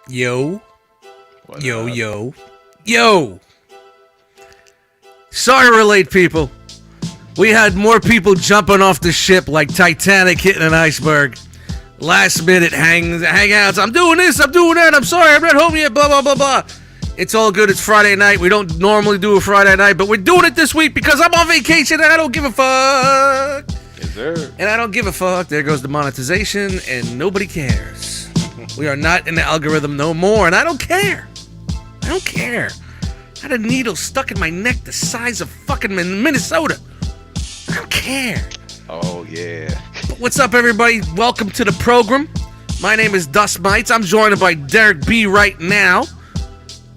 Yo, What yo, up? yo, yo. Sorry we're late, people. We had more people jumping off the ship like Titanic hitting an iceberg. Last minute hangouts. I'm doing this, I'm doing that, I'm sorry, I'm not home yet, blah, blah, blah, blah. It's all good. It's Friday night. We don't normally do a Friday night, but we're doing it this week because I'm on vacation and I don't give a fuck. Yes, sir. And I don't give a fuck. There goes the monetization, and nobody cares. We are not in the algorithm no more, and I don't care. I don't care. I had a needle stuck in my neck the size of fucking Minnesota. I don't care. Oh, yeah. But what's up, everybody? Welcome to the program. My name is Dust Mites. I'm joined by Derek B right now.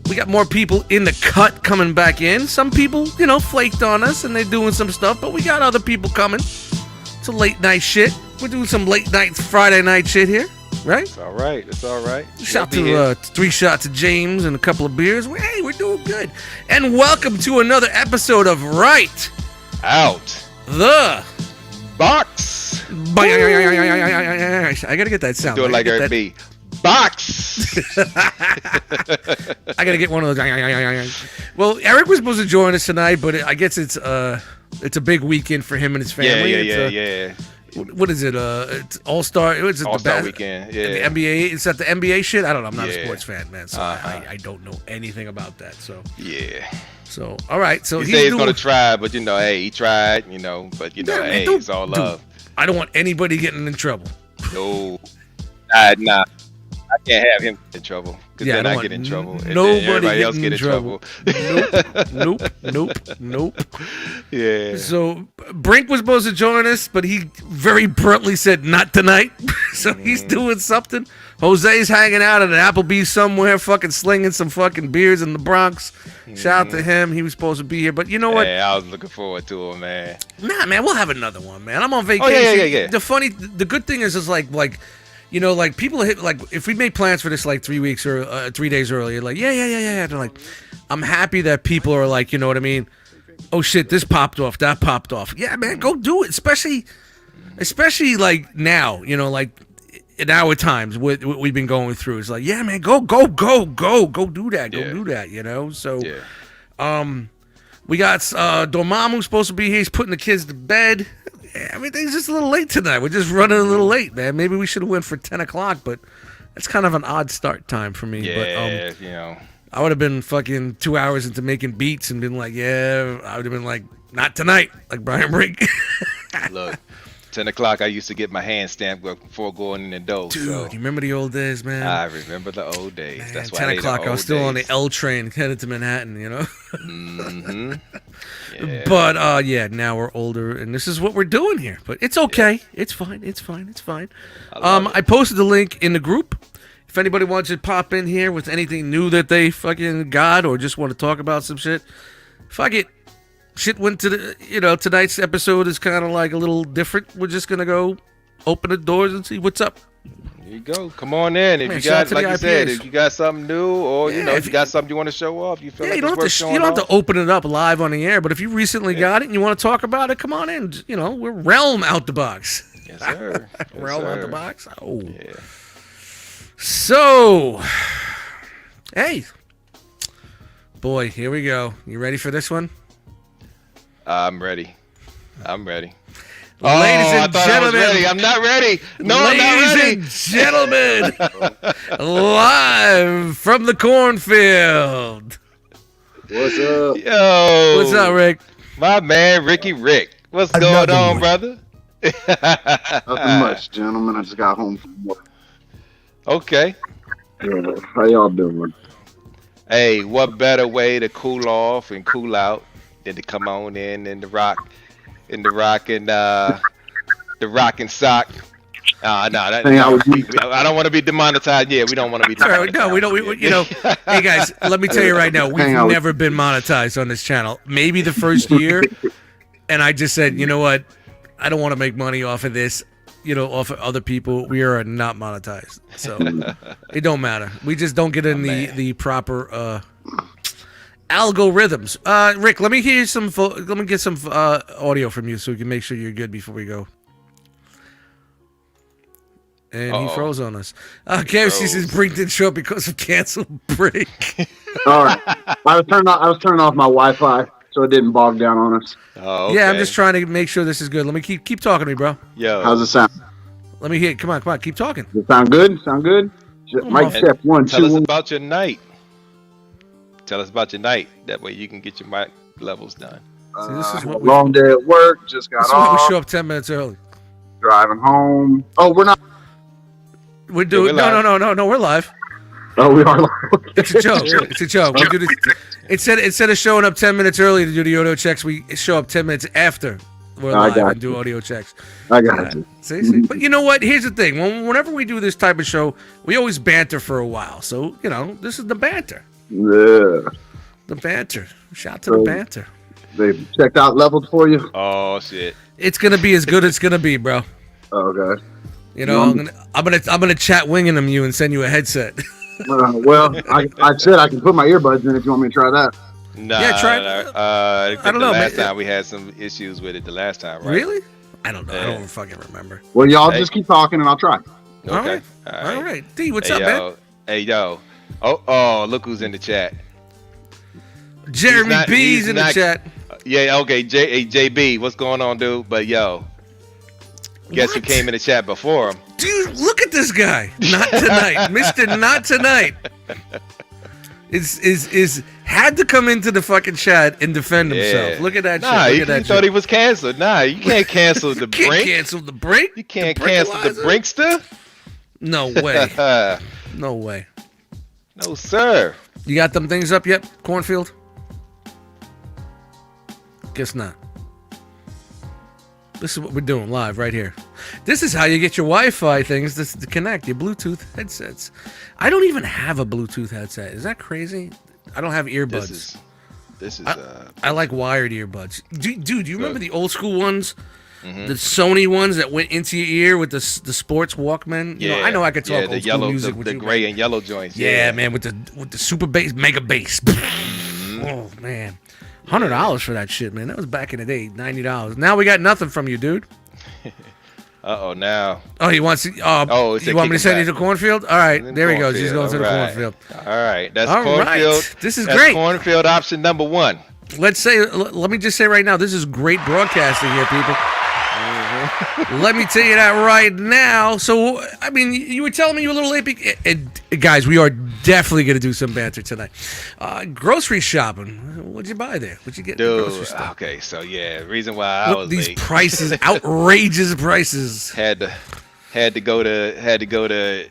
We got more people in the cut coming back in. Some people, flaked on us, and they're doing some stuff, but we got other people coming. It's a late night shit. We're doing some late night Friday night shit here, right? It's all right. It's all right. Shout We'll be to here. 3 shots of James and a couple of beers. Hey, we're doing good. And welcome to another episode of Right Out. the Box. I gotta get that sound. Do it like I gotta get R&B. Box. that- I gotta get one of those. Well, Eric was supposed to join us tonight, but I guess it's a big weekend for him and his family. Yeah. What is it? It's All-Star. It's All-Star weekend. Yeah. The NBA. Is that the NBA shit? I don't know. I'm not a Yeah. sports fan, man. So Uh-huh. I don't know anything about that. So Yeah. all right. So He he's said he's doing. going to try, but, hey, he tried, but, Yeah, man, hey, don't- it's all dude. love. I don't want anybody getting in trouble. No. Nah. I can't have him get in trouble. Because Yeah, I then don't I want get in trouble. And then nobody everybody else getting get in in trouble. Nope. Yeah. So Brink was supposed to join us, but he very bluntly said not tonight. So he's doing something. Jose's hanging out at an Applebee's somewhere, fucking slinging some fucking beers in the Bronx. Shout out to him. He was supposed to be here, but you know what? Yeah, I was looking forward to him, man. Nah, man, we'll have another one, man. I'm on vacation. yeah. The good thing is like people hit like if we made plans for this like 3 weeks or 3 days earlier, like yeah. They're like, I'm happy that people are like, you know what I mean? Oh shit, this popped off, that popped off. Yeah, man, go do it. Especially like now, like in our times what we've been going through. It's like, yeah, man, go do that, Yeah. do that, So Yeah. we got Dormammu supposed to be here. He's putting the kids to bed. Everything's just a little late tonight. We're just running a little late, man. Maybe we should have went for 10 o'clock, but that's kind of an odd start time for me. Yeah, But I would have been fucking 2 hours into making beats and been like, yeah, I would have been like, not tonight, like Brian Brink. Look, 10 o'clock, I used to get my hand stamped before going in the door. Dude, so you remember the old days, man? I remember the old days. Man, That's why 10 they the o'clock, I was old still on the days. L train headed to Manhattan, Mm-hmm. Yeah. But now we're older, and this is what we're doing here. But it's okay. It's fine. love it. I posted the link in the group. If anybody wants to pop in here with anything new that they fucking got, or just want to talk about some shit, fuck it. Shit went to the, tonight's episode is kind of like a little different. We're just gonna go open the doors and see what's up. There you go. Come on in. If Man, you shout out got, to like the you said, IPAs. if you got something new, or Yeah, if you got something you want to show off, you feel Yeah, like you don't it's worth showing you don't have off. to open it up live on the air. But if you recently got it and you want to talk about it, come on in. We're realm out the box. Yes, sir. Yes, Realm out the sir. box. Oh. Yeah. So, hey, boy, here we go. You ready for this one? I'm ready. Ladies I and thought I was ready. gentlemen, I'm not ready. No, I'm not ladies ready. and gentlemen, live from the cornfield. What's up? Yo. What's up, Rick? My man, Ricky Rick. What's going Another on, one. brother? Nothing much, gentlemen. I just got home from work. Okay. Yeah, how y'all doing? Hey, what better way to cool off and cool out than to come on in the rock and the rock and sock. Hey, I I don't want to be demonetized. Yeah, we don't want to be Sorry, demonetized. no, we don't. Hey guys, let me tell you right now, we've Hang out with- never been monetized on this channel. Maybe the first year, and I just said, you know what? I don't want to make money off of this. Off of other people. We are not monetized, so it don't matter. We just don't get in the proper algorithms. Rick, let me hear let me get some audio from you so we can make sure you're good before we go. And he Uh-oh. froze on us. KFC says Froze. Brink didn't show up because of canceled break. All right. I was turning off my Wi-Fi so it didn't bog down on us. Oh, okay. Yeah, I'm just trying to make sure this is good. Let me keep talking to me, bro. Yo. How's it sound? Let me hear. Come on, keep talking. Does it sound good? Sound good? Mic And check 1, Tell us 2. about your night. Tell us about your night. That way you can get your mic levels done. See, this is what long day at work. Just got This is why we off. show up 10 minutes early. Driving home. Oh, we're not. We're doing we're live. no. We're live. Oh, we are. It's a joke. It's a joke. We do this. Instead of showing up 10 minutes early to do the audio checks, we show up 10 minutes after we're I live got and do audio checks. I got you. See? But you know what? Here's the thing. Whenever we do this type of show, we always banter for a while. So, this is the banter. Yeah. The banter. Shout to the banter. They checked out levels for you? Oh shit. It's gonna be as good as it's gonna be, bro. Oh, okay. I'm gonna chat winging them you and send you a headset. Well, I said I can put my earbuds in if you want me to try that. Nah, Yeah, try it. I I don't know, Last man. time we had some issues with it. The last time, right? Really? I don't know. I Yeah. don't fucking remember. Well, y'all Hey. just keep talking and I'll try. Okay. All right. All right. D, what's Hey, up, yo. man? Hey yo. Oh, look who's in the chat. Jeremy not- B's he's in not- the chat. Yeah, okay, JB, what's going on, dude? But yo, guess who What? came in the chat before him? Dude, look at this guy. Not tonight, Mister. Not tonight. Is had to come into the fucking chat and defend himself. Yeah. Look at that Nah, shit. you Look at that thought shit. he was canceled. Nah, you can't cancel the Can't brink. cancel the break. You can't cancel the breakalizer? Brinkster. No way. No way. No, sir. You got them things up yet, Cornfield? Guess not. This is what we're doing live right here. This is how you get your Wi-Fi things to connect, your Bluetooth headsets. I don't even have a Bluetooth headset. Is that crazy? I don't have earbuds. This is I like wired earbuds. Dude, do you remember Good. the old school ones? Mhm. The Sony ones that went into your ear with the sports Walkman? yeah. I know I could talk the old yellow, school music the, with the you. gray man. and yellow joints. Yeah, man, with the super bass, mega bass. Oh man, $100 for that shit, man. That was back in the day, $90. Now we got nothing from you, dude. Uh-oh, now. Oh, he wants. Oh, it you said want me to kick send him you to Cornfield? All right, back. there he goes. He's going to the All right. Cornfield. All right, that's All right. Cornfield. This is That's great. Cornfield option number 1. Let me just say right now, this is great broadcasting here, people. Let me tell you that right now. So, I mean, you were telling me you were a little late. Guys, we are definitely going to do some banter tonight. Grocery shopping. What'd you buy there? What'd you get at the grocery Dude, store? okay, so yeah, reason why I was These late. prices, outrageous prices. had to go to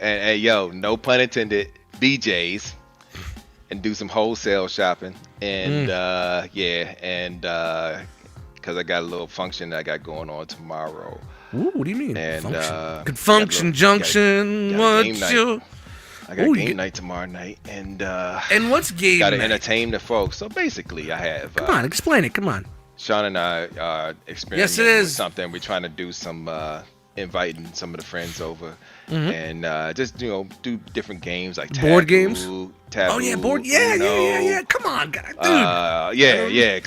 and yo, no pun intended, BJ's and do some wholesale shopping and because I got a little function that I got going on tomorrow. Ooh, what do you mean? And, function. Good got function a little- junction. got a What game night. you? I got Ooh, you game get- night tomorrow night and And what's game gotta night? entertain the folks. So basically I have Come on, explain it. Come on. Sean and I are experimenting Yes, it with is. something. We're trying to do some inviting some of the friends over Mhm. and just do different games like Board games? Taboo, Oh yeah, board. Yeah. Come on, guy, dude.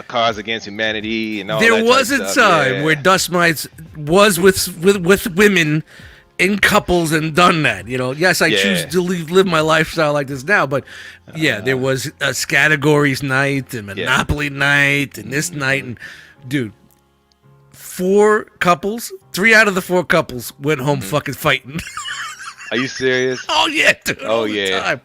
Cars Against Humanity and all There that was type a stuff, time yeah. where Dust Mites was with women in couples and done that. Yes, I Yeah. choose to live my lifestyle like this now, but yeah, there was a categories night and Monopoly night and this night and dude, 4 couples, 3 out of the 4 couples went home fucking fighting. Are you serious? Oh yeah, dude. Oh, all the yeah. time.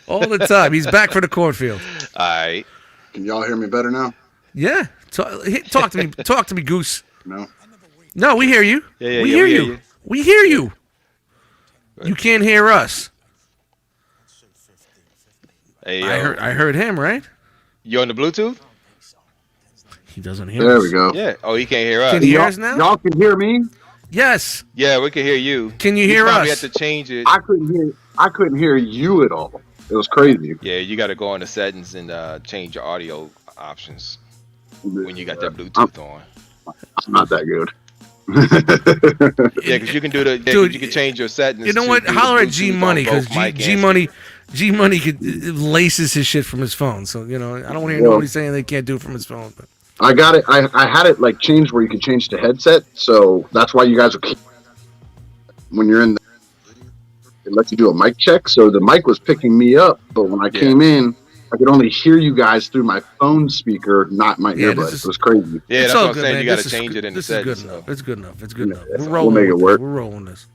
All the time. He's back for the cornfield. All right. Can y'all hear me better now? Yeah. Talk to me. Talk to me, Goose. No. No, we hear you. Yeah, we yeah, hear we hear you. you. We hear you. You can't hear us. Hey, yo. I heard him, right? You on the Bluetooth? He doesn't hear There us. we go. Yeah. Oh, he can't hear us. Can he hear Y'all, us now? y'all can hear me? Yes. Yeah, we can hear you. Can you hear probably us? have to change it. I couldn't hear you at all. It was crazy. Yeah, you got to go into settings and change your audio options when you got that Bluetooth on. I'm not that good. Yeah, because you can do the. Yeah, 'cause Dude, you can change your settings. You know to what? do the Holler at Bluetooth G on Money because both mic G and Money. G Money laces his shit from his phone, so I don't want to hear nobody saying they can't do it from his phone. But I got it. I had it like changed where you could change the headset, so that's why you guys are. when you're in, it lets you do a mic check. So the mic was picking me up, but when I came in, I could only hear you guys through my phone speaker, not my earbuds. It was crazy. Yeah, It's that's all what I'm good, saying. man. You got This to is change it in the This is good settings. enough. It's good enough. It's good enough. We're We'll rolling make it with this. work. We're rolling this.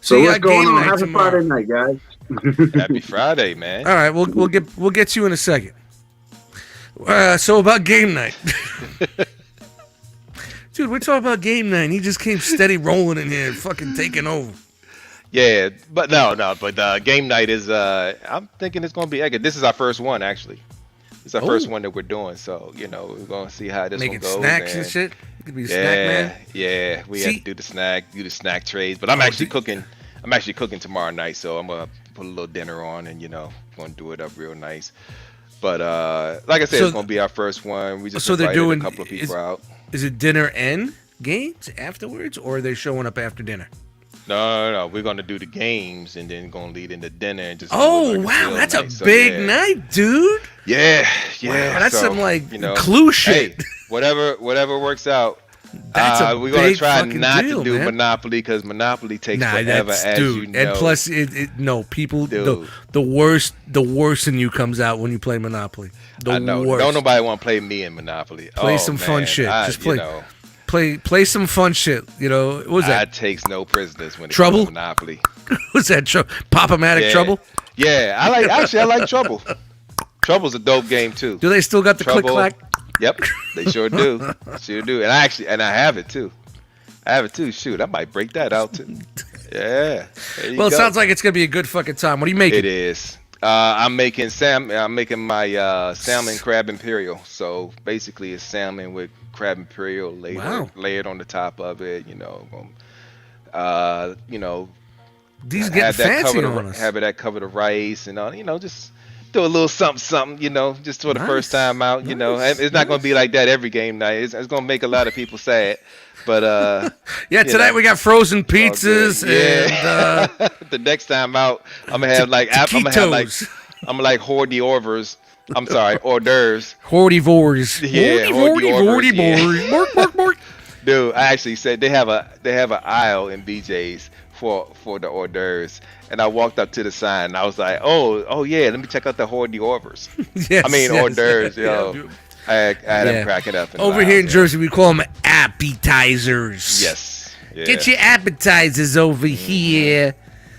So you what's got going game on? night Happy tomorrow. Friday night, guys. Happy Friday, man. All right, we'll get you in a second. So about game night, dude. We're talking about game night. And he just came steady rolling in here, fucking taking over. Yeah, but but game night is. I'm thinking it's gonna be. This is our first one, actually. It's our first one that we're doing, so we're gonna see how this Making one goes. snacks and shit. You could be a snack man. Yeah, we have to do the snack trades. But I'm actually cooking. I'm actually cooking tomorrow night, so I'm gonna put a little dinner on and gonna do it up real nice. But like I said, it's gonna be our first one. We just they're invited doing a couple of people out. Is it dinner and games afterwards, or are they showing up after dinner? No. We're gonna do the games and then gonna lead into dinner and just. Oh wow, that's a big night, dude. Yeah. Wow, that's some Hey, clue shit. whatever works out. That's we're gonna try fucking not deal, to do man. Monopoly because Monopoly takes forever, as dude. you know. And plus, people, the worst in you comes out when you play Monopoly. I know. Worst. Don't nobody want to play me in Monopoly. Play some fun shit. Just play some fun shit. What was that? I takes no prisoners when it Trouble? comes to Monopoly. What's that? Pop-O-Matic Trouble? Yeah, I like Trouble. Trouble's a dope game too. Do they still got the Trouble. click clack? Yep, they sure do. And I have it too. Shoot, I might break that out too. Yeah. Well, it sounds like it's gonna be a good fucking time. What are you making? It is. I'm making my salmon crab imperial. So basically, it's salmon with crab imperial layered on the top of it. These getting fancy on us. Have that cover the rice and just do a little something, just for the first time out. It's not going to be like that every game night. It's going to make a lot of people sad. But tonight we got frozen pizzas and the next time out, I'm gonna have hors d'oeuvres. I'm sorry, hors d'oeuvres. Hordivores. Yeah, hors d'oeuvres. Dude, I actually said they have an aisle in BJ's for the hors d'oeuvres. And I walked up to the sign and I was like, oh yeah, let me check out the hors d'oeuvres. Hors d'oeuvres, yo. I had them cracking up. Over here in Jersey, we call them appetizers. Yes. Yeah. Get your appetizers over here.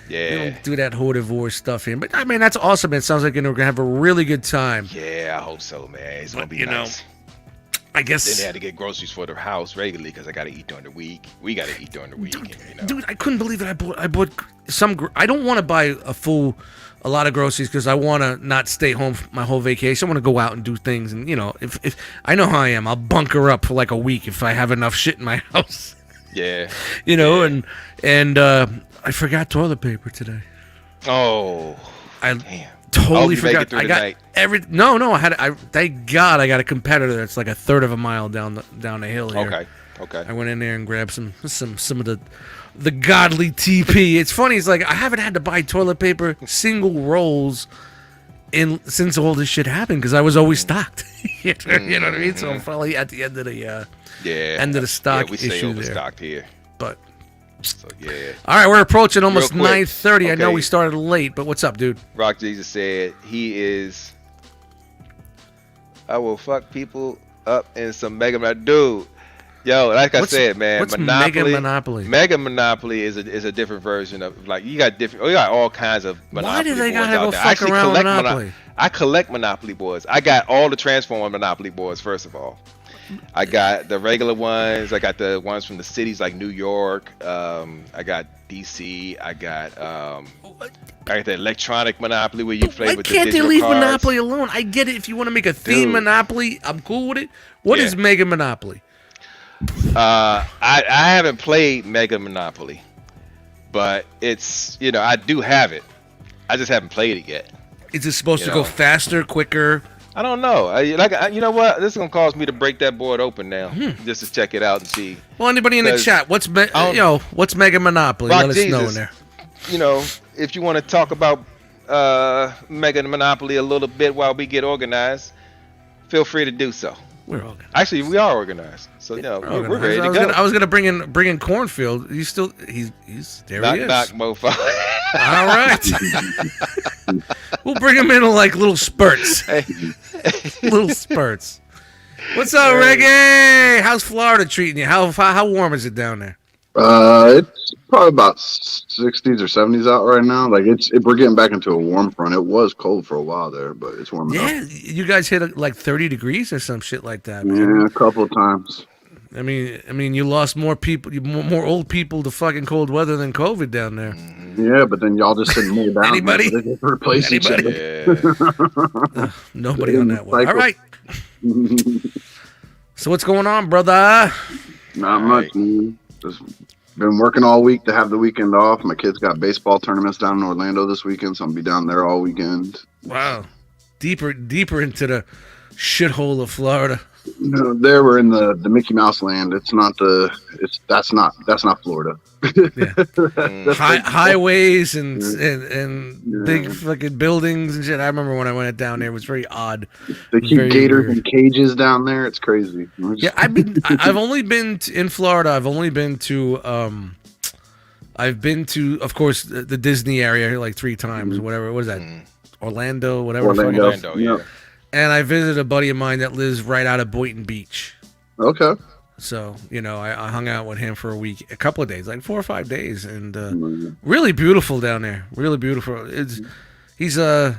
Yeah. We don't do that hors d'oeuvre stuff here. But, I mean, that's awesome. It sounds like we're going to have a really good time. Yeah, I hope so, man. It's going to be nice. I guess. Then they had to get groceries for the house regularly because I got to eat during the week. We got to eat during the week. Dude, I couldn't believe it. I bought some. I don't want to buy a lot of groceries because I want to not stay home for my whole vacation. I want to go out and do things. And, if I know how I am, I'll bunker up for like a week if I have enough shit in my house. Yeah. And I forgot toilet paper today. Oh. Damn. Totally forgot. I got No. Thank God I got a competitor that's like a third of a mile down the hill here. Okay. I went in there and grabbed some of the godly TP. It's funny. It's like I haven't had to buy toilet paper single rolls since all this shit happened because I was always stocked. You know what I mean? So I'm probably at the end of the end of the stock we stay issue overstocked there. here. But so yeah. All right, we're approaching almost 9:30. Okay. I know we started late, but what's up, dude? Rock Jesus said he is. I will fuck people up in some Mega Man, dude. Yo, like I said, man, what's Monopoly. Mega Monopoly? Mega Monopoly is a different version of you got all kinds of Monopoly. Why do they boards gotta out go there. fuck around with Monopoly? I collect Monopoly boards. I got all the Transformer Monopoly boards. First of all, I got the regular ones. I got the ones from the cities like New York. I got DC. I got the electronic Monopoly where you play with the digital cards. Why can't they leave Monopoly alone? I get it if you want to make a theme Monopoly. I'm cool with it. What is Mega Monopoly? I haven't played Mega Monopoly, but it's I do have it. I just haven't played it yet. Is it supposed to go faster, quicker? I don't know. You know what? This is gonna cause me to break that board open now, just to check it out and see. Well, anybody in the chat, what's Mega Monopoly? Let us know in there. If you want to talk about Mega Monopoly a little bit while we get organized, feel free to do so. We're organized. Actually, we are organized. So no, Oh, we're ready to go. I was gonna bring in Cornfield. He's there. Knock he is. knock, mofo. All right. We'll bring him in like little spurts. Hey. Little spurts. What's up, Reggae? How's Florida treating you? How warm is it down there? It's probably about 60s or 70s out right now. Like we're getting back into a warm front. It was cold for a while there, but it's warming up. Yeah, you guys hit like 30 degrees or some shit like that, man. Yeah, a couple of times. I mean, you lost more people, more old people to fucking cold weather than COVID down there. Yeah, but then y'all just sitting more down. Anybody? So they just replace each other. Yeah. Nobody on that one. Cycle. All right. So what's going on, brother? Not much, man. Just been working all week to have the weekend off. My kids got baseball tournaments down in Orlando this weekend, so I'm gonna be down there all weekend. Wow, deeper into the shithole of Florida. No, there we're in the Mickey Mouse land. That's not Florida. Yeah. That's like- Highways and Yeah. big fucking buildings and shit. I remember when I went down there, it was very odd. They keep Very gators weird. in cages down there. It's crazy. Yeah, I've only been in Florida. I've only been to of course the Disney area like 3 times or whatever. What is that? Orlando, whatever. the fuck it is. Orlando, yeah. And I visited a buddy of mine that lives right out of Boynton Beach. Okay. So, I hung out with him for a couple of days, like 4 or 5 days, and really beautiful down there. Really beautiful. He's on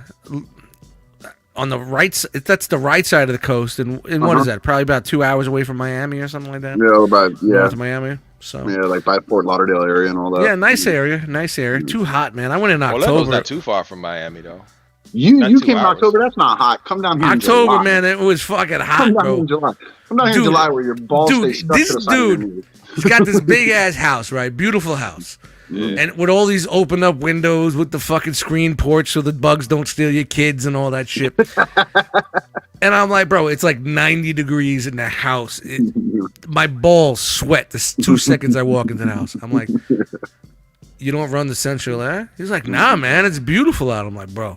the right. That's the right side of the coast, and what is that? Probably about 2 hours away from Miami or something like that. North of Miami. So like by Fort Lauderdale area and all that. yeah, nice area. Too hot, man. I went in Orlando's October. not too far from Miami, though. You Not came 2 in hours. October. That's not hot. Come down here. in October, July. man, it was fucking Come hot, down here bro. in July. Come down here in Dude, July where your balls stay stuck this to the side of your dude- knees. He's got this big ass house, right? Beautiful house. And with all these open up windows with the fucking screen porch so the bugs don't steal your kids and all that shit. And I'm like, bro, it's like 90 degrees in the house. My balls sweat the 2 seconds I walk into the house. I'm like, you don't run the central air? He's like, nah, man, it's beautiful out. I'm like, bro,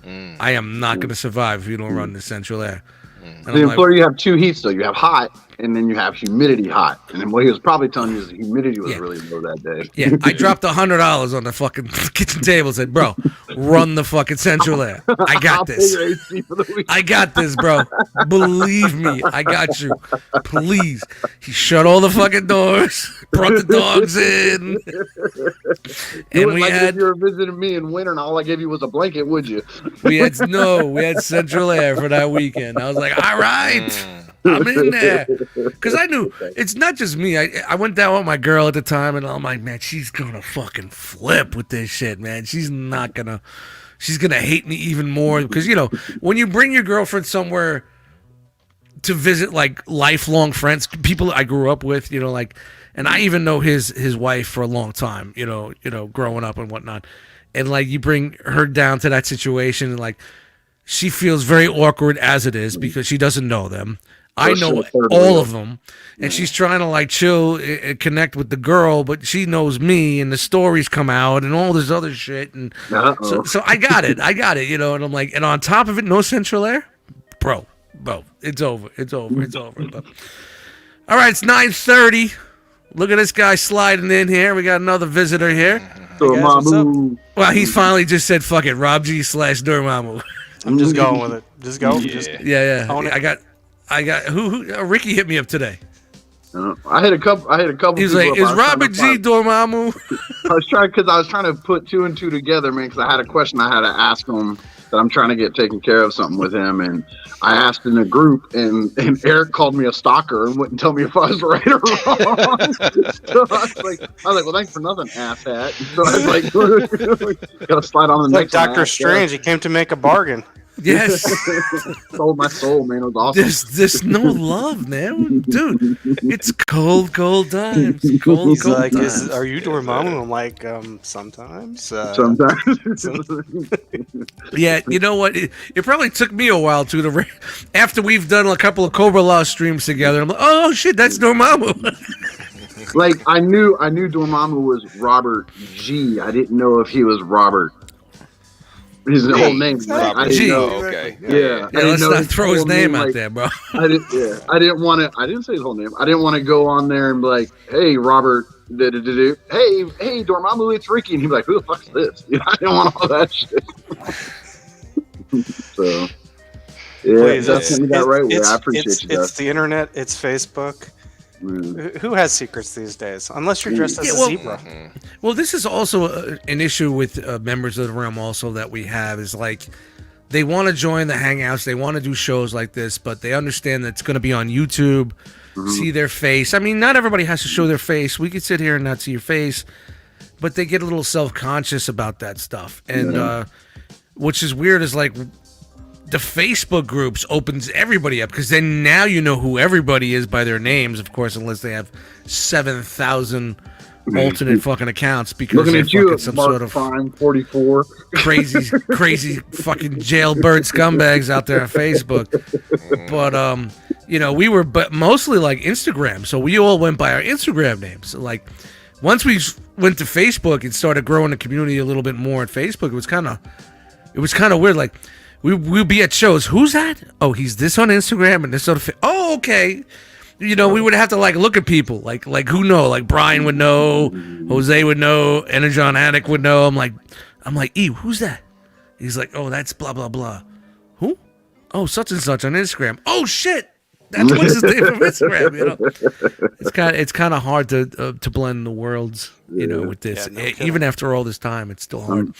I am not going to survive if you don't run the central air. And In I'm like, Florida, you have 2 heats, though. You have hot, and then you have humidity hot. And then what he was probably telling you is the humidity was Yeah. really low that day. yeah, I dropped $100 on the fucking kitchen table and said, bro, run the fucking central air. I I'll got pay this. your AC for the week. I got this, bro. Believe me, I got you. Please. He shut all the fucking doors, brought the dogs in, You and wouldn't we like it if had you were visiting me in winter and all I gave you was a blanket, would you? we had central air for that weekend. I was like, all right, I'm in there, because I knew it's not just me. I went down with my girl at the time, and I'm like, man, she's gonna fucking flip with this shit, man. She's gonna hate me even more, because when you bring your girlfriend somewhere to visit like lifelong friends, people I grew up with, and I even know his wife for a long time, growing up and whatnot. And like you bring her down to that situation and like she feels very awkward as it is because she doesn't know them. I know all of them, and she's trying to like chill and connect with the girl, but she knows me, and the stories come out and all this other shit, and so I got it, and I'm like, and on top of it, no central air, bro, it's over. But, all right, it's 9:30. Look at this guy sliding in here. We got another visitor here. So, Hey guys, what's up? Mamu, Well, he's finally just said, "Fuck it, Rob G / Dormammu." I'm just going with it. Just go. Yeah. Just Yeah. Own it. I got who Ricky hit me up today. I had a couple. He was people like, up. "Is I was trying Robert to G find- Dormammu?" I was trying to put 2 and 2 together, man, because I had a question I had to ask him that I'm trying to get taken care of something with him, and I asked in a group, and Eric called me a stalker and wouldn't tell me if I was right or wrong. So I was like, well, thanks for nothing, asshat. So I was like, gotta slide on the like next one, Doctor asshat. Strange. He came to make a bargain. Yes. Sold my soul, man. It was awesome. There's no love, man, dude. It's cold times. Cold He's like, times. "Are you Dormammu?" I'm like, sometimes. Sometimes. Yeah, you know what? It probably took me a while to after we've done a couple of Cobra Law streams together. I'm like, oh shit, that's Dormammu. Like I knew Dormammu was Robert G. I didn't know if he was Robert. His whole name. Like, I Robert didn't G. know. Oh, okay. Okay. Yeah, I Yeah, didn't let's know not his throw his whole name out like, there, bro. I didn't. Yeah, I didn't want to. I didn't say his whole name. I didn't want to go on there and be like, "Hey, Robert, hey, Dormammu, it's Ricky," and he'd be like, "Who the fuck's this?" You know, I didn't want all that shit. So, yeah, Please, that's sent me that right way. I appreciate it's, you, it's Dustin. the internet. It's Facebook. Who has secrets these days? Unless you're dressed as Yeah, a well- zebra. Well, this is also an issue with members of the realm also that we have is like they want to join the hangouts, they want to do shows like this, but they understand that it's going to be on YouTube, see their face. I mean, not everybody has to show their face. We could sit here and not see your face, but they get a little self-conscious about that stuff. And which is weird is like the Facebook groups opens everybody up because then now you know who everybody is by their names, of course, unless they have 7,000 alternate fucking accounts because Looking they're at you, fucking some Mark sort of Prime 44. crazy fucking jailbird scumbags out there on Facebook. But you know, we were but mostly like Instagram, so we all went by our Instagram names. So, like once we went to Facebook and started growing the community a little bit more at Facebook, it was kind of weird. Like we'd be at shows. Who's that? Oh, he's this on Instagram and this on. Oh, okay. You know, we would have to like look at people, like who know, like Brian would know, Jose would know, Energon Addict would know. I'm like, who's that? He's like, oh, that's blah blah blah. Who? Oh, such and such on Instagram. Oh shit, that's what's his name from Instagram. You know, it's kind of hard to blend the worlds. You know, with this, Yeah, no kidding. even after all this time, it's still hard.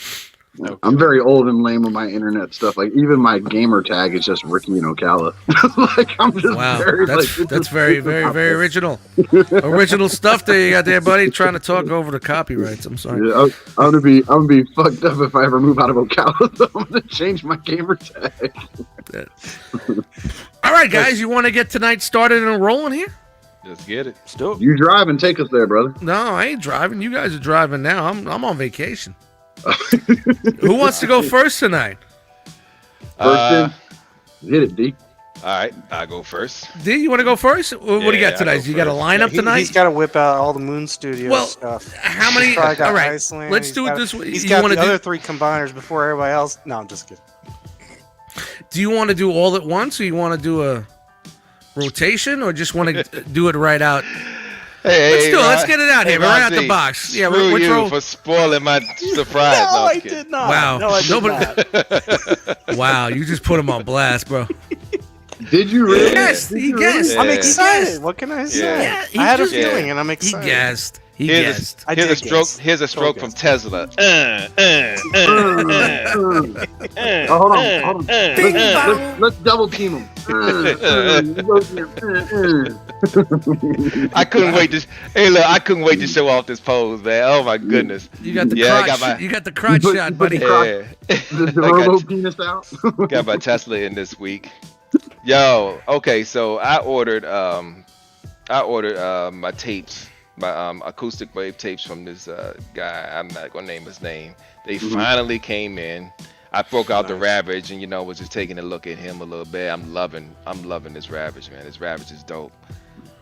I'm very old and lame with my internet stuff. Like even my gamer tag is just Ricky and Ocala. Like I'm just Wow, very, that's very original. Original stuff there you got there, buddy. Trying to talk over the copyrights. I'm sorry. Yeah, I'm gonna be fucked up if I ever move out of Ocala. So I'm gonna change my gamer tag. All right, guys, you want to get tonight started and rolling here? Let's get it. Let's do it. You drive and take us there, brother. No, I ain't driving. You guys are driving now. I'm on vacation. Who wants to go first tonight? First in, hit it, D. All right, I go first. D, you want to go first? What do you Yeah, got tonight? I'll go You got a first. lineup tonight? He's got to whip out all the Moon Studio Well, stuff. How many? He's probably got All right, Iceland. let's He's do it got- this way. He's You got want the to other do? 3 combiners before everybody else. No, I'm just kidding. Do you want to do all at once, or you want to do a rotation, or just want to do it right out? Hey, Let's do it. Let's Ron- get it out here. We're right out the Ron Z, box. Yeah, screw which you row? for spoiling my surprise. No, I'm just kidding. not. Wow. No, I did Nobody- not. Wow, you just put him on blast, bro. Did you really? Yes, Did he you really? guessed. I'm Yeah. excited. What can I say? Yeah, he I had a just- feeling, and I'm He excited. guessed. He Here's guessed. I here's a did stroke. guess. Here's a stroke Full from guess. Tesla. Oh, hold on. Let's double team him. I couldn't wait to. Hey, look, I couldn't wait to show off this pose, man. Oh my goodness. You got the Yeah, I crotch. got my- You got the crotch You put- shot, you put buddy. the crotch- Yeah. The I robo got, penis out. got my Tesla in this week. Yo, okay, so I ordered my tapes, my acoustic wave tapes from this guy. I'm not gonna name his name. They finally came in. I broke out the Ravage and was just taking a look at him a little bit. I'm loving this Ravage, man. This Ravage is dope.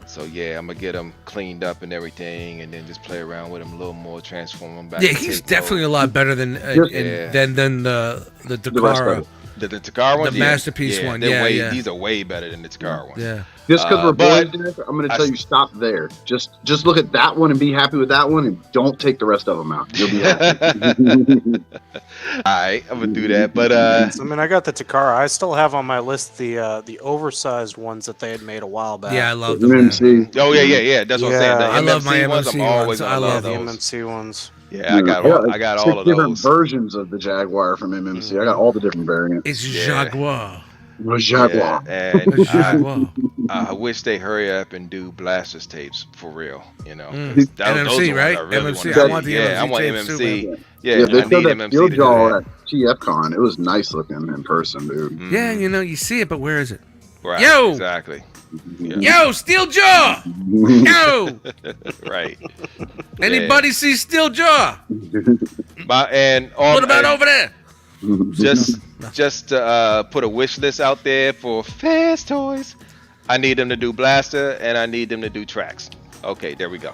So yeah, I'm gonna get him cleaned up and everything, and then just play around with him a little more, transform him back. Yeah, to he's tape definitely a mode. lot better than Yeah. than the rest of Takara. it. The Takara ones, The yeah. Masterpiece one, they're yeah, way, yeah. These are way better than the Takara ones. Yeah. Just because we're but boys, Derek, I'm going to I tell s- you stop there. Just look at that one and be happy with that one, and don't take the rest of them out. You'll be happy. All right, I'm gonna do that. But I mean, I got the Takara. I still have on my list the oversized ones that they had made a while back. Yeah, I love them. man. MMC. oh yeah. That's what I'm saying. The Yeah. I love my ones, MMC I'm always ones. gonna I love the those. MMC ones. Yeah, I got Six all of different those. versions of the Jaguar from MMC. I got all the different variants. It's Yeah. Jaguar. The Jaguar. Yeah, and Jaguar. I wish they hurry up and do Blasters tapes for real. Mm. 'cause those MMC, are right? ones I really MMC. wanna I see. want the yeah, I MMC want tapes too, MMC. man. Yeah, Yeah, I they need showed that MMC steel to do jaw that. at TFCon. It was nice looking in person, dude. Mhm. Yeah, you see it, but where is it? Right, Yo! exactly. Yo, Steel Jaw! Yo! Right. Anybody see Steel Jaw? What about over there? Just to put a wish list out there for Fast Toys. I need them to do Blaster and I need them to do tracks. Okay, there we go.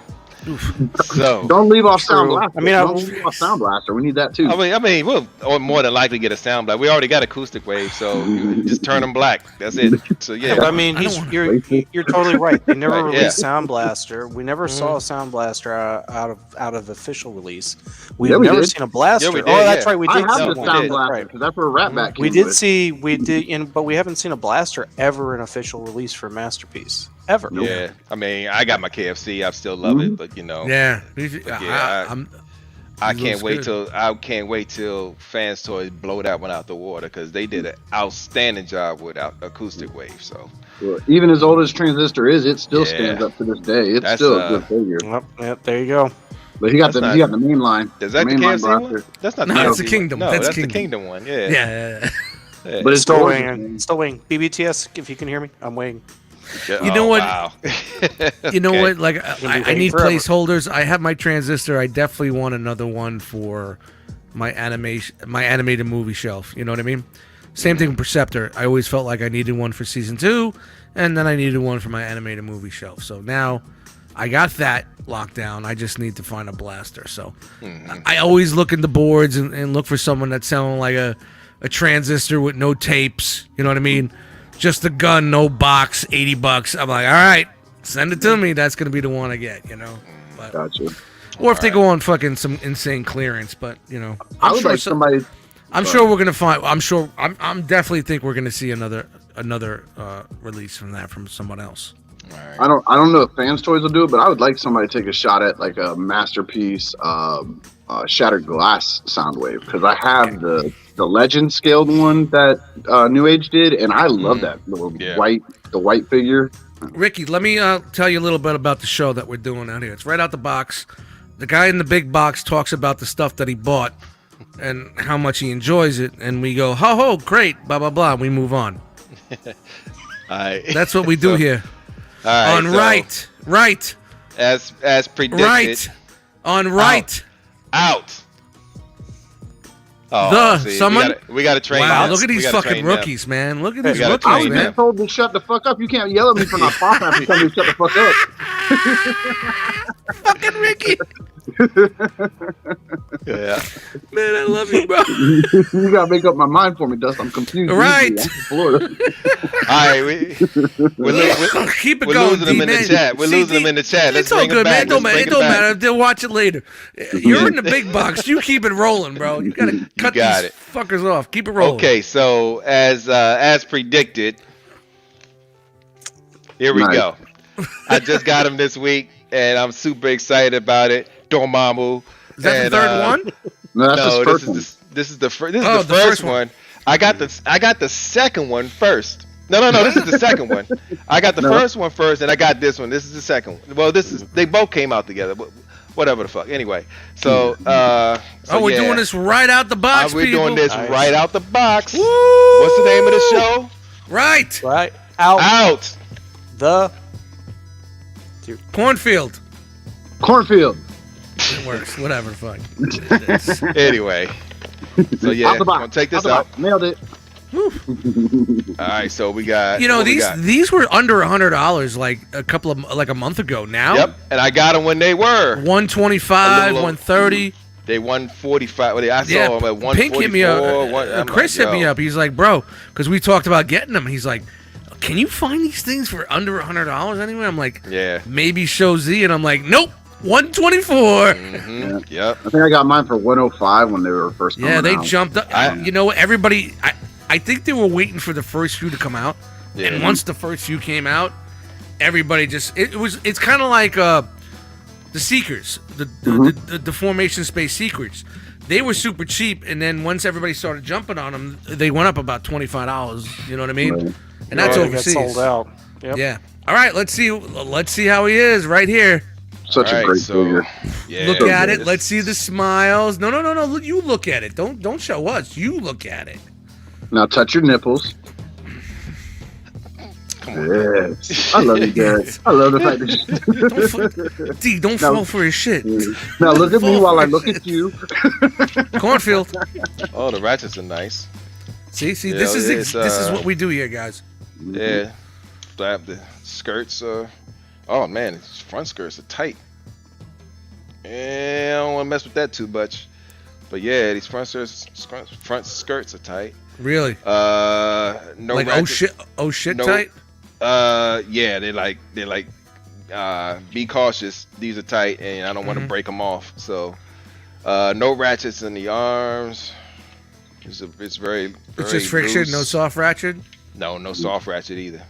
So Don't leave off Sound True. Blaster. I mean, Don't leave off Sound Blaster. We need that too. I mean, we'll more than likely get a sound black. We already got acoustic wave, so you just turn them black. That's it. So But yeah, I mean, I don't wanna- you're totally right. They never Right, yeah. released Sound Blaster. We never saw a Sound Blaster out of official release. We've Yeah, we never did. seen a blaster. Yeah, we did, oh, that's yeah. right. We I did have see the we one. Sound did. Blaster Right. because that's where Ratback We came did with. see, but we haven't seen a blaster ever in official release for Masterpiece ever. yeah. I mean, I got my KFC. I still love it, but you know, Yeah, yeah, I'm. I It can't looks wait till Fans Toys blow that one out the water because they did an outstanding job without acoustic wave. So Even as old as Transistor is, it still Yeah. stands up to this day. It's That's, still a good figure. Yep, there you go. But he got That's the main line. is that the main line KFC one? blaster. That's not No, the that's KFC the Kingdom. One. No, That's that's the Kingdom. Kingdom one. Yeah. Yeah. Yeah. But it's Still gorgeous, waiting. man. Still waiting. BBTS, if you can hear me, I'm waiting. You know what? Wow. You know Okay. what? Like, gonna be I waiting need forever. placeholders. I have my Transistor. I definitely want another one for my animated movie shelf. You know what I mean? Same thing with Perceptor. I always felt like I needed one for season 2, and then I needed one for my animated movie shelf. So now I got that locked down. I just need to find a blaster. So I always look in the boards and look for someone that's selling like a Transistor with no tapes. You know what I mean? Just a gun, no box, $80. I'm like, all right, send it to me. That's gonna be the one I get. You know. But, Gotcha. or if they go on fucking some insane clearance, but you know, I I'm would sure. like somebody. I'm sure we're gonna find. I'm sure. I'm definitely think we're gonna see another release from that from someone else. I don't know if Fans Toys will do it, but I would like somebody to take a shot at like a Masterpiece Shattered Glass Soundwave because I have the Legend scaled one that New Age did, and I love that little Yeah. white figure. Ricky, let me tell you a little bit about the show that we're doing out here. It's right out the box. The guy in the big box talks about the stuff that he bought and how much he enjoys it, and we go, ho ho, great, blah blah blah. And we move on. Alright. That's what we do So- here. All On so right, as predicted, right, on right. out. Oh, The- see, someone- we got to train. Wow, them. look at We these gotta fucking train them. rookies, man. Look at these gotta rookies, I train was them. man. just told to shut the fuck up. You can't yell at me for not pop after you tell me to shut the fuck up. Fucking Ricky. Yeah. Man, I love you, bro. You gotta make up my mind for me, Dust. I'm confused. Right. I'm from Florida. All right, we're Keep it we're going, losing them D, in the man. chat. We're See, losing D, them in the chat. Let's It's all bring good, it back. man. It don't Let's matter. bring It don't back. matter. They'll watch it later. You're in the big box. You keep it rolling, bro. You gotta cut got these it. fuckers off. Keep it rolling. Okay, so as predicted, here we Nice. go. I just got him this week, and I'm super excited about it. Dormammu. Is that And, the third one? No, that's No, the first one. this is the first. This Oh, is the the first first one. one. I got the second one first. No. This is the second one. I got the No. first one first, and I got this one. This is the second one. Well, they both came out together, but whatever the fuck. Anyway, so Oh, we're yeah. doing this right out the box, We're people. doing this Nice. right out the box. Woo! What's the name of the show? Right. Right out Out. the. Cornfield. Cornfield. It works. Whatever. Fine. Anyway, so yeah, Out the box. gonna take this the out. box. Nailed it. All right, so we got. You know, what we these got? these were under $100 like a month ago. Now, Yep, and I got them when they were. 125, A little- 130. They 145. Well, I saw Yeah, them at 144. Pink hit me up. I'm Chris like, hit me yo. up. He's like, bro, because we talked about getting them. He's like, can you find these things for under $100 anyway? I'm like, Yeah. maybe Show Z, and I'm like, nope, 124. Mm-hmm. Yep. I think I got mine for 105 when they were first coming Yeah, they out. jumped up. You know what? Everybody, I think they were waiting for the first few to come out, Yeah. and once the first few came out, everybody just it's kind of like the Seekers, the Formation Space Seekers. They were super cheap, and then once everybody started jumping on them, they went up about $25. You know what I mean? Right. And that's They got overseas. sold out. Yep. Yeah. All right, let's see how he is right here. Such All a right, great so, figure. Yeah. Look at it. this- Let's see the smiles. No. Look, you look at it. Don't show us. You look at it. Now touch your nipples. Come on. Yes. I love you guys. I love the fact that you... Don't No. fall for his shit. Now look at me while I look at you. Cornfield. Oh, the ratchets are nice. See, Yeah, this is it's, this is what we do here, guys. Yeah. The skirts are. Oh man, its front skirts are tight. I don't want to mess with that too much. But yeah, these front skirts are tight. Really? No like ratchet. oh shit no- tight. Yeah, they're like be cautious. These are tight, and I don't want to break them off. So, no ratchets in the arms. It's very, very It's just friction, loose. no soft ratchet. No soft ratchet either.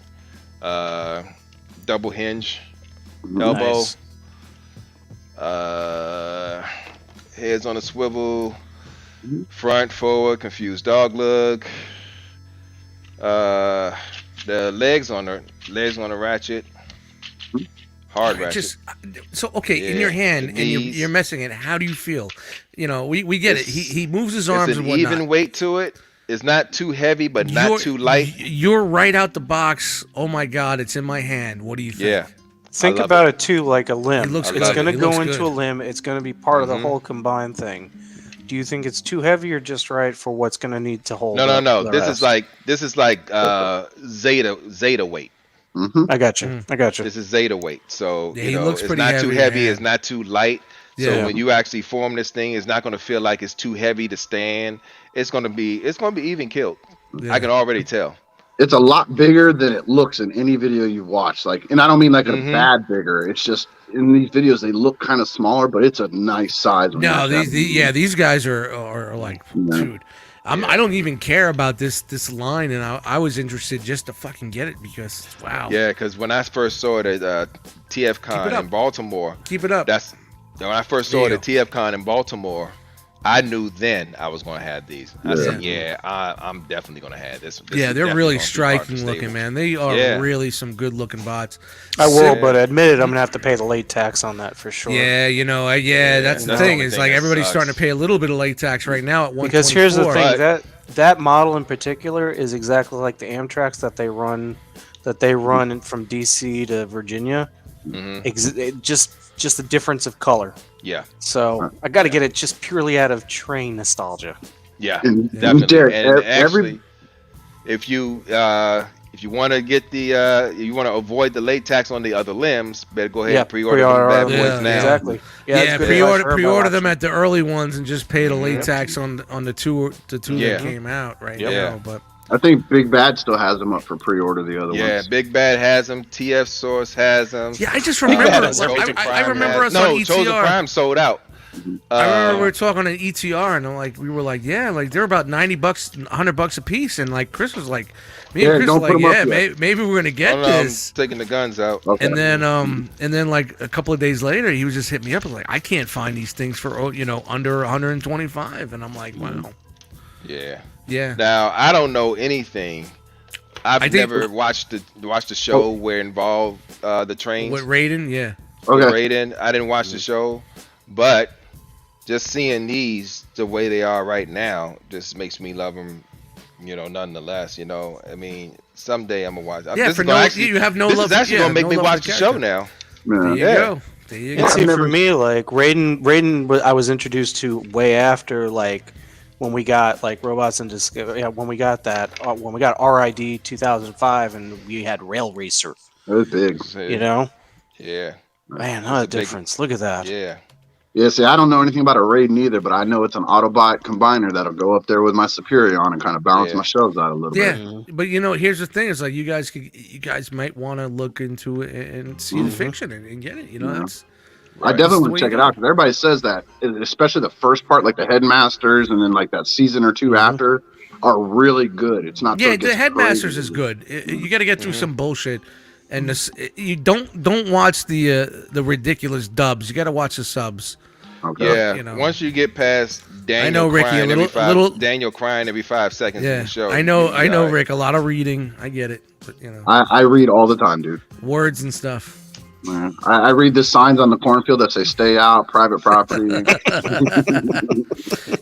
Double hinge, elbow. Nice. Heads on a swivel. Front, forward, confused dog look. The legs on the ratchet. Hard ratchet. Just so okay, in Yeah, your hand, the and you're, knees. you're messing it. How do you feel? You know, we get it. It's- He moves his It's arms an and whatnot. even weight to it. It's not too heavy, but not You're- too light. You're right out the box. Oh my god, it's in my hand. What do you think? Yeah. Think I love about it too like a limb. It looks I It's love going to it. It go looks into good. a limb. It's going to be part of the Mhm. whole combined thing. Do you think it's too heavy or just right for what's going to need to hold? No. up the This rest? is like Zeta weight. Mm-hmm. I got you. I got you. This is Zeta weight. So Yeah, you he know, looks it's pretty not too heavy, heavy. man. It's not too light. Yeah. So when you actually form this thing, it's not going to feel like it's too heavy to stand. It's going to be even killed. Yeah. I can already tell. It's a lot bigger than it looks in any video you've watched. Like, and I don't mean like a Mhm. bad bigger. It's just in these videos they look kind of smaller, but it's a nice size. when No, you're these guys are like, Yeah. dude. I don't even care about this line, and I was interested just to fucking get it because wow. Yeah, because when I first saw it at TF Con up. in Baltimore, Keep it up. when I first saw it There at TF Con in Baltimore, I knew then I was going to have these. I said, yeah, I'm definitely going to have this. This Yeah, is they're definitely really gonna be part of the striking looking, stable. man. They are Yeah. really some good looking bots. I will, Yeah. but admit it, I'm going to have to pay the late tax on that for sure. Yeah, you know, that's the that's thing. the Is thing like that everybody's sucks. starting to pay a little bit of late tax right now at 124. Because here's the thing, But- that model in particular is exactly like the Amtrak's that they run from DC to Virginia. Mhm. Just the difference of color. Yeah, So I got to get it just purely out of train nostalgia. yeah, And definitely. Derek, And every actually, if you want to get you want to avoid the late tax on the other limbs, better go ahead Yeah, and pre-order them bad them. boys Yeah, now. Exactly. Yeah, it's good pre-order advice for pre-order everybody. them at the early ones and just pay the late Yep. tax on the two Yeah. that came out right Yep. now. Yeah. But I think Big Bad still has them up for pre-order. The other Yeah, ones. Big Bad has them. TF Source has them. yeah, I just Uh, remember. Chosen I Prime remember has- us on no, Chosen ETR. Prime sold out. I remember we Uh, were talking on ETR, and we were like, yeah, like they're about $90, $100 a piece, and like Chris was like, me and Yeah, Chris don't were put like, 'em up yeah, yet. maybe we're gonna get I'm this. taking the guns out. Okay. And then like a couple of days later, he was just hitting me up and like, I can't find these things for under 125, and I'm like, wow, Yeah. yeah. Now I don't know anything. I've I think- never watched the show where it involved the trains. With Raiden, yeah, with Okay. Raiden. I didn't watch the show, but just seeing these the way they are right now just makes me love them. Nonetheless. I mean, someday I'm gonna watch. yeah. This For is gonna no, actually, you have no this love. is actually yeah, gonna make no me love watch for the show character. now. Yeah. There you Yeah. go. There you And go. see, never- for me, like Raiden, I was introduced to way after, like when we got like Robots and when we got RID 2005, and we had Rail Racer. That was big. You know, Yeah. man, It's what a a big- difference! Look at that. Yeah. Yeah, see, I don't know anything about a Raiden either, but I know it's an Autobot combiner that'll go up there with my Superior on and kind of balance Yeah. my shelves out a little Yeah, bit. but here's the thing: is like you guys might want to look into it and see the fiction and get it. Yeah. That's I Right. definitely That's the want way to check you it go. out because everybody says that, especially the first part, like the Headmasters, and then like that season or two after, are really good. It's not. till yeah. it The gets Headmasters crazy. is good. You got to get through some bullshit, and you don't watch the ridiculous dubs. You got to watch the subs. Okay. Yeah. You know. Once you get past Daniel know, Ricky, crying a every little- Daniel crying every 5 seconds in Yeah, the show. I know, you'll be all right. Rick. A lot of reading. I get it, but I read all the time, dude. words and stuff. Man. I read the signs on the cornfield that say "Stay out, private property."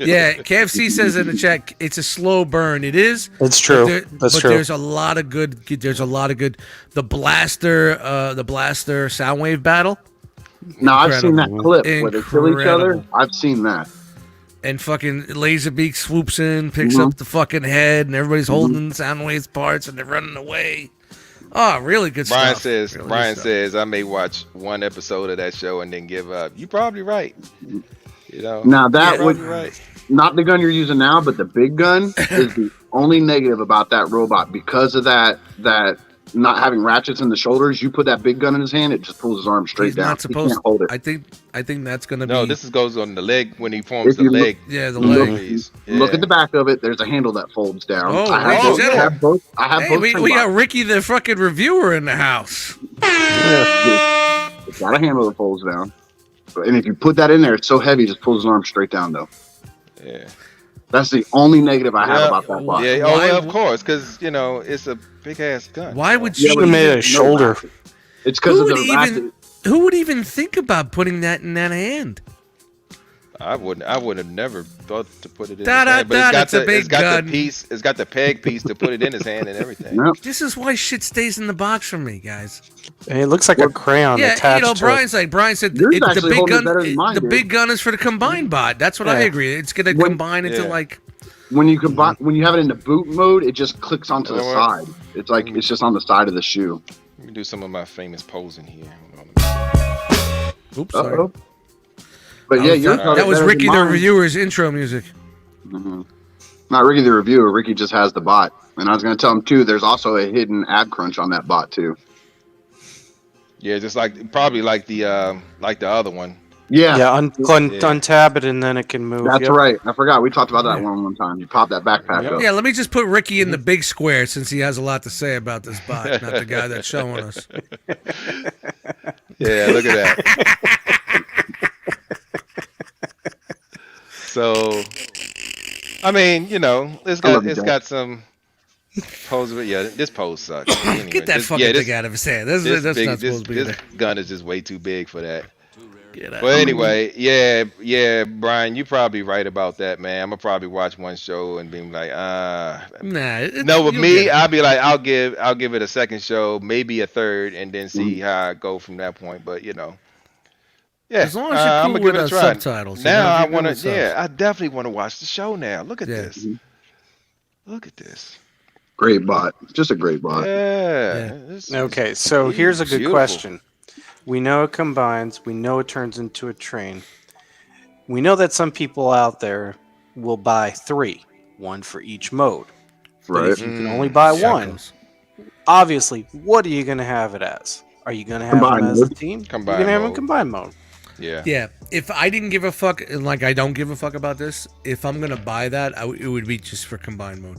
Yeah, KFC says in the chat, it's a slow burn. It is. It's true. That's but true. there's a lot of good. There's a lot of good. The blaster Soundwave battle, Now I've seen that clip where they kill each other. Incredible. I've seen that. and fucking Laserbeak swoops in, picks Mhm. up the fucking head, and everybody's holding Soundwave's parts, and they're running away. Oh, really good Brian stuff. says, Really good Brian stuff. says, I may watch one episode of that show and then give up. You're probably right. You know, Now that Yeah. would probably right. not the gun you're using now, but the big gun is the only negative about that robot because of that not having ratchets in the shoulders. You put that big gun in his hand, it just pulls his arm straight He's down. not supposed. He can't hold it. I think that's gonna No, be. this goes on the leg when he forms If the you look- leg. Yeah, the Look- leg. Look at the back of it. There's a handle that folds down. Oh, I ladies have and both. I gentlemen. have both. I have Hey, both. we trim got boxes. Ricky the fucking reviewer in the house. It's got a handle that folds down. And if you put that in there, it's so heavy, it just pulls his arm straight down. Though Yeah. that's the only negative I have Yeah. about that box. Yeah. Why Oh, well, would- of course, because you know it's a big ass gun. Why would Yeah, you? but Should've made it a no shoulder. ratchet. It's because Who of would the even? ratchet. Who would even think about putting that in that hand? I would have never thought to put it in. Da, his da, hand, but da, it's got it's a big it's got gun. the piece. It's got the peg piece to put it in his hand and everything. No, This is why shit stays in the box for me, guys. And it looks like a crayon Yeah, attached you know, to Brian said Yours the actually big holding it gun. better than mine The did. big gun is for the combined bot. That's what I Yeah. agree. It's gonna When- combine into Yeah. like. when you combine, when you have it in the boot mode, it just clicks onto the You know side. It's like it's just on the side of the shoe. Let me do some of my famous posing here. Hold on. Oops, sorry. Uh-oh. But yeah, yours that held That it was better Ricky than the mine. reviewer's intro music. Mhm. Not Ricky the reviewer. Ricky just has the bot, and I was going to tell him too. There's also a hidden ab crunch on that bot too. Yeah, just like probably like the other one. Yeah, Yeah, Yeah. untab it and then it can move. that's Yep. right. I forgot we talked about that Yeah. one time. You pop that backpack up. Yeah, let me just put Ricky in the big square since he has a lot to say about this bot, not the guy that's showing us. Yeah, look at that. So, I mean, you know, I love you, Jack. got some pose. Yeah, this pose sucks. Anyway, Get that this- fucking yeah, this- thing out of his hand. That's This, not big, supposed to be this there. gun is just way too big for that. Get out. But anyway, yeah, Brian, you're probably right about that, man. I'm gonna probably watch one show and be like, Nah. no, with you'll me, get it. I'll be like, I'll give it a second show, maybe a third, and then see how I go from that point. But you know, yeah, As long as you're I'm cool gonna with give it a try. subtitles. you know, Now if I you're good want with to, subs. yeah, I definitely want to watch the show now. Look at Yeah. this. Look at this. Great bot. Just a great bot. Yeah. this is Okay, so here's a good beautiful. question. We know it combines. We know it turns into a train. We know that some people out there will buy 3, one for each mode. But Right. if you can only buy one, Shackles. obviously, what are you going to have it as? Are you going to have Combined them as a mode. team? Combined You're going to have them mode. combined mode. Yeah. Yeah, if I didn't give a fuck, and like I don't give a fuck about this, if I'm gonna buy that, it would be just for combined mode.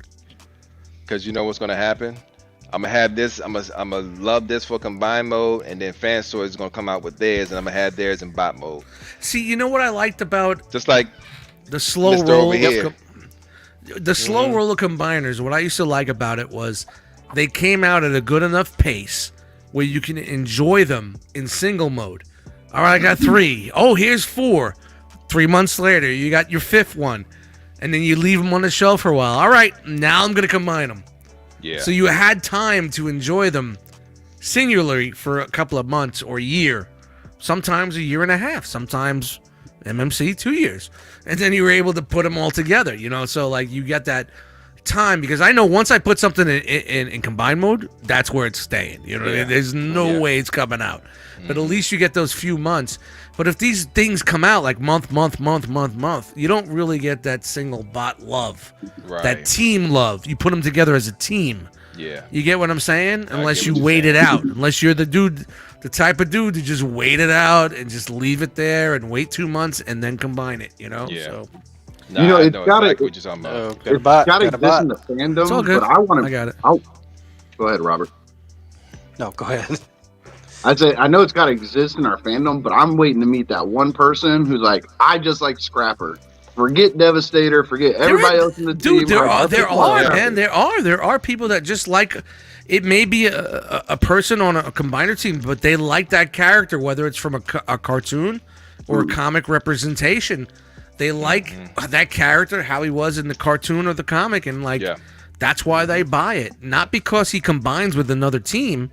Because you know what's gonna happen. I'm gonna have this. I'm gonna love this for combined mode, and then Fanstore is gonna come out with theirs, and I'm gonna have theirs in bot mode. See, you know what I liked about Just like the slow Mr. roll Over here. the slow roll of combiners, what I used to like about it was they came out at a good enough pace where you can enjoy them in single mode. All right, I got 3. Oh, here's 4. 3 months later, you got your 5th one, and then you leave them on the shelf for a while. All right, now I'm gonna combine them. yeah. So you had time to enjoy them singularly for a couple of months or a year, sometimes a year and a half, sometimes MMC 2 years, and then you were able to put them all together. You know, so like you get that time because I know once I put something in combined mode, that's where it's staying. You know, what I mean? Yeah. There's no Yeah. way it's coming out. But at least you get those few months. But if these things come out like month, you don't really get that single bot love, right. that team love. You put them together as a team. yeah. You get what I'm saying? Unless get you what you're wait saying. it out. Unless you're the dude, the type of dude to just wait it out and just leave it there and wait 2 months and then combine it, you know? Yeah. So Nah, You know, I it's know gotta- exactly what you're talking about. Oh, got a It's bot. got to Got a exist bot. in the fandom, it's all good. but I want I to. got it. Go ahead, Robert. No, go ahead. I'd say I know it's got to exist in our fandom, but I'm waiting to meet that one person who's like, I just like Scrapper. Forget Devastator. Forget everybody else in the team. Dude, there are, people like that. man. There are people that just like. It may be a person on a combiner team, but they like that character, whether it's from a cartoon or a comic representation. They like that character, how he was in the cartoon or the comic, and like Yeah. that's why they buy it. Not because he combines with another team.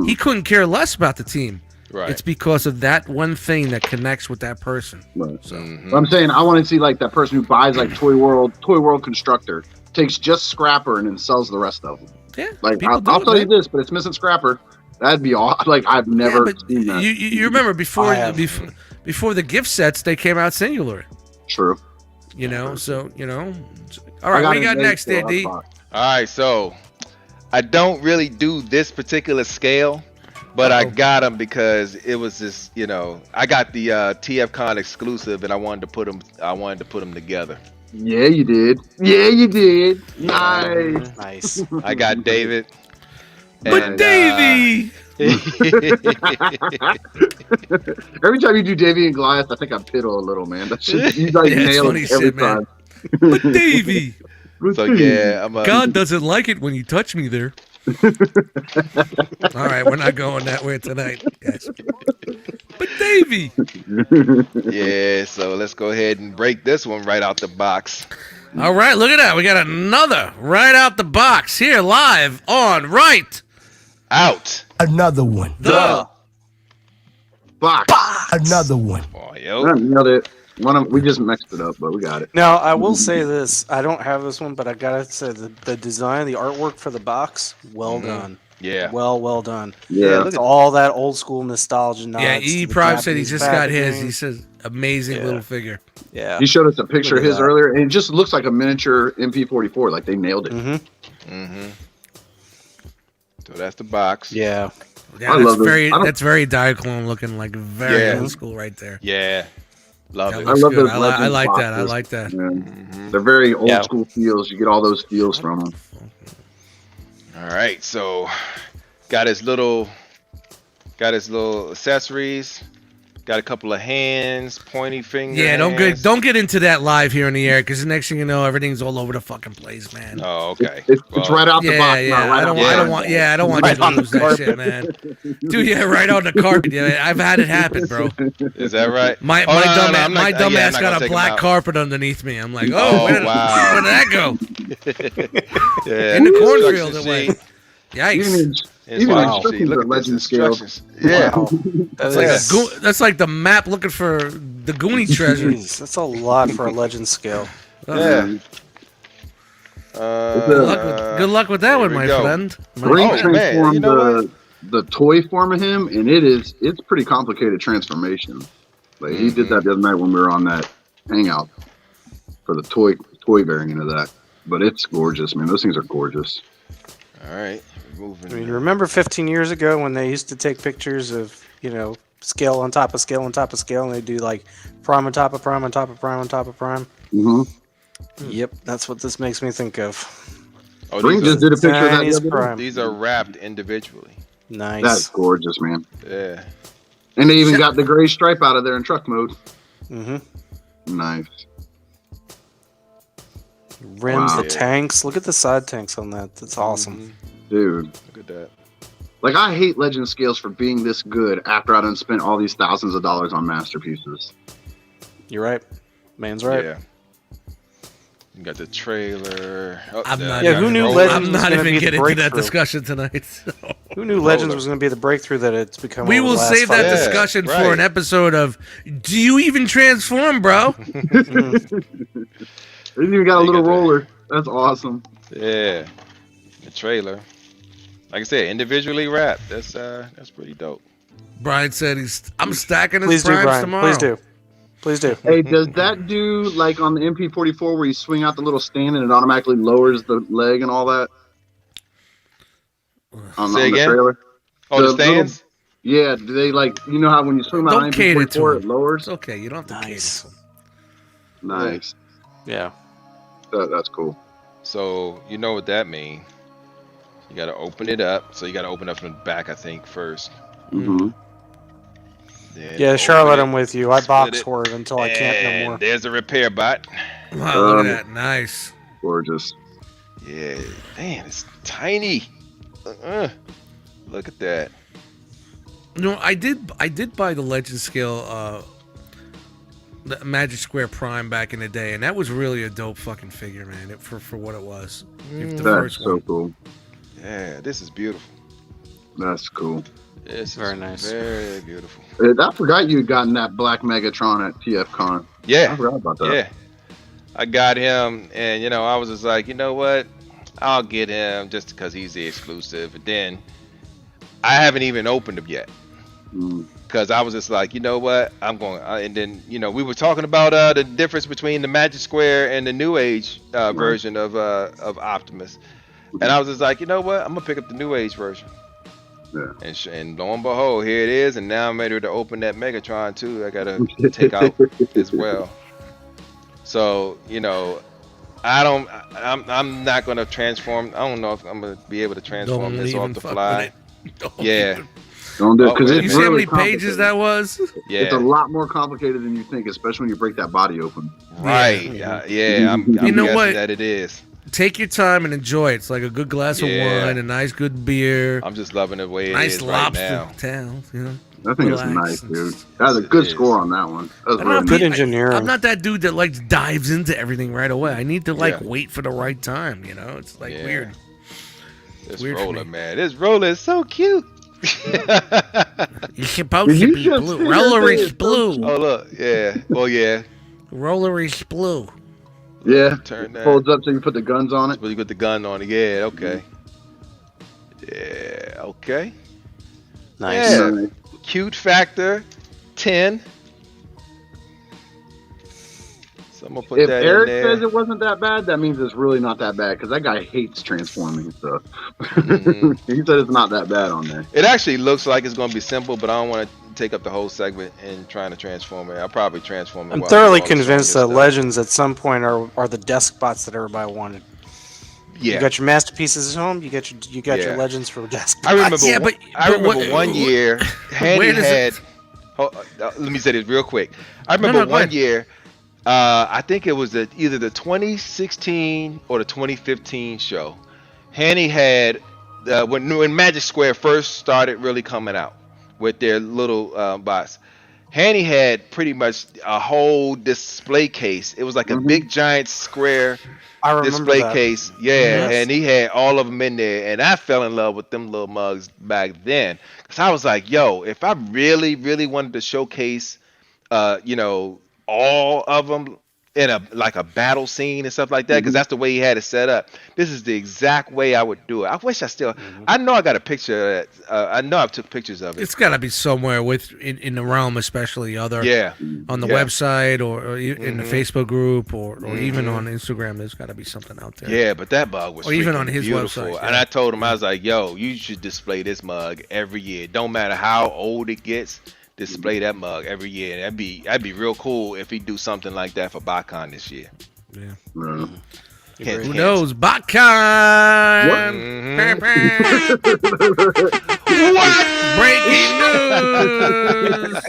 He couldn't care less about the team. Right. It's because of that one thing that connects with that person. Right. So But I'm saying I want to see like that person who buys like Toy World Constructor, takes just Scrapper and then sells the rest of them. Yeah, Like people I'll do it, tell you man. this, but it's missing Scrapper. That'd be all. Like I've Yeah, never but seen that. you remember before I have. before the gift sets they came out singular. True. You know, so you know. All I right, what it you got made next, for there, our D? box. All right, so I don't really do this particular scale, but I Uh-oh. got them because it was just, I got the TFCon exclusive, and I wanted to put them. I wanted to put them together. Yeah, you did. Yeah, you did. Nice. Nice. I got David. But and, Davey, Every time you do Davy and Goliath, I think I piddle a little, man. That shit, you guys Yeah, it's nail funny it every shit, man. time. but Davey, so yeah, I'm God doesn't like it when you touch me there. All right, we're not going that way tonight, guys. But Davey, yeah. So let's go ahead and break this one right out the box. all right, look at that. We got another right out the box here live on Right Out. Another one. the Box. Another one. Oh, I yo. nailed it. We just mixed it up, but we got it. Now, I will say this. I don't have this one, but I gotta say the design, the artwork for the box, well done. Yeah. Well done. Yeah. It's all that old school nostalgia nods. yeah. to E the Prime said he Japanese just got his. packaging. He says amazing Yeah. little figure. Yeah. He showed us a picture of Look at his that. earlier, and it just looks like a miniature MP44. Like they nailed it. Mm-hmm. So that's the box. Yeah. Yeah, I that's love it. very I don't- that's very Diaclone looking, like very Yeah. old school right there. Yeah. Love That it. I looks love good. those I Legends like that. I boxes. like that. Yeah. They're very old Yeah. school feels. You get all those feels from them. All right. So got his little accessories. Got a couple of hands, pointy fingers. Yeah, don't get into that live here in the air, because the next thing you know, everything's all over the fucking place, man. Oh, okay. It's Well, right out the Yeah, box. yeah. not right I don't, out I the don't box. want. Yeah, I don't want Right you on to the lose that shit, man. Dude, yeah, right on the carpet. Yeah, I've had it happen, bro. Is that right? My Oh, no, no, dumb no, I'm not- my yeah, dumb I'm ass not got gonna a take 'em black out. carpet underneath me. I'm like, Oh, where did wow. that go? Yeah. In the Instruction cornfield, it went. sheet. Yikes. Even Instruction instructions sheet. Look are at this. legend scale. Instructions. Yeah. Wow. That's That like, is- that's like the map looking for the Goonie treasure. Jeez, that's a lot for a legend scale. Yeah. Good luck with that here one, we my go. friend. Green Oh, man, transformed you know the toy form of him, and it's pretty complicated transformation. Like he did that the other night when we were on that hangout for the toy variant of that. But it's gorgeous, man. Those things are gorgeous. All right. Moving. I mean, remember 15 years ago when they used to take pictures of, scale on top of scale on top of scale, and they do like prime on top of prime on top of prime on top of prime? Mm-hmm. Yep, that's what this makes me think of. Oh, Green these, just are, did a picture of that. Chinese The other day. prime. these are wrapped individually. Nice. That's gorgeous, man. Yeah. And they even got the gray stripe out of there in truck mode. Mm-hmm. Nice. Rims, Wow. the tanks. Look at the side tanks on that. That's awesome. Dude. Look at that. Like, I hate Legend Scales for being this good after I done spent all these thousands of dollars on masterpieces. You're right. Man's right. Yeah. You got the trailer. Oh, I'm not. Yeah, even- who knew rolling. Legends I'm was not gonna even be the getting into that breakthrough? discussion tonight. so. Who knew Legends was going to be the breakthrough that it's become? We over will the last save 5 that Yeah, discussion for right. an episode of Do You Even Transform, Bro? They even got a They little got that. roller. That's awesome. Yeah. The trailer. Like I said, individually wrapped. That's pretty dope. Brian said I'm stacking his Please do, primes Brian. tomorrow. Please do. Please do. Hey, does that do like on the MP44 where you swing out the little stand and it automatically lowers the leg and all that? On Say the again? trailer? Oh, the The stands? Yeah, do they like, you know how when you swing out Don't on cater to MP44 him. it lowers? It's okay. You don't have to Nice. cater. Nice. Yeah. That's cool. So you know what that means. You got to open it up. So you got to open up from the back, I think, first. Mm-hmm. Then Yeah, open Charlotte, it, I'm with you. I split box it, for it until I can't no and more. There's a repair bot. Wow, look at that. Nice. Gorgeous. Yeah, man, it's tiny. Look at that. No, I did buy the Legend Scale the Magic Square Prime back in the day, and that was really a dope fucking figure, man, for what it was. The That's first so one. cool. Yeah, this is beautiful. That's cool. This Very is nice. Very beautiful. I forgot you had gotten that black Megatron at TFCon. I Yeah, forgot about that. yeah. I got him, and I was just like, you know what? I'll get him just because he's the exclusive. But then I haven't even opened him yet because I was just like, you know what, I'm going. And then we were talking about the difference between the Magic Square and the New Age version of Optimus, and I was just like, you know what, I'm gonna pick up the New Age version. Yeah. And lo and behold, here it is, and now I'm ready to open that Megatron too. I gotta take out as well. So I'm not gonna transform. I don't know if I'm gonna be able to transform Don't this even off the fuck fly. with it. Don't Yeah, even- Don't do it because Oh, it's You see how really many pages complicated. that was? yeah, It's a lot more complicated than you think, especially when you break that body open. right. Yeah, I'm You know guessing what? that it is. Take your time and enjoy it. It's like a good glass Yeah. of wine, a nice good beer, I'm just loving the way it nice is right lobster now. tail. I think it's Relax. nice, dude. That was a good It is. score on that one. That was I don't really know, nice. Good I- engineering. I'm not that dude that like dives into everything right away. I need to Yeah. wait for the right time. It's like Yeah. weird. This Weird for roller, me. man. This roller is so cute. You're supposed You to be should blue. see Roller that is thing. blue. Oh look, yeah. Well, yeah. Roller is blue. Yeah. Turn that. Folds up so you put the guns on it. Well, you put the gun on it. Yeah. Okay. Yeah. Okay. Nice. Yeah. Nice. Cute factor 10. So I'm gonna put If that Eric in there. says it wasn't that bad, that means it's really not that bad because that guy hates transforming stuff. Mhm. He said it's not that bad on there. It actually looks like it's gonna be simple, but I don't want to take up the whole segment in trying to transform it. I'll probably transform it. I'm while thoroughly I'm doing all the convinced that stronger stuff. Legends at some point are the desk bots that everybody wanted. Yeah. You got your masterpieces at home. You got your Yeah. Legends for desk. I remember. Yeah, one, but- I but remember what- one year. Handy Where does had. it- Let me say this real quick. I remember no, go one ahead. year. I think it was either the 2016 or the 2015 show. Handy had when Magic Square first started really coming out with their little bots. Handy had pretty much a whole display case. It was like a big giant square I remember display that. case, Yes. and he had all of them in there, and I fell in love with them little mugs back then, because I was like, yo, if I really wanted to showcase all of them in a battle scene and stuff like that, because that's the way he had it set up. This is the exact way I would do it. I wish I still I know I got a picture of that. I know I took pictures of it. It's got to be somewhere in the realm, especially other Yeah, on the yeah. website or in the Facebook group or even on Instagram. There's got to be something out there. Yeah, but that mug was Or even freaking on his beautiful. website, And yeah. I told him, I was like, yo, you should display this mug every year. Don't matter how old it gets, display that mug every year. And that'd be real cool if he do something like that for BotCon this year. Yeah. Yeah. Hint, Who hint. knows? BotCon! Mhm. Breaking news!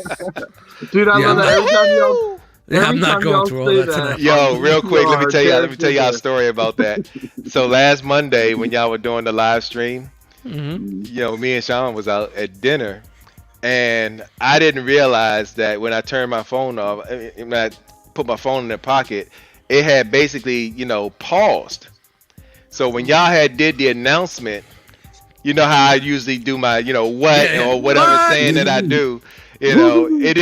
Dude, I Yeah, love that every time y'all. Yeah, I'm Every not time going y'all through all say that that. tonight. Yo, real quick, let me tell you a characters. story about that. So last Monday when y'all were doing the live stream, Mhm. me and Sean was out at dinner, and I didn't realize that when I turned my phone off, when I put my phone in the pocket, it had basically, paused. So when y'all had did the announcement, you know how I usually do my, what Yeah. or whatever What? saying that I do. It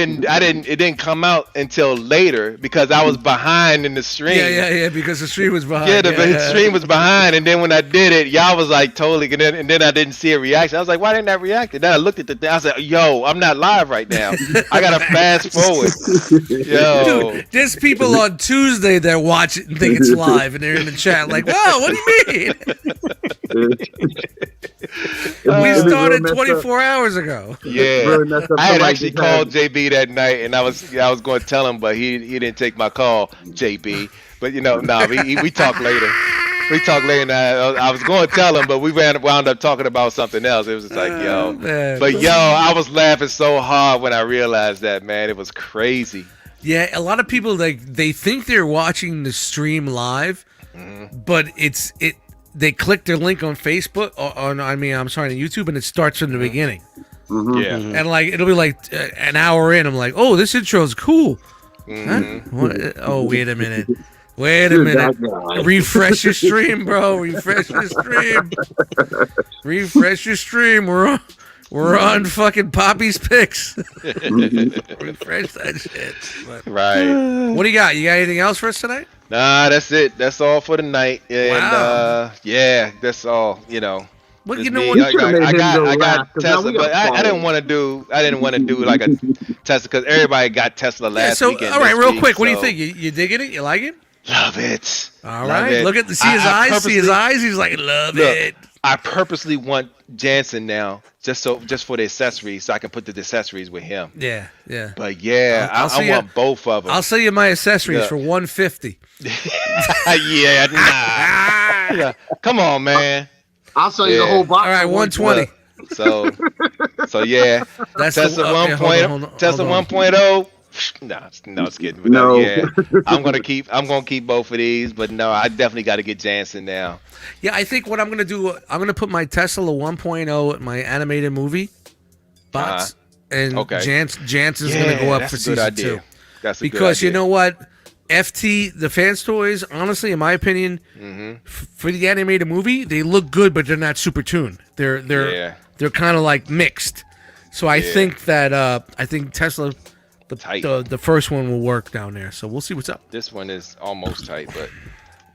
didn't come out until later because I was behind in the stream. Yeah, because the stream was behind. Yeah, the stream was behind, and then when I did it, y'all was like totally, and then I didn't see a reaction. I was like, why didn't I react? And then I looked at the thing. I said, yo, I'm not live right now. I gotta fast forward. Yo, Dude, there's people on Tuesday that watch it and think it's live, and they're in the chat like, "Whoa, what do you mean? We started 24 hours ago." yeah. Really messed up I had somebody's actually head. called JB that night, and I was going to tell him, but he didn't take my call, JB. But we talked later. We talked later, and I was going to tell him, but we wound up talking about something else. It was just like, yo. Man. But yo, I was laughing so hard when I realized that, man. It was crazy. Yeah, a lot of people they think they're watching the stream live, but they click their link on Facebook on YouTube, and it starts from the beginning. Yeah. And it'll be like an hour in. I'm like, oh, this intro's cool. Huh? What? Oh, wait a minute. Wait a Dude, minute. that guy. Refresh your stream, bro. Refresh your stream. Refresh your stream. We're on fucking Poppy's Picks. Refresh that shit. But Right. what do you got? You got anything else for us tonight? Nah, that's it. That's all for the night. And Wow. yeah, that's all. You know. Well, It's you know me. what? You should've made him go I last, got 'cause now Tesla, we got but I didn't followers. want to do. I didn't want to do like a Tesla because everybody got Tesla Yeah, last so, weekend. all right, this real week, quick, what do you so- think? You digging it? You like it? Love it. All Love right. it. Look at see his I eyes. See his purposely- eyes. He's like, love Look, it. I purposely want Jansen now, just for the accessories, so I can put the accessories with him. Yeah, yeah. But yeah, I'll I see ya. want both of them. I'll sell you my accessories Yeah. for $150. Yeah, nah. Yeah. Come on, man. I'll sell you the Yeah. whole box. All right, for 120. So yeah, That's Tesla the, okay, 1.0, hold on. Tesla 1.0. No, it's kidding. But No. yeah, I'm gonna keep both of these. But no, I definitely got to get Jansen now. Yeah, I think what I'm gonna do, I'm gonna put my Tesla 1.0 at my animated movie box, and Okay. Jansen's gonna go up that's for a good season idea. 2. That's a good Because you idea. know what, FT, the Fans Toys, honestly, in my opinion, for the animated movie, they look good, but they're not super tuned. They're Yeah. they're kind of like mixed. So I Yeah. think that I think Tesla, Tight. the first one will work down there. So we'll see what's up. This one is almost tight, but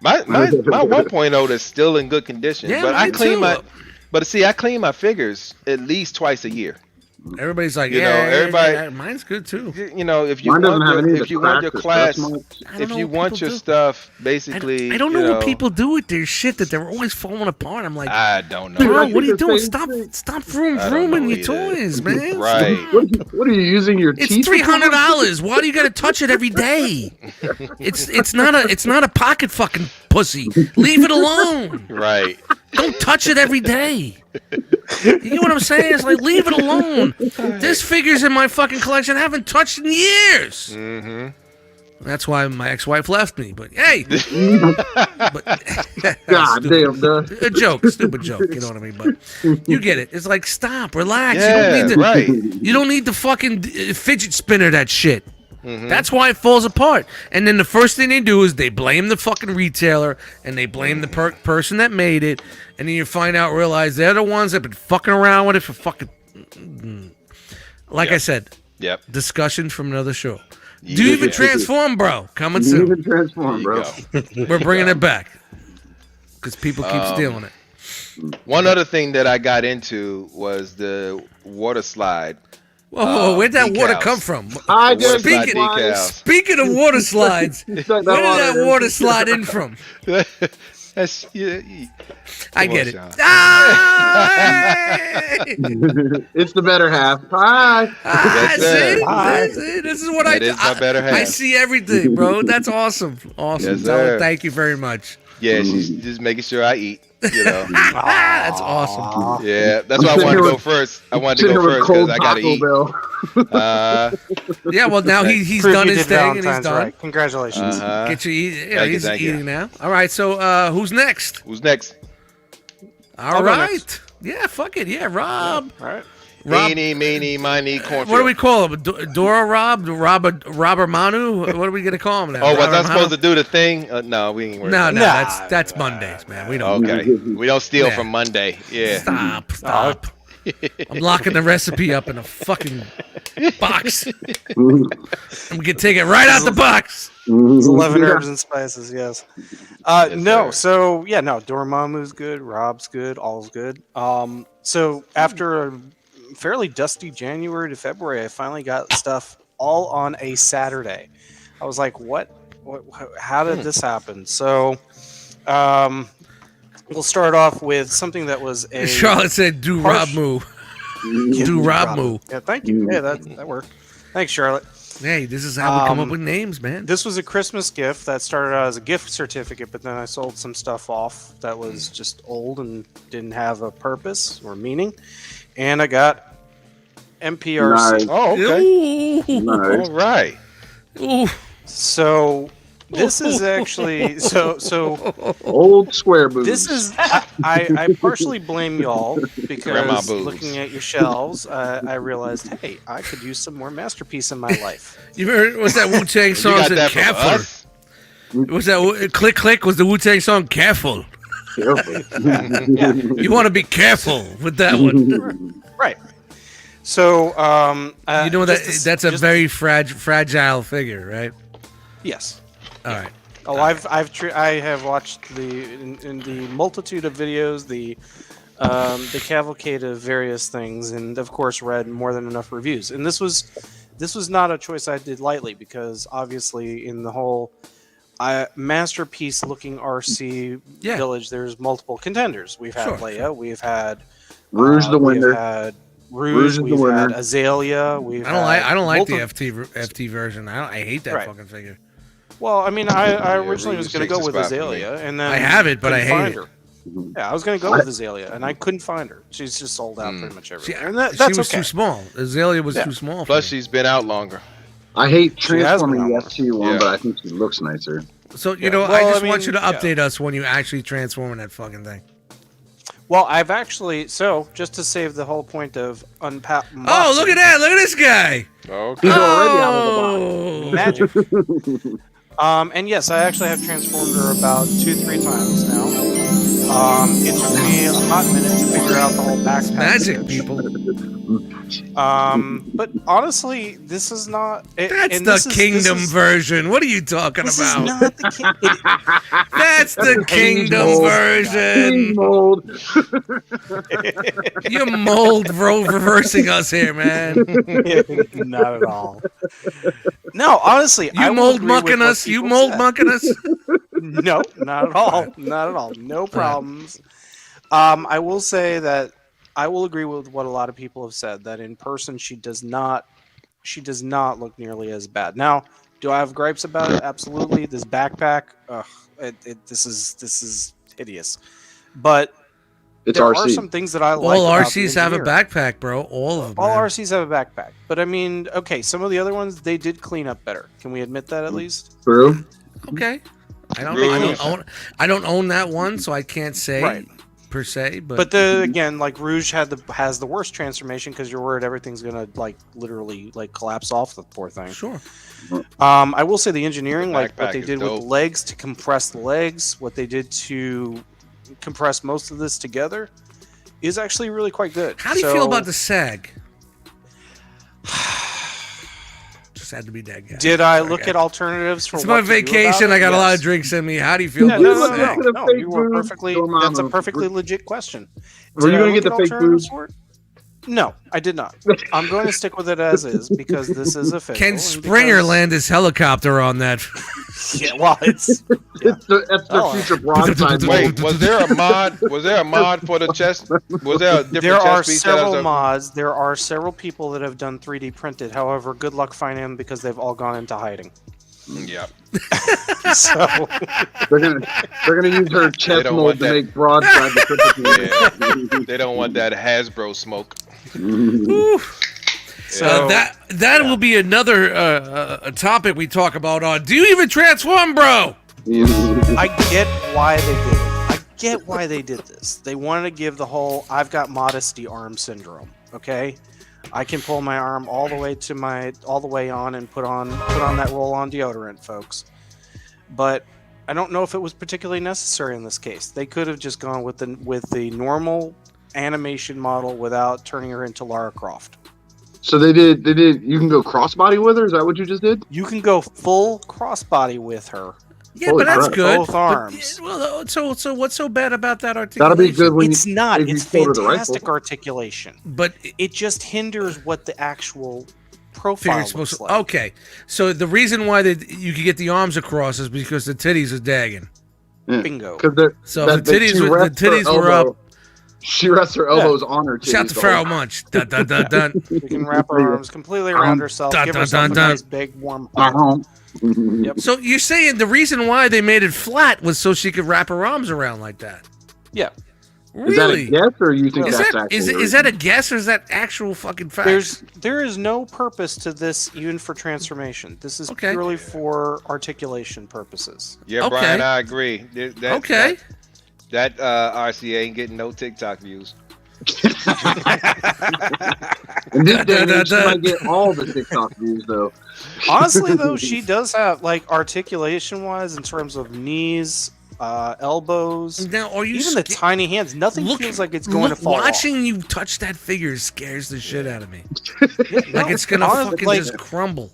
my 1.0 is still in good condition. Yeah, but I mine clean too. I clean my figures at least twice a year. Everybody's like, You know, yeah, everybody- yeah, mine's good too. You know, if you Mine doesn't have want any your, of if the you want your cracks or class, stress marks. I don't if know you what want people your do. stuff, I basically, don't you know what people do with their shit that they're always falling apart. I'm like, I don't know. bro, Like, what are you the doing? same Stop, thing. stop vroom I don't vrooming know your either. toys, man. Right. What are you using your It's teeth? $300. Why do you gotta touch it every day? It's not a pocket fucking pussy. Leave it alone. Right. Don't touch it every day. You know what I'm saying? It's like leave it alone. This figure's in my fucking collection I haven't touched in years. Mm-hmm. That's why my ex-wife left me. But hey, but, God stupid, damn, dude. a joke, stupid joke. You know what I mean? But you get it. It's like stop, relax. Yeah, you don't need to. right. You don't need to fucking fidget spinner that shit. Mm-hmm. That's why it falls apart. And then the first thing they do is they blame the fucking retailer and they blame the person that made it. And then you realize they're the ones that been fucking around with it for fucking. Like I said, Yep. discussion from another show. You Do you even get- transform, bro? Coming You soon. even transform, There you bro. go. We're bringing it back because people keep stealing it. One other thing that I got into was the water slide. Whoa, where'd that water decals. come from? I The water just slide Speaking- decals. Speaking of water slides, where did that water slide in from? That's yeah. I Come get on, it. Sean. Ah, hey! It's the better half. Hi. Ah, Yes, sir. see, this is what That is my better half. I see everything, bro. That's awesome. Awesome. Yes, Tell her sir. thank you very much. Yeah, she's just making sure I eat. You know. That's awesome. Yeah, that's why I wanted to go first. I wanted to Sitting go here with first cold because I gotta Taco eat. Bell. Yeah, well, now he's Prove done you his did thing and he's Valentine's done. right. Congratulations. Get you eat. Yeah, Thank you, he's thank you. eating now. All right, so who's next? Who's next? All go right. next. Yeah, fuck it. Yeah, Rob. All right. Rob. Meeny, meeny, miny, cornfield. What do we call him? Dora Rob? Robert Manu? What are we gonna call him now? Oh, was I Robert supposed Manu? to do the thing? No, we ain't worried. No, about no, Nah, that's Mondays, man. We don't. that. Okay, we don't steal Yeah. from Monday. Yeah. Stop. I'm locking the recipe up in a fucking box. I'm gonna take it right out the box. It's 11 herbs and spices, yes. Yes, No, sir. so yeah, no, Dormammu's good, Rob's good, all's good. So after a fairly dusty January to February, I finally got stuff all on a Saturday. I was like, what how did this happen? So we'll start off with something that was a Charlotte said, "Do Rob Harsh. move." Do Rob move. Yeah, thank you. Yeah, that worked. Thanks, Charlotte. Hey, this is how we come up with names, man. This was a Christmas gift that started out as a gift certificate, but then I sold some stuff off that was just old and didn't have a purpose or meaning. And I got MPRC. Nice. Oh, okay. Ooh. Nice. All right. Ooh. So this is actually so Old square boobs. this is I partially blame y'all Grandma because boobs. looking at your shelves, I realized, hey, I could use some more masterpiece in my life. You heard what's that Wu Tang You song? got Said, that from "Careful." us? Was that Click Click? Was the Wu Tang song "Careful"? You want to be careful with that one. Right. So You know that just that's a very fragile figure, right? yes. All right. Oh, I have watched in the multitude of videos, the cavalcade of various things, and of course read more than enough reviews. And this was not a choice I did lightly, because obviously in the whole masterpiece looking RC Yeah. village, there's multiple contenders. We've had Sure, Leia, we've had Rouge the winner. we've had Rouge, Rouge is the we've winner. had Azalea. I don't like the multiple- FT version. I hate that Right. fucking figure. Well, I mean, I originally Rouge was going to takes go the with spot for me. Azalea, and then I have it, but I couldn't hate find it. her. Yeah, I was going to go with Azalea, and I couldn't find her. She's just sold out pretty much She, everywhere. And she that's was okay. too small. Azalea was Yeah. too small. For Plus, me. she's been out longer. I hate She has been transforming the on FT one, Yeah. but I think she looks nicer. So you Yeah. know, I Well, just I want mean, you to yeah. update us when you actually transform in that fucking thing. Well, I've actually just to save the whole point of unpacked. Oh, look at that! Look at this guy. Okay. He's already out of the box. Oh, magic. And yes, I actually have transformed her about 2-3 times now. It took me a hot minute to figure out the whole backpack. magic, switch. people. But honestly, this is not. That's the Kingdom version. What are you talking This is about? not the Kingdom. That's the Kingdom mold. version. Mold. You're mold reversing us here, man. Not at all. No, honestly, I You will mold agree with mucking what us. You people mold said. mucking us. No, not at all. Not at all. No problems. I will say that I will agree with what a lot of people have said, that in person she does not look nearly as bad. Now, do I have gripes about it? Absolutely. This backpack, this is hideous. But It's there are RC. some things that I like. All about the RCs have a engineering. backpack, bro. All of them. All man. RCs have a backpack. But I mean, okay, some of the other ones they did clean up better. Can we admit that at least? True. Okay. I Rouge. don't own that one, so I can't say Right. per se. But again, like Rouge has the worst transformation because you're worried everything's gonna like literally like collapse off the poor thing. sure. I will say the engineering, The like what backpack they is did with dope. the legs to compress the legs, what they did to compress most of this together, is actually really quite good. How do you feel about the SAG? Just had to be that guy. Did I look at alternatives for It's what my to do about vacation. it? I got a lot Yes. of drinks in me. How do you feel Yeah, about no, the no, SAG? no, Look at the no, fake you were food, perfectly. Dormammu. That's a perfectly legit question. Were you Did I gonna get look the at fake alternatives food? for it? No, I did not. I'm going to stick with it as is because this is official. Can and Springer because- land his helicopter on that? Yeah, well, it's It's that's the Oh. future broadside. Wait, was there a mod? Was there a mod for the chest? Was there a different there are chest piece? that several has a- mods. There are several people that have done 3D printed. However, good luck finding them because they've all gone into hiding. Yeah. So They're gonna use her chest don't mold want to that. make broadside the triple They don't want that Hasbro smoke. Ooh. So- that will be another a topic we talk about on. Do you even transform, bro? I get why they did it. I get why they did this. They wanted to give the whole "I've got modesty arm" syndrome. Okay, I can pull my arm all the way on and put on that roll-on deodorant, folks. But I don't know if it was particularly necessary in this case. They could have just gone with the normal animation model without turning her into Lara Croft. So they did. You can go crossbody with her. Is that what you just did? You can go full crossbody with her. Yeah, Holy but that's crap. good. Both But, arms. well, so what's so bad about that articulation? That'll be good when It's not. if you It's fold her the fantastic rifle. articulation. But It just hinders what the actual figure profile it's supposed looks to. like. Okay, so the reason why you could get the arms across is because the titties are dagging. Bingo. Because So if the titties were up. She rests her elbows on her titties. Shout to the Pharaoh whole- Munch. Dun, dun, dun, dun. We can wrap our arms completely around herself, dun, give dun, herself dun, a dun. nice big warm hug. Uh-huh. Yep. So you're saying the reason why they made it flat was so she could wrap her arms around like that? Yeah. Is that a Really? guess, or you think Is that's that actually is that a guess or is that actual fucking fact? There is no purpose to this even for transformation. This is Okay. purely for articulation purposes. Yeah, Okay. Brian, I agree. Okay. That RCA ain't getting no TikTok views. In this day and Dun, age, she dun, might get all the TikTok views though. Honestly, though, she does have like articulation-wise in terms of knees, elbows, Now, are you even the sca- tiny hands. Nothing Look- feels like it's going to fall off. Watching you touch that figure scares the shit out of me. Like it's gonna honestly, fucking like- just crumble.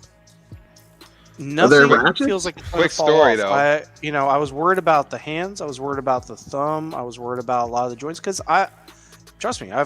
there Nothing ratchets? feels like it's gonna Quick fall story, off. though. I was worried about the hands. I was worried about the thumb. I was worried about a lot of the joints because trust me, I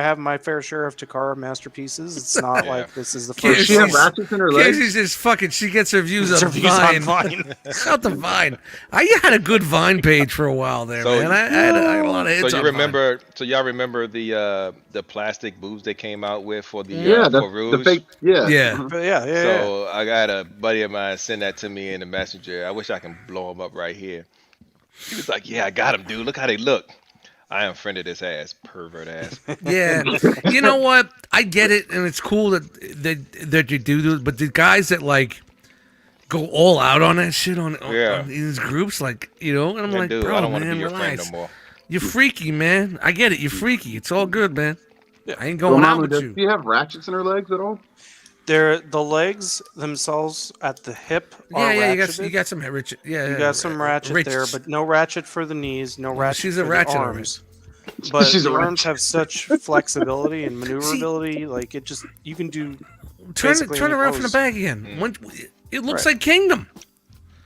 have my fair share of Takara masterpieces. It's not Yeah. like this is the Yeah, Does first. she have she's- ratchets in her legs? Casey's just fucking. She gets her views It's on reviews on Vine. Vine. Shout the Vine. I had a good Vine page for a while there, So- man. I had a lot of hits. So you on Vine. remember? So y'all remember the plastic boots they came out with for the Yeah, for the Rouge? fake. Yeah. Yeah. Uh-huh. But yeah. So I got a buddy of mine send that to me in the messenger. I wish I can blow him up right here. He was like, "Yeah, I got him, dude. Look how they look." I unfriended his ass, pervert ass. Yeah, you know what? I get it, and it's cool that you do this. But the guys that like go all out on that shit on these groups, like and I'm Yeah, like, dude, bro, I don't want to man, be your friend relax. no more. You're freaky, man. I get it. You're freaky. It's all good, man. I ain't Well, going out Mama, with does you. she have ratchets in her legs at all? They're the legs themselves at the hip are Yeah, you ratcheted. got some ratchet. Yeah, You got some ratchet there, but no ratchet for the knees, no ratchet she's a for ratchet, the all right. arms. But She's a the arms ratchet. have such flexibility and maneuverability. Like it just you can do. turn basically turn any around from the pose. back again. It looks Right. like Kingdom.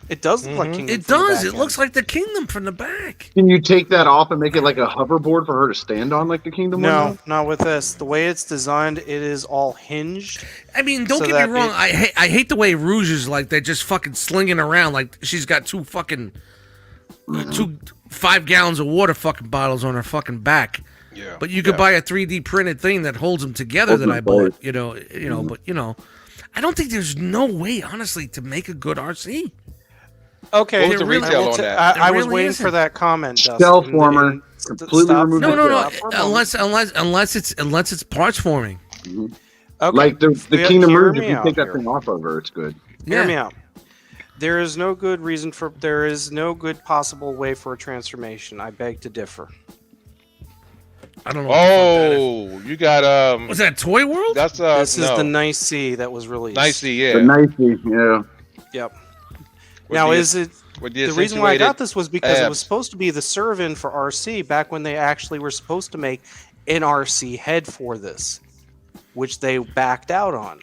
It does look like Kingdom. It from the does. back It end. looks like the Kingdom from the back. Can you take that off and make it like a hoverboard for her to stand on, like the Kingdom one? No, not with this. The way it's designed, it is all hinged. I mean, don't So get that me wrong. it- I hate the way Rouge is like they're just fucking slinging around like she's got two fucking 5 gallons of water fucking bottles on her fucking back. Yeah. But you could buy a 3D printed thing that holds them together that I bought. But I don't think there's no way, honestly, to make a good RC. Okay, What was the I retail will on ta- that? There I was really waiting isn't. for that comment. Dustin. Shell former, completely stop- removed No, no, no. Stop Unless it's parts forming. Okay. Like the Hear Kingdom Rouge, if me you out take that here. thing off of her, it's good. Hear me Yeah. out. There is no good reason for. There is no good possible way for a transformation. I beg to differ. I don't know. What the fuck that is. Oh, you got Was that Toy World? That's This is no. the Nice C that was released. Nicey, yeah. The nicey, yeah. Yep. With Now, the- is it with the reason why I got accentuated this was because it was abs. supposed to be the serve-in for RC back when they actually were supposed to make an RC head for this, which they backed out on.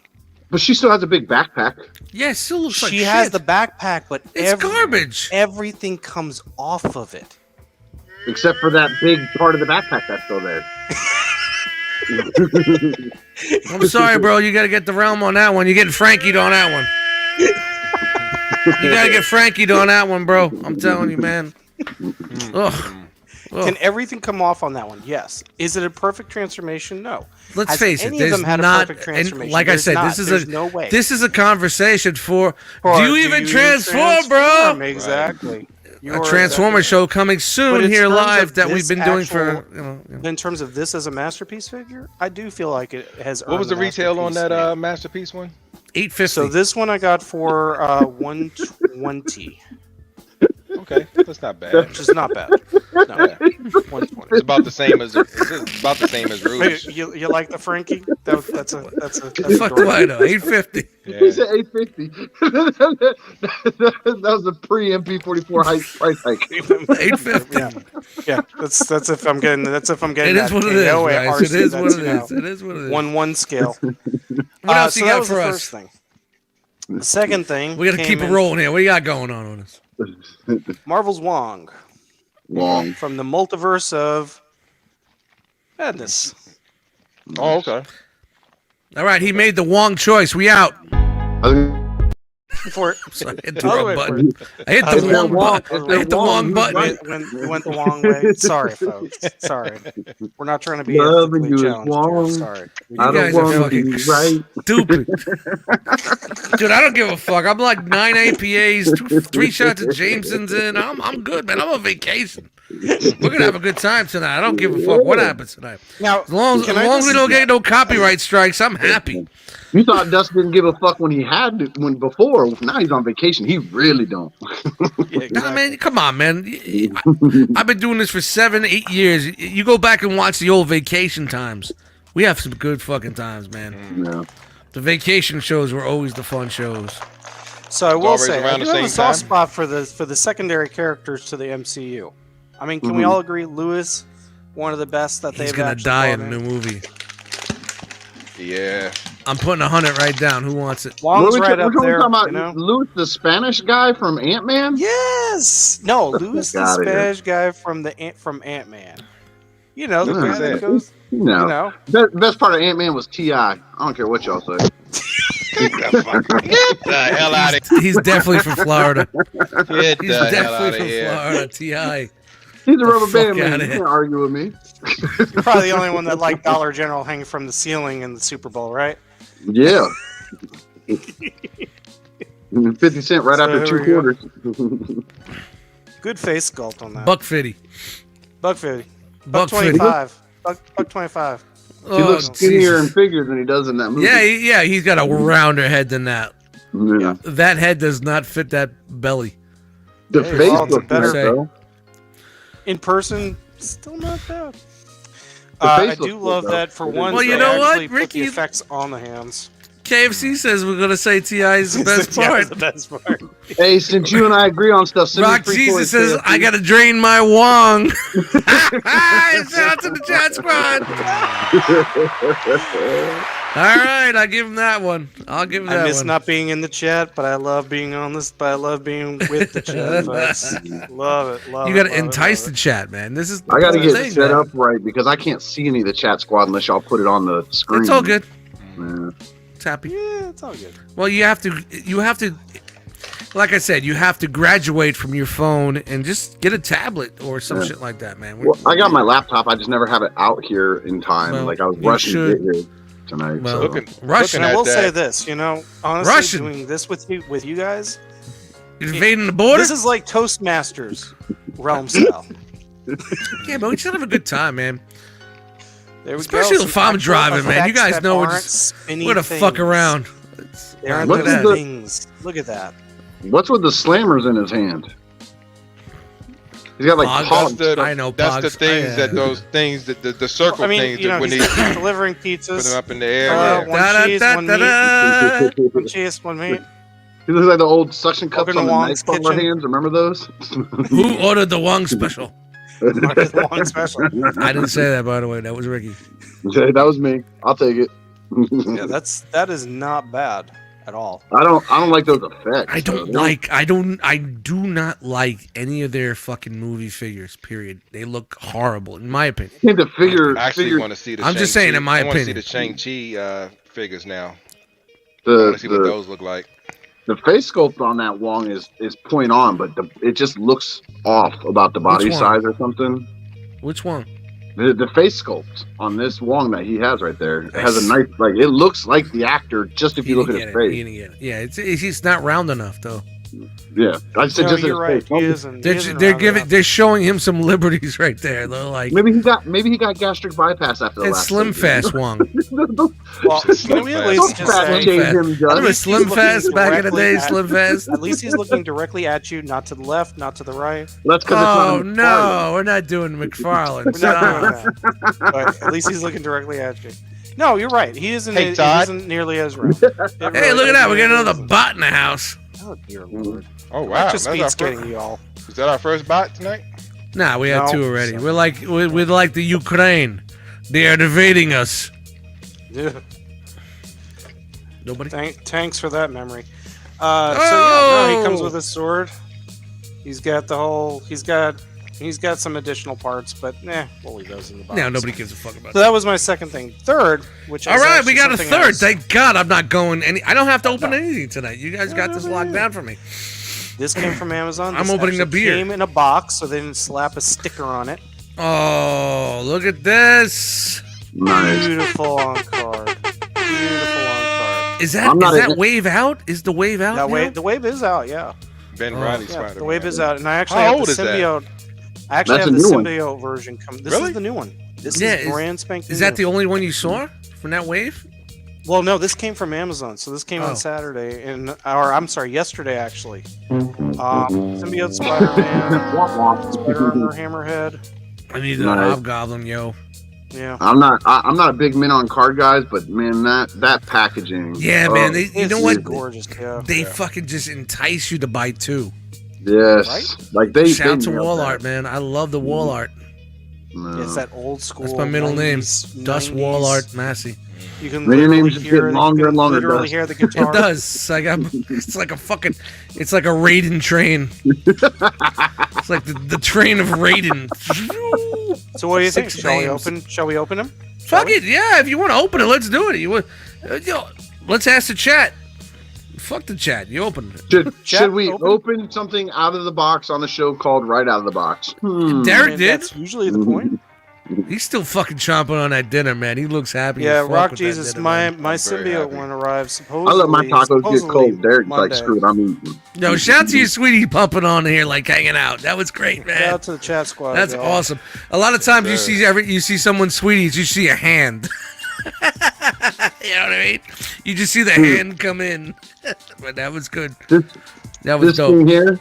But she still has a big backpack. Yeah, it still looks like She has shit. the backpack, but It's garbage. Everything comes off of it. Except for that big part of the backpack that's still there. I'm sorry, bro. You got to get the realm on that one. You're getting Frankied on that one. You got to get Frankied on that one, bro. I'm telling you, man. Ugh. Can everything come off on that one? Yes. Is it a perfect transformation? No. Let's Has face it. any of There's them had a not, perfect and transformation? like I There's said, not. this There's is no way. this is a conversation for. Or do you even transform, bro? transform? Exactly. A Transformer show coming But soon in here terms live of that we've this been doing for. actual- In terms of this as a masterpiece figure, I do feel like it has. What was earned the retail on masterpiece that name. masterpiece one? 850. So this one I got for 120, Okay, that's not bad. which is not bad. No, Yeah. 120. It's about the same as it's about the same as Wait, Rouge. you like the Frankie? That's a Fuck do I know? 850. He Yeah. said 850. That was a pre MP44 price hike. 850. Yeah, that's if I'm getting It that is what it is, KO at guys. It RC, is what that's, it you know, is. It is what it is. 1-1 scale. What else so you that got was for the us? first thing. The second thing. We got to came keep it in rolling here. What do you got going on us? Marvel's Wong Long. from the multiverse of madness. Oh, okay. All right, he made the Wong choice. We out. I was- For Sorry, I hit the All the wrong way button. I hit It's the their wrong Wong. button. It's I their hit the Wong. wrong He's button. right. we went the long way. Sorry, folks. Sorry. We're not trying to be Loving ethically you is challenged here. wrong. Sorry. I guys don't are want to be fucking right. Stupid. Dude, I don't give a fuck. I'm like 9 APAs, 3 shots of Jameson's in. I'm good, man. I'm on vacation. We're gonna have a good time tonight. I don't give a fuck what happens tonight. Now, As long as can I we just- don't get no copyright strikes, I'm happy. You thought Dustin didn't give a fuck when he had it, when before. Now he's on vacation. He really don't. Yeah, Nah, exactly. man, come on, man. I've been doing this for 7, 8 years. You go back and watch the old vacation times. We have some good fucking times, man. No. The vacation shows were always the fun shows. So I will always say, I around do the have a same soft time? spot for the secondary characters to the MCU. I mean, can we Mhm. all agree Lewis, one of the best that He's they've gonna actually die brought in a new movie. Yeah. I'm putting 100 right down. Who wants it? Wong's What right up we there. talking about? You know? Louis, the Spanish guy from Ant-Man? Yes. No, Louis the Outta here. Spanish guy from Ant-Man. You know, the Yeah. guy that goes. No. You know. The best part of Ant-Man was T.I. I don't care what y'all say. Get the hell out of He's definitely from Florida. here. Get He's the hell out definitely of from here. Florida. Ti. He's a rubber fuck band man. outta You here. can't argue with me. You're probably the only one that liked Dollar General hanging from the ceiling in the Super Bowl, right? Yeah. 50 Cent right So after here 2 we go. quarters. Good face sculpt on that. Buck 50. Buck 50. Buck 50. 25. Buck 25. He looks Oh, skinnier Jesus. and bigger than he does in that movie. Yeah, he's got a rounder head than that. Yeah. That head does not fit that belly. The Hey, face well, it's looks better- nice, though. In person, still not bad. The I face do looks love good, that though. for Well, once. you they know what, actually put Ricky? the effects on the hands. KFC says we're gonna say Ti is the best Yeah, part. the best part. Hey, since you and I agree on stuff, send me Rock free Jesus toys, says KFC. I gotta drain my wong. Shout out to the chat squad. All right, I'll give him that one. I'll give him that I miss one. not being in the chat, but I love being on this. But I love being with the chat. Folks. Love it. Love You it. gotta love it, entice love the chat, man. This is I gotta this is get the thing, set man. up right because I can't see any of the chat squad unless y'all put it on the screen. It's all good. Yeah. It's happy. it. Yeah, it's all good. Well, you have to, like I said, you have to graduate from your phone and just get a tablet or some Yeah. shit like that, man. Well, I got my laptop. I just never have it out here in time. Well, like I was you rushing to should. get here tonight. Well, so. Looking, Russian. looking And I at will that, say this, honestly, Russian. doing this with you guys, Invading the border. this is like Toastmasters realm style. Yeah, but we just have a good time, man. There we Especially go. if some I'm actual driving, man. You effects guys that know we're aren't just spinny we're gonna fuck things. around. They aren't Look those at the- things. Look at that. What's with the slammers in his hand? He's got like Pog. pogs. that's the, I know, that's the Pogs. things I, that those things that the circle I mean, things you know, that when he's they delivering put them pizzas. up in the air. One Da, cheese, da, one da, meat. da. One cheese, one meat. He looks like the old suction cups Welcome on to the Wong's Nightcrawler Kitchen. hands. Remember those? Who ordered the Wong special? The Wong special. I didn't say that, by the way. That was Ricky. That was me. I'll take it. Yeah, that is not bad at all. I don't like those effects. I do not like any of their fucking movie figures. Period. They look horrible, in my opinion. I think the figure. I actually figure want to see the. I'm just saying, in my I want to see opinion. the Shang-Chi figures now. I want to see what the, those look like. the face sculpt on that Wong is point on, but it just looks off about the body Which one? size or something. Which one? The face sculpt on this Wong that he has right there, it has a nice, like, it looks like the actor just if you look at his He face. didn't get it. Yeah, it's not round enough though. Yeah, I said No, just you're right. his He face. isn't. They're he isn't they're round giving enough. they're showing him some liberties right there. They're like Maybe he got gastric bypass after the it's last Slim surgery. Fast Wong. Well, can we at least Don't just fat say, Slim shame Fast. him, John. Remember he's Slim looking Fast back in the directly day? at- Slim Fast. at least he's looking directly at you, not to the left, not to the right. That's because Oh it's not no, we're not doing McFarlane. We're not doing that. But at least he's looking directly at you. No, you're right. He isn't. Hey, He Todd. isn't nearly as round. Hey, look at that! We got another bot in the house. Oh dear lord! Oh wow, Just that's our speed's getting first, you all. is that our first bot tonight? Nah, we had No. two already. We're like the Ukraine. They are invading us. Yeah. Nobody. Thanks for that memory. So yeah, no, he comes Oh! with a sword. He's got the whole. He's got some additional parts, but we'll leave those in the box. Now nobody gives a fuck about So that. that was my second thing. Third, which is All right, actually we got a something third. else. Thank God I'm not going any. I don't have to open anything tonight. You guys got this locked down for me. This came from Amazon. I'm This opening the actually beer. Came in a box, so they didn't slap a sticker on it. Oh, look at this. Nice. Beautiful on card. Beautiful on card. Is I'm not that a- wave out? Is the wave out? That now? wave, the wave is out. Yeah, Ben Oh. Riley yeah. Spider-Man. The wave is out, and I actually How have old the is that? symbiote. I actually That's have a the new one. symbiote version come. This Really? is the new one. This Yeah, is brand spanking. Is that new. the only one you saw from that wave? Well, no, this came from Amazon. So this came Oh. on Saturday, or I'm sorry, yesterday actually. Symbiote Spider-Man, Spider-Under Hammerhead. I need the Nice. hobgoblin, yo. Yeah. I'm not a big man on card guys, but man, that packaging. Yeah, oh, man. You It's know what? Gorgeous. Yeah. They fucking just entice you to buy two. Yes. Right? Like they Shout to nailed wall that. art, man. I love the wall art. No. It's that old school. That's my middle name, 90s. Dust Wallart Massey. You can Man, your literally name's just hear getting longer and longer, Literally Dust. hear the guitar. It does. It's like a fucking. It's like a Raiden train. It's like the train of Raiden. So what do you think? Six Shall we names. open? Shall we open them? Fuck it, yeah. If you want to open it, let's do it. You want? Let's ask the chat. Fuck the chat. You open it. Should we open? open something out of the box on the show called Right Out of the Box? Derek did. That's usually the point. He's still fucking chomping on that dinner, man. He looks happy. Yeah, as fuck Rock with that Jesus, dinner, my man. my I'm very symbiote happy. one arrived I supposedly. let my tacos get cold. Derek's like, Monday. screw it, I'm eating. Yo, shout out to you, sweetie, pumping on here, like hanging out. That was great, Shout man. out to the chat squad. That's y'all. awesome. A lot of times sir. you see someone sweeties, you see a hand. You know what I mean? You just see the hand come in. But that was good. This, That was this dope. thing here.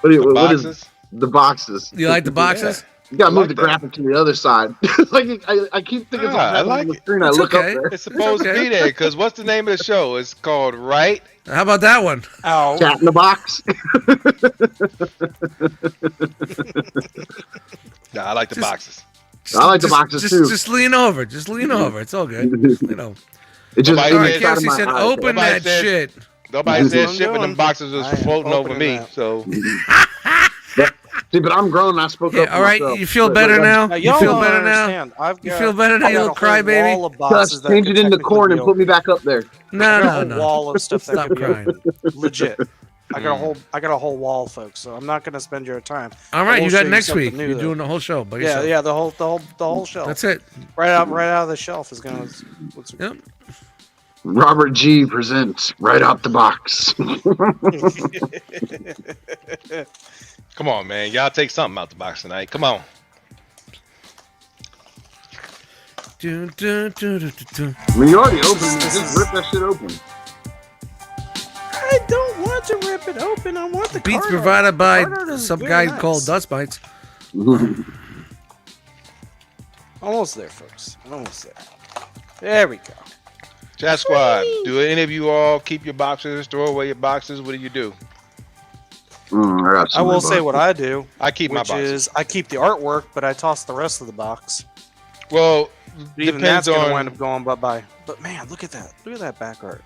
What is Boxes. the boxes? You like the boxes? You gotta move like the that. graphic to the other side. Like I keep thinking Ah, something I happening like on the it. screen. I It's look okay. up there. It's supposed okay. to be there because what's the name of the show? It's called Right. How about that one? Ow. Cat in the box. Nah, I like the Just- boxes. I like the boxes too. Just lean over. Just lean over. It's all good. You know. It just Nobody All in right, said- inside of Cassie my said, eye. open Nobody that said- shit. Nobody That's said what I'm shit, but them doing. boxes was I am floating over opening me. that. So See, but I'm grown. And I spoke Yeah, up. for all right. myself. You feel Look, better look, now? Now, You y'all feel don't better now? understand. I've You got, feel better now, I you got little a whole crybaby? wall of boxes Just that change could it into technically corn be and put me opened. back up there. No, I got no, a whole no. wall of stuff that Stop could be crying. opened. Legit. I got a whole wall, folks. So I'm not gonna spend your time. All I right, will you show got you next something week. new, You're though. doing the whole show by Yeah, yourself. yeah, the whole shelf. That's it. Right out of the shelf is gonna. What's Yep. Robert G presents Right Out the Box. come on, man, y'all take something out the box tonight. Come on. Dun, dun, dun, dun, dun, dun. I mean, you already opened it. Just rip that shit open. I don't want to rip it open. I want the Beats card provided art. by The card art is some very guy nice. called Dust Bites. Almost there, folks. Almost there. There we go. Chat squad, do any of you all keep your boxes, throw away your boxes? What do you do? I got I some will more say what I do, I keep my which boxes. is I keep the artwork, but I toss the rest of the box. Well, But even depends that's gonna on. wind up going bye bye. But man, look at that! Look at that back art.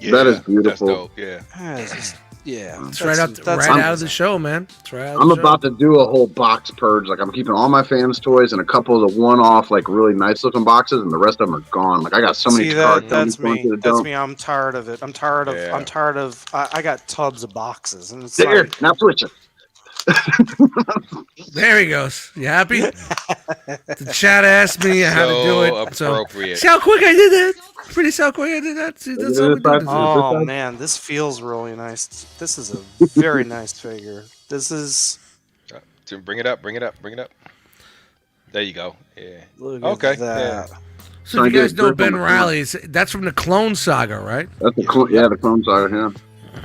Yeah, That is That's beautiful. dope. Yeah. That is just, yeah, It's right out, right out of the show, man. It's right out of I'm the show. about to do a whole box purge. Like I'm keeping all my fans' toys and a couple of the one-off, like really nice looking boxes, and the rest of them are gone. Like I got so many See cards. that? That's going me. to the That's dump. me. I'm tired of it. I'm tired of. Yeah. I'm tired of. I got tubs of boxes, and it's There, like, now switch it. There he goes. You happy? The chat asked me how to do it. So Appropriate. see how quick I did that? Pretty see how quick I did that? See, that's how we do this. oh man, this feels really nice. This is a very nice figure. This is. To bring it up, bring it up, bring it up. There you go. Yeah. Look Okay, at that. So if you guys know Grip on Ben the Riley, that's from the Clone Saga, right? That's the the Clone Saga. Yeah.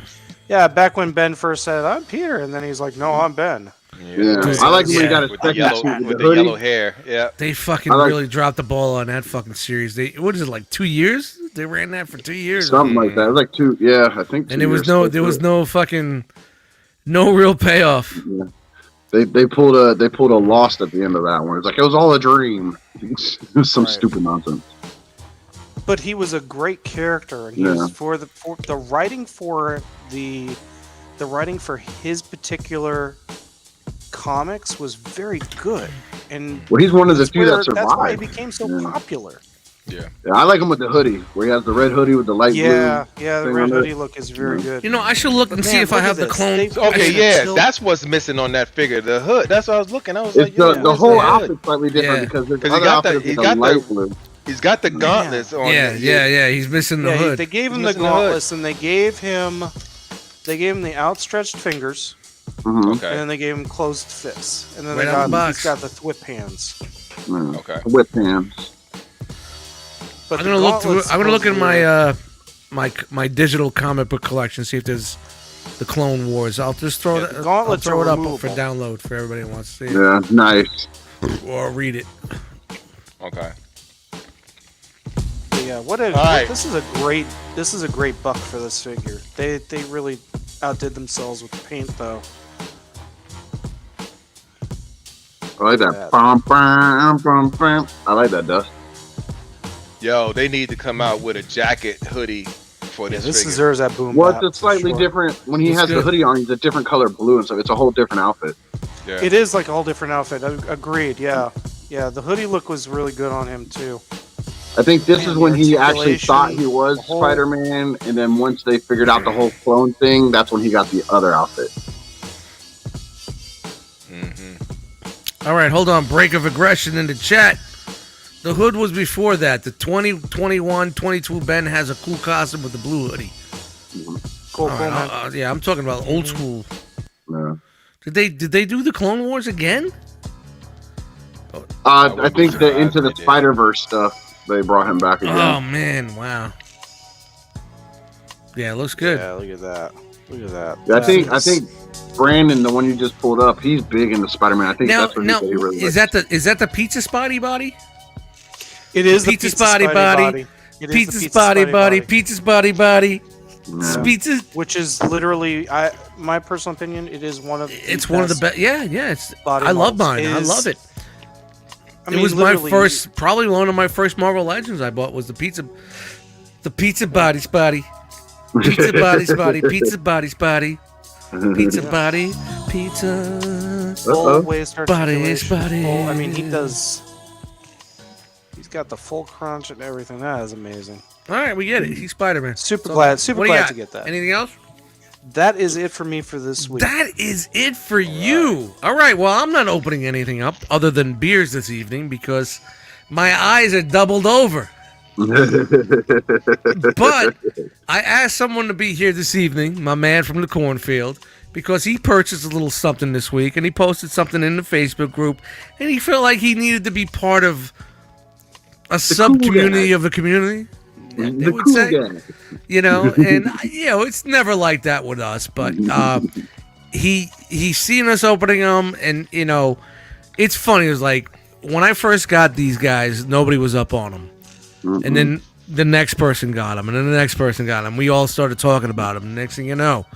Yeah, back when Ben first said, "I'm Peter," and then he's like, "No, I'm Ben." Yeah, Dude, I like when yeah. he got his With the second yellow, suit with with the the yellow hoodie. hair. Yeah. They fucking I like- really dropped the ball on that fucking series. They what is it like 2 years? They ran that for 2 years, Something like that. It was like two. Yeah, I think. and there was no fucking no real payoff. They pulled a Lost at the end of that one. It's like it was all a dream. It was some Right. stupid nonsense. But he was a great character, and he Yeah. was for the writing for the writing for his particular comics was very good, and Well, he's one of the that's few that that's why he survived. became so Yeah. popular. Yeah. Yeah, I like him with the hoodie, where he has the red hoodie with the light Yeah, yeah, the thing red on it. hoodie look is very Yeah. good. You know, I should look and But see man, if I look have at the this. clone. They- Okay, I yeah, still- that's what's missing on that figure. The hood. That's what I was looking. I was blue. like, It's yeah, the where's whole that hood? outfit's slightly different Yeah. because there's 'Cause he other got the- outfits he that got light the- blue. He's got the gauntlets on. Yeah, yeah. He's missing the Yeah, hood. they gave him He's the missing the hood. gauntlets, and they gave him the outstretched fingers, Mhm. Okay. and then they gave him closed fists, and then Right they out got the box. he's got the whip hands. Yeah. Okay. Whip hands. But I'm the gonna look through. gauntlets I'm gonna look at supposedly my digital comic book collection, see if there's the Clone Wars. I'll just throw Yeah, it. the I'll gauntlets throw are it up removable. for download for everybody who wants to see it Yeah, nice. or read it. Okay. Yeah, right. this is a great buck for this figure. They really outdid themselves with the paint though. I like that. Bum, bum, bum, bum. I like that, Dust. Yo, they need to come out with a jacket hoodie for Yeah, this. this figure. deserves that boom. Well, bap it's for slightly sure. different. When he Looks has the good. hoodie on, he's a different color blue and stuff. It's a whole different outfit. Yeah. It is like a whole different outfit. Agreed. Yeah, yeah. The hoodie look was really good on him too. I think this Man, is the when he actually articulation, thought he was the whole- Spider-Man, and then once they figured out the whole clone thing, that's when he got the other outfit. All right, hold on. Break of aggression in the chat. The hood was before that. The 20, 21, 22 Ben has a cool costume with the blue hoodie. Cool, All cool, right, man. yeah, I'm talking about old school. Yeah. Did they do the Clone Wars again? I wouldn't think be the surprised Into if the they did. Spider-Verse stuff, they brought him back again. Oh man, wow. Yeah, it looks good. Yeah, look at that. Look at that. I think Brandon, the one you just pulled up, he's big into Spider-Man. I think Now, that's what now, he really is that the pizza spotty body? it is Pizza the pizza Spotty Spotty body. It is Pizza the spotty body, pizza spotty body, Yeah. pizza. which is literally, my personal opinion, it is one of. It's one of the best. Yeah, yeah. It's. body I love molds. mine. I Is- love it. I It mean, was my literally, first, probably one of my first Marvel Legends I bought was the pizza body spotty, pizza body spotty, pizza body spotty, pizza body, pizza. Always Body, articulation. body. Full- I mean, he does. He's got the full crunch and everything. That is amazing. All right, we get it. He's Spider-Man. Super So, glad. Super what do you glad got? to get that. Anything else? That is it for me for this week. That is it for you. All right. Well, I'm not opening anything up other than beers this evening because my eyes are doubled over. But I asked someone to be here this evening, my man from the cornfield, because he purchased a little something this week and he posted something in the Facebook group and he felt like he needed to be part of a sub community guy. of the community. They The would cool say. guy. You know, and it's never like that with us, but he's seen us opening them, and it's funny. It was like when I first got these guys, nobody was up on them, and then the next person got them, and then the next person got them. We all started talking about them. Next thing you know,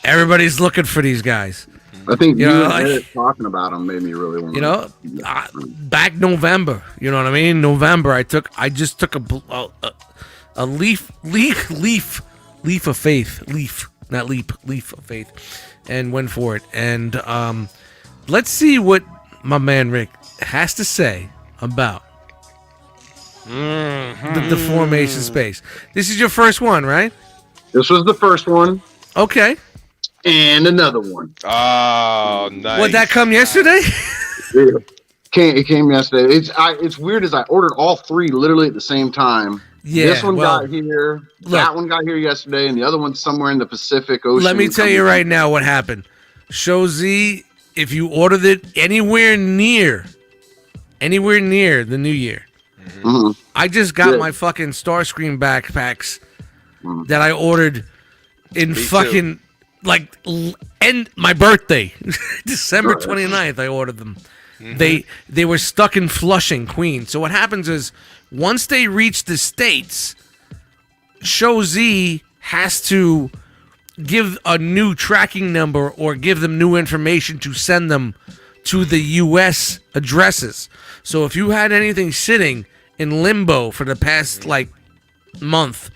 everybody's looking for these guys. I think You you know, and like- Eric talking about him made me really want Back November, you know what I mean? November, I just took a leaf of faith, leaf of faith, and went for it. And let's see what my man Rick has to say about the formation space. This is your first one, right? This was the first one, Okay. and another one. Oh, nice. Would that come yesterday? It came yesterday. It's weird as I ordered all three literally at the same time. Yeah. This one well, got here. look. That one got here yesterday, and the other one's somewhere in the Pacific Ocean. let me tell you right now what happened. Show Z, if you ordered it anywhere near the new year, Mhm. I just got Yeah. my fucking Starscream backpacks that I ordered in too. fucking end my birthday, December Sure. 29th. I ordered them. They were stuck in Flushing, Queens. So what happens is once they reach the States, Show Z has to give a new tracking number or give them new information to send them to the U.S. addresses. So if you had anything sitting in limbo for the past month,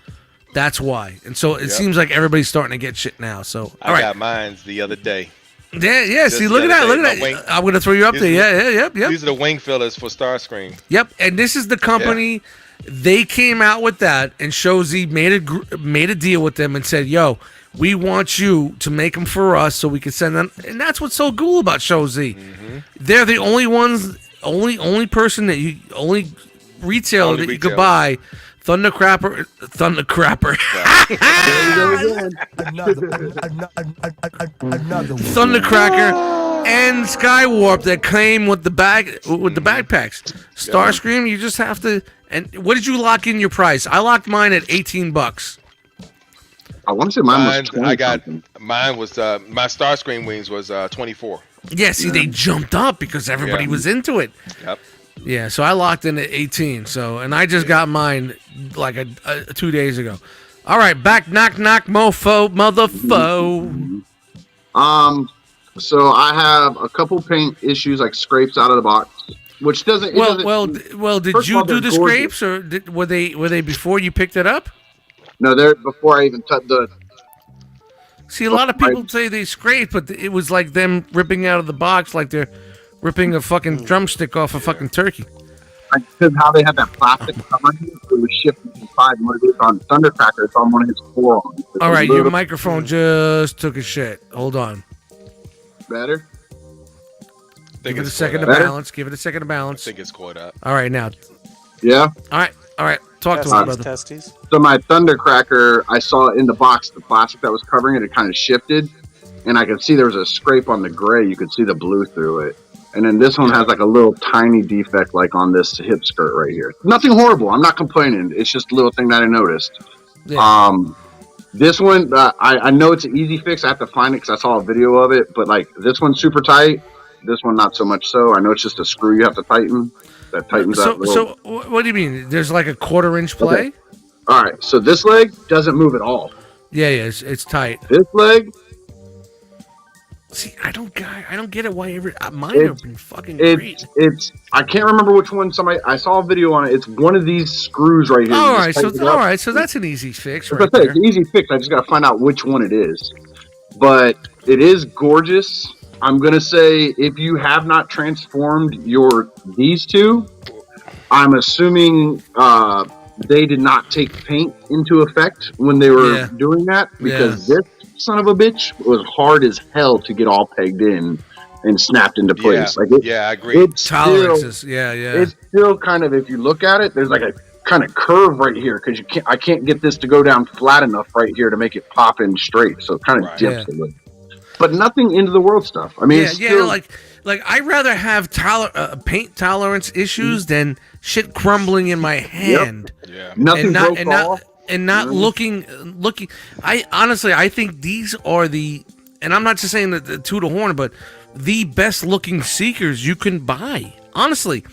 that's why. And so it seems like everybody's starting to get shit now. So all I right, got mines the other day. yeah. See, Just look at the that. other Look day, at my that. wing- I'm gonna throw you up there. These are- Yep. These are the wing fillers for Starscream. Yep, and this is the company. They came out with that, and Show Z made a deal with them and said, "Yo, we want you to make them for us, so we can send them." And that's what's so cool about Show Z. They're the only ones, only person that only retailer Only that you could retailer. buy. Thundercrapper. Another one. Thundercracker and Skywarp that came with the backpacks. Starscream, you just have to. And what did you lock in your price? I locked mine at $18. I want to say mine was 20 I got something. mine was my Starscream wings was 24. Yeah, see, they jumped up because everybody Yeah. was into it. Yep. Yeah, so I locked in at 18. So, and I just got mine 2 days ago. All right, back knock mofo motherfo. So I have a couple paint issues, like scrapes out of the box, which doesn't. It doesn't Well. Did First of you all, do they're the gorgeous. scrapes, or were they before you picked it up? No, they're before I even touched the. See, a lot of people say they scraped, but it was like them ripping out of the box, like they're ripping a fucking drumstick off a fucking turkey. Because how they had that plastic covering it, it was shifting inside. And what it is on Thundercracker, it's on one of his forearms. It's All a right, your little microphone just took a shit. Hold on. better. Give it a second to Better? balance. Give it a second to I balance. think it's caught up. All right, now. Yeah. All right. Talk to Testes, him, brother. testes. So my Thundercracker, I saw in the box the plastic that was covering it. It kind of shifted, and I could see there was a scrape on the gray. You could see the blue through it. And then this one has like a little tiny defect, like on this hip skirt right here. Nothing horrible. I'm not complaining. It's just a little thing that I noticed. Yeah. This one, I know it's an easy fix. I have to find it because I saw a video of it. But like this one's super tight. This one not so much so. I know it's just a screw you have to tighten. That tightens So, that little. what do you mean? There's like a 1/4 inch play? Okay. All right. So this leg doesn't move at all. Yeah, it's tight. This leg, See, I don't get it. Why mine have been fucking great. it's. I can't remember which one. I saw a video on it. It's one of these screws right here. All You just tighten it up. so that's an easy fix, As right I said, there. it's an easy fix. I just got to find out which one it is. But it is gorgeous. I'm gonna say if you have not transformed these two, I'm assuming they did not take paint into effect when they were Yeah. doing that because this son of a bitch was hard as hell to get all pegged in and snapped into place. Yeah, I agree. It's still, Tolerances, yeah. it's still kind of, if you look at it, there's like a kind of curve right here because I can't get this to go down flat enough right here to make it pop in straight. So it kind of Right. dips a little. But nothing into the world stuff. I mean, it's still, like I'd rather have paint tolerance issues than shit crumbling in my hand. Yeah. nothing and not broke and off. not looking. I honestly, I think these are and I'm not just saying that the toot a horn, but the best looking Seekers you can buy. Honestly,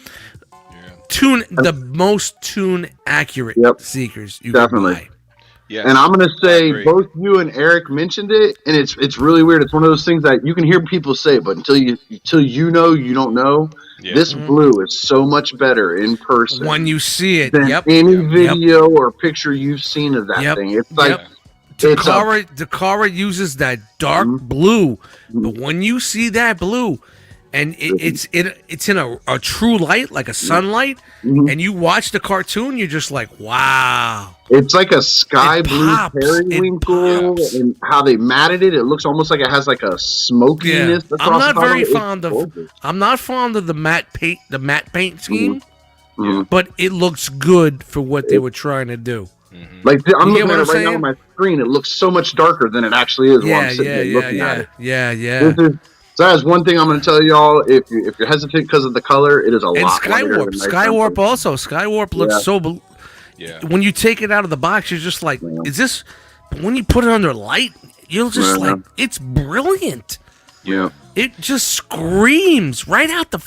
the most tune accurate Yep. Seekers you Definitely. can buy. Yeah. And I'm gonna I say agree. both you and Eric mentioned it, and it's really weird. It's one of those things that you can hear people say, but until you know, you don't know. Yeah. This blue is so much better in person When you see it, than yep. any Yep. video or picture you've seen of that Yep. thing. It's like Yep. it's a, Dakara uses that dark blue, but when you see that blue, and it's in a true light, like a sunlight, and you watch the cartoon, you're just like, wow. it's like a sky It blue pops. It periwinkle, pops. and how they matted it. It looks almost like it has like a smokiness. Yeah. across I'm not the bottom. very It's fond of. gorgeous. I'm not fond of the matte paint scheme, Mhm. but it looks good for what they were trying to do. Like I'm You get looking what at I'm it right now saying? on my screen. It looks so much darker than it actually is while Yeah, I'm sitting there looking at it. yeah. So that is one thing I'm going to tell y'all. If you're hesitant because of the color, it is a And lot. lighter Skywarp, than my Skywarp pencil. also. Skywarp looks Yeah. so. Bl- Yeah. When you take it out of the box, you're just like, Yeah. is this? But when you put it under light, you're just Yeah. like, it's brilliant. Yeah. It just screams right out the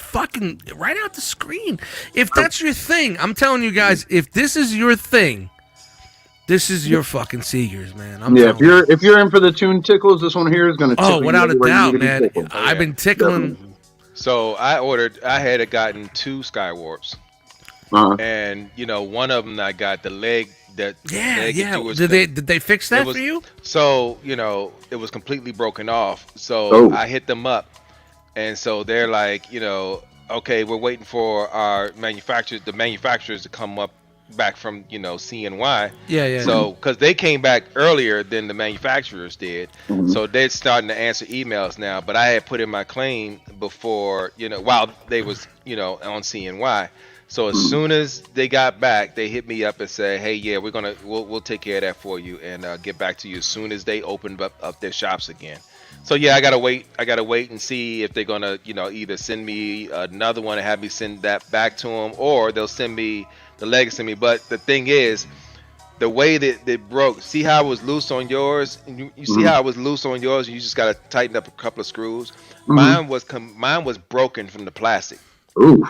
screen. If that's your thing, I'm telling you guys, if this is your thing, this is your fucking Seekers, man. I'm Yeah. telling If you're in for the tune tickles, this one here is going to. Oh, without a doubt, man. I've been tickling. So I had gotten 2 Skywarps, Uh-huh. and one of them I got the leg that. Yeah, leg yeah. it was Did they fix that it was- for you? So it was completely broken off. So Oh. I hit them up, and so they're like, okay, we're waiting for the manufacturers to come up back from CNY. Yeah. So because they came back earlier than the manufacturers did, so they're starting to answer emails now. But I had put in my claim before, while they was on CNY. So as soon as they got back, they hit me up and said, "Hey, yeah, we'll take care of that for you and get back to you as soon as they opened up their shops again." So yeah, I gotta wait and see if they're gonna either send me another one and have me send that back to them, or they'll send me the legacy me. But the thing is, the way that it broke, see how it was loose on yours, and you see how it was loose on yours, and you just gotta tighten up a couple of screws. Mine was broken from the plastic. Ooh.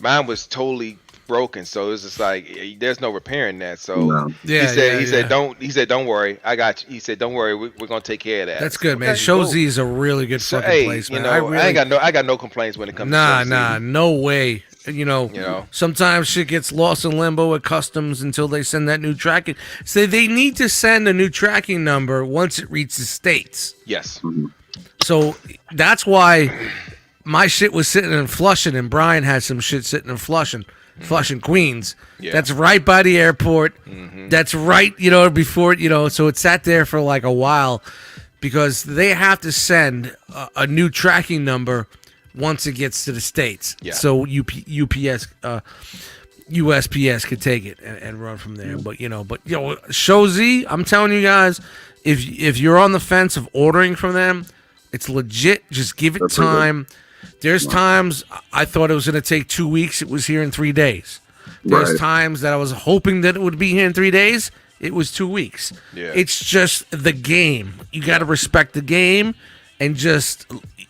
Mine was totally broken, so it's just like there's no repairing that. So No. Yeah, he said don't worry, I got you. He said don't worry, we're gonna take care of that. That's good, man. Okay, Show cool. Z is a really good So, fucking hey, place, man. you know, I got no complaints when it comes to Show Z. No way. You know, know. sometimes shit gets lost in limbo at customs until they send that new tracking. So they need to send a new tracking number once it reaches states. Yes. So that's why my shit was sitting in Flushing, and Brian had some shit sitting in Flushing, Queens. Yeah. That's right by the airport. That's right, before, so it sat there for like a while because they have to send a new tracking number once it gets to the States. Yeah. So USPS could take it and run from there. But Show Z, I'm telling you guys, if you're on the fence of ordering from them, it's legit. Just give it time. There's times I thought it was going to take 2 weeks. It was here in 3 days. There's Right. times that I was hoping that it would be here in 3 days. It was 2 weeks. Yeah. It's just the game. You got to respect the game and just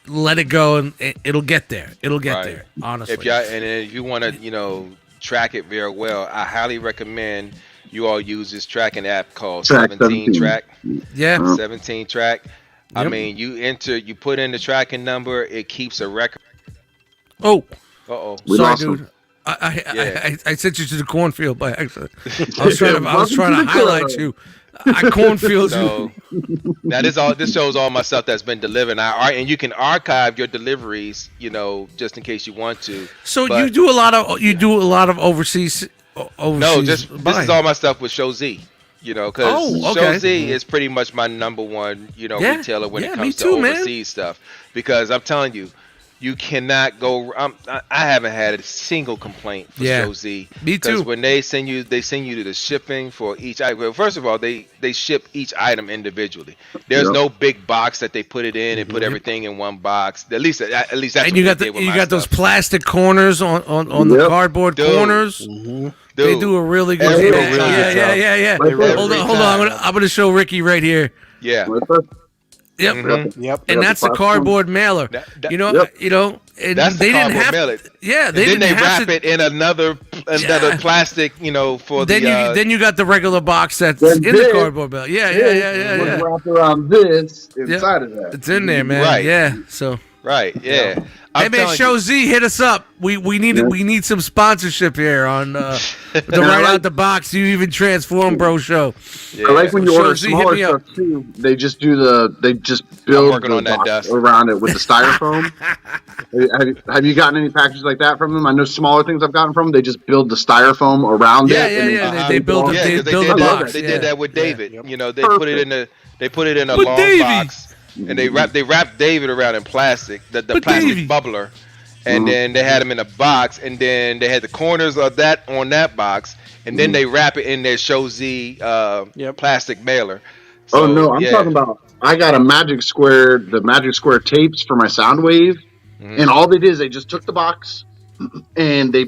let it go, and it'll get there. It'll get Right. there. Honestly. If you want to, track it very well, I highly recommend you all use this tracking app called Track 17 17. Track. Yeah. 17 Track. I Yep. mean, you put in the tracking number, it keeps a record. Oh, Uh-oh. We sorry, lost him. dude. I Yeah. sent you to the cornfield by accident. I was trying to Welcome to the highlight club. you. I cornfield you. So now this shows all my stuff that's been delivered. And you can archive your deliveries, just in case you want to. So But- you do a lot of overseas. No, this buying. is all my stuff with Show Z. Because Oh, okay. Show Z is pretty much my number one, Yeah, retailer when yeah, it me comes too, to man. overseas stuff. Because I'm telling you, you cannot go. I haven't had a single complaint for Yeah, Show Z. me too. Because when they send you to the shipping for each item. Well, first of all, they ship each item individually. There's Yep. no big box that they put it in and put everything in one box. At least that's And what you they got did with you my got those stuff. plastic corners on the Yep. cardboard Dude. corners. They Dude, do a really good Every job. really good Yeah. Right there. Hold Every on. time. I'm gonna show Ricky right here. Yeah. What's up? Yep. Mhm. Yep. And that's the cardboard mailer. That- Yep. And That's the they didn't cardboard have. mailer. Yeah, And they then didn't they have wrap to. it in another Yeah. plastic, for Then the. you got the regular box that's Then in the this- cardboard belt. Yeah. We're wrapped around this inside of that. It's in there, man. Right. Yeah. So. Right. Yeah. Hey I'm man, telling Show you. Z, hit us up. We need some sponsorship here on the Right Out the Box. You even transform, bro. Show. Yeah. I like when you Show order Z, hit smaller me up. stuff too. They just build working the on that, box Dust. around it with the styrofoam. have you gotten any packages like that from them? I know smaller things I've gotten from them. They just build the styrofoam around Yeah, it. yeah, and yeah. then They build Yeah, they 'cause build did a that. box. They yeah. did that with David. Yep. They put it in a With long Davey. box, and they wrapped David around in plastic, the With plastic Davey. bubbler, and then they had him in a box, and then they had the corners of that on that box, and then they wrap it in their Show Z Yep. plastic mailer. Oh So, no, I'm yeah. talking about. I got the Magic Square tapes for my Soundwave, Mhm. and all they did is they just took the box and they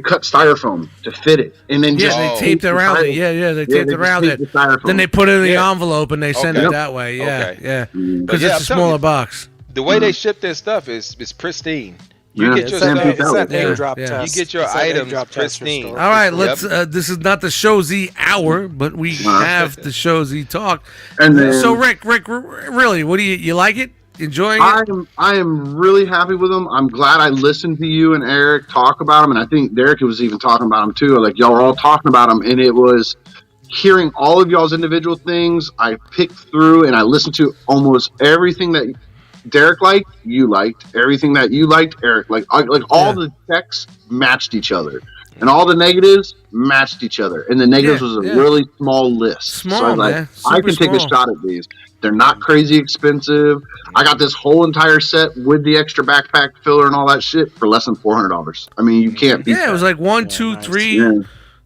cut styrofoam to fit it, and then Yeah, just they Oh. taped around it. Yeah, they taped they around just it. taped the styrofoam. Then they put it in the Yeah. envelope and they send Okay. it that way. Yeah, Okay. yeah. Mm. Because Yeah, it's a I'm telling smaller you. box. The way they ship their stuff is pristine. You Yeah. get It's your that, Sam stuff. Pete it's that Yeah, name drop yeah. test. You get your It's that name items drop test pristine. historical. All right, Yep. let's. This is not the Show Z hour, but we have the Show Z talk. And then So Rick, really, what do you like it? Enjoying it? I am really happy with them. I'm glad I listened to you and Eric talk about them, and I think Derek was even talking about them too. Like y'all were all talking about them, and it was hearing all of y'all's individual things. I picked through and I listened to almost everything that Derek liked, you liked. Everything that you liked, Eric liked. Like all the texts matched each other, and all the negatives matched each other. And the negatives Yeah, was a yeah. really small list. Small, so I was like, man. I Super can take a small. shot at these. They're not crazy expensive. I got this whole entire set with the extra backpack filler and all that shit for less than $400. I mean, you can't beat Yeah, it was like 1, 2, nice. 3, Yeah.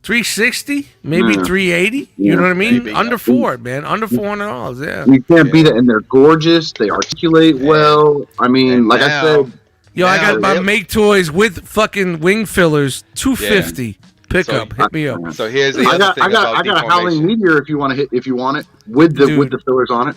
360, maybe Yeah. 380. You Yeah. know what I mean? Maybe. Under four, man. Under $400. Yeah. You can't beat it, and they're gorgeous. They articulate well. I mean, And like I now- said, Yo, I got my Yep. Make Toys with fucking wing fillers, $250. Pickup, hit me up. So here's the I other got thing about a Howling deformation. Meteor if you want it with the Dude. fillers on it.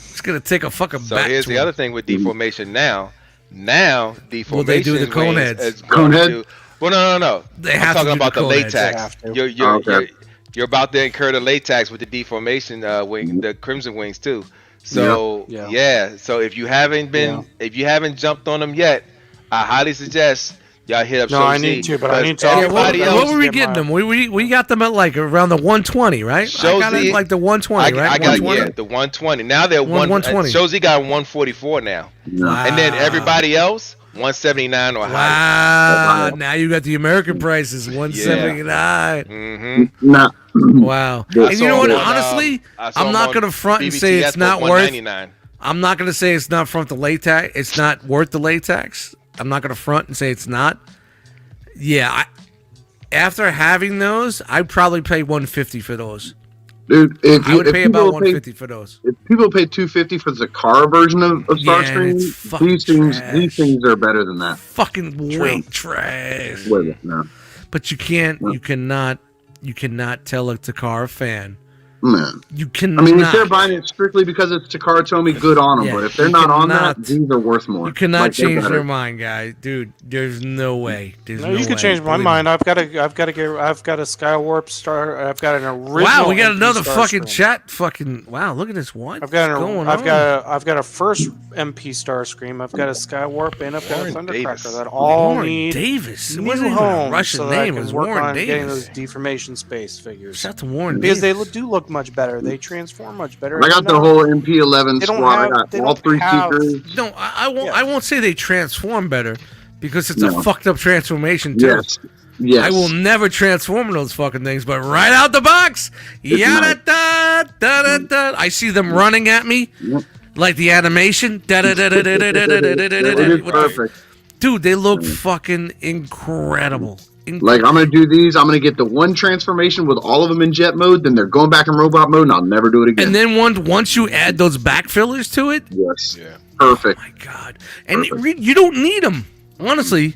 It's gonna take a fucking So bat here's to the him. other thing with deformation now. Now deformation Will they do the cone wings heads? is going Cone head? to- Well, no. They I'm have to talking do about the cold edge. They latex. have to. You're about to incur the latex with the deformation wing, the Crimson Wings too. So Yeah. so if you haven't jumped on them yet, I highly suggest y'all hit up. No, I need to, but I need to. Everybody what else, were we get getting my- them? We got them at like around the 120, right? I got it Shozy- at like the 120, right? I got 120? the 120. Now they're 120. Shozy got 144 now, Yeah. and then everybody else 179 or higher. Wow! Now you got the American prices, 179. Mm-hmm. Nah. Wow! Yeah. And you know what? I saw 'em on, Honestly, I saw I'm 'em not on gonna front and say BBTS it's not for worth. $199. I'm not gonna say it's not from the latex. It's not worth the latex. I'm not gonna front and say it's not. Yeah, after having those, I'd probably pay 150 for those. Dude, I would pay about 150 for those. If people pay $250 for the car version of Yeah, and Starscream, it's fucking these things trash. are better than that. Fucking white trash. With it, no. But you cannot tell a Takara fan. Man. You cannot. I mean, if they're buying it strictly because it's Takara Tomy, good on them. Yeah, But if they're you not on cannot- that, these are worth more. You cannot Like, they're change better. their mind, guy. Dude, there's no way. There's No, no you can way. change my Believe me. mind. I've got a Skywarp Star. I've got an original. Wow, we got MP another Starscream. fucking chat. Fucking wow, look at this. What? I've got What's going I've on? got a first MP Starscream. I've got a Skywarp, and I've got a Warren Thundercracker Davis. that all Warren need Davis. It new wasn't even a homes Russian so that I name. It can was work Warren on getting Davis. those deformation space figures. Shout out to Warren Because Davis. they do look much better. They transform much better. I got and the whole MP11 They don't squad. have- I got they all don't three have- Seekers. No, I won't. Yeah. I won't say they transform better because it's No. a fucked up transformation too. Yes. Yes. I will never transform those fucking things, but right out the box, yada da da da da. I see them running at me, Yep. like the animation. Da da da da da da da da da It da is da. perfect. Dude, they look fucking incredible. Like, I'm going to do these. I'm going to get the one transformation with all of them in jet mode. Then they're going back in robot mode, and I'll never do it again. And then once you add those back fillers to it, yes. Yeah. Perfect. my God, and Perfect. you don't need them, honestly.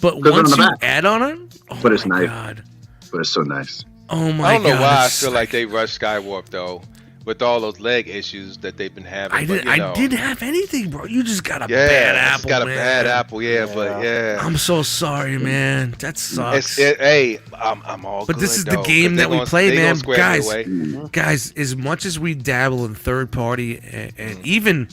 But they're once on the you back. add on it, oh But it's my nice. God, But it's so nice. oh my I don't know God, why I it's feel like they rushed Skywarp though, with all those leg issues that they've been having. I but, didn't have anything, bro. You just got a Yeah, bad it's apple, got a man. bad apple. Yeah, but yeah. I'm so sorry, man. That sucks. Hey, I'm all. But good, this is the though, 'cause game they that we gonna- play, they gonna man. square me Guys, away. guys, as much as we dabble in third party and even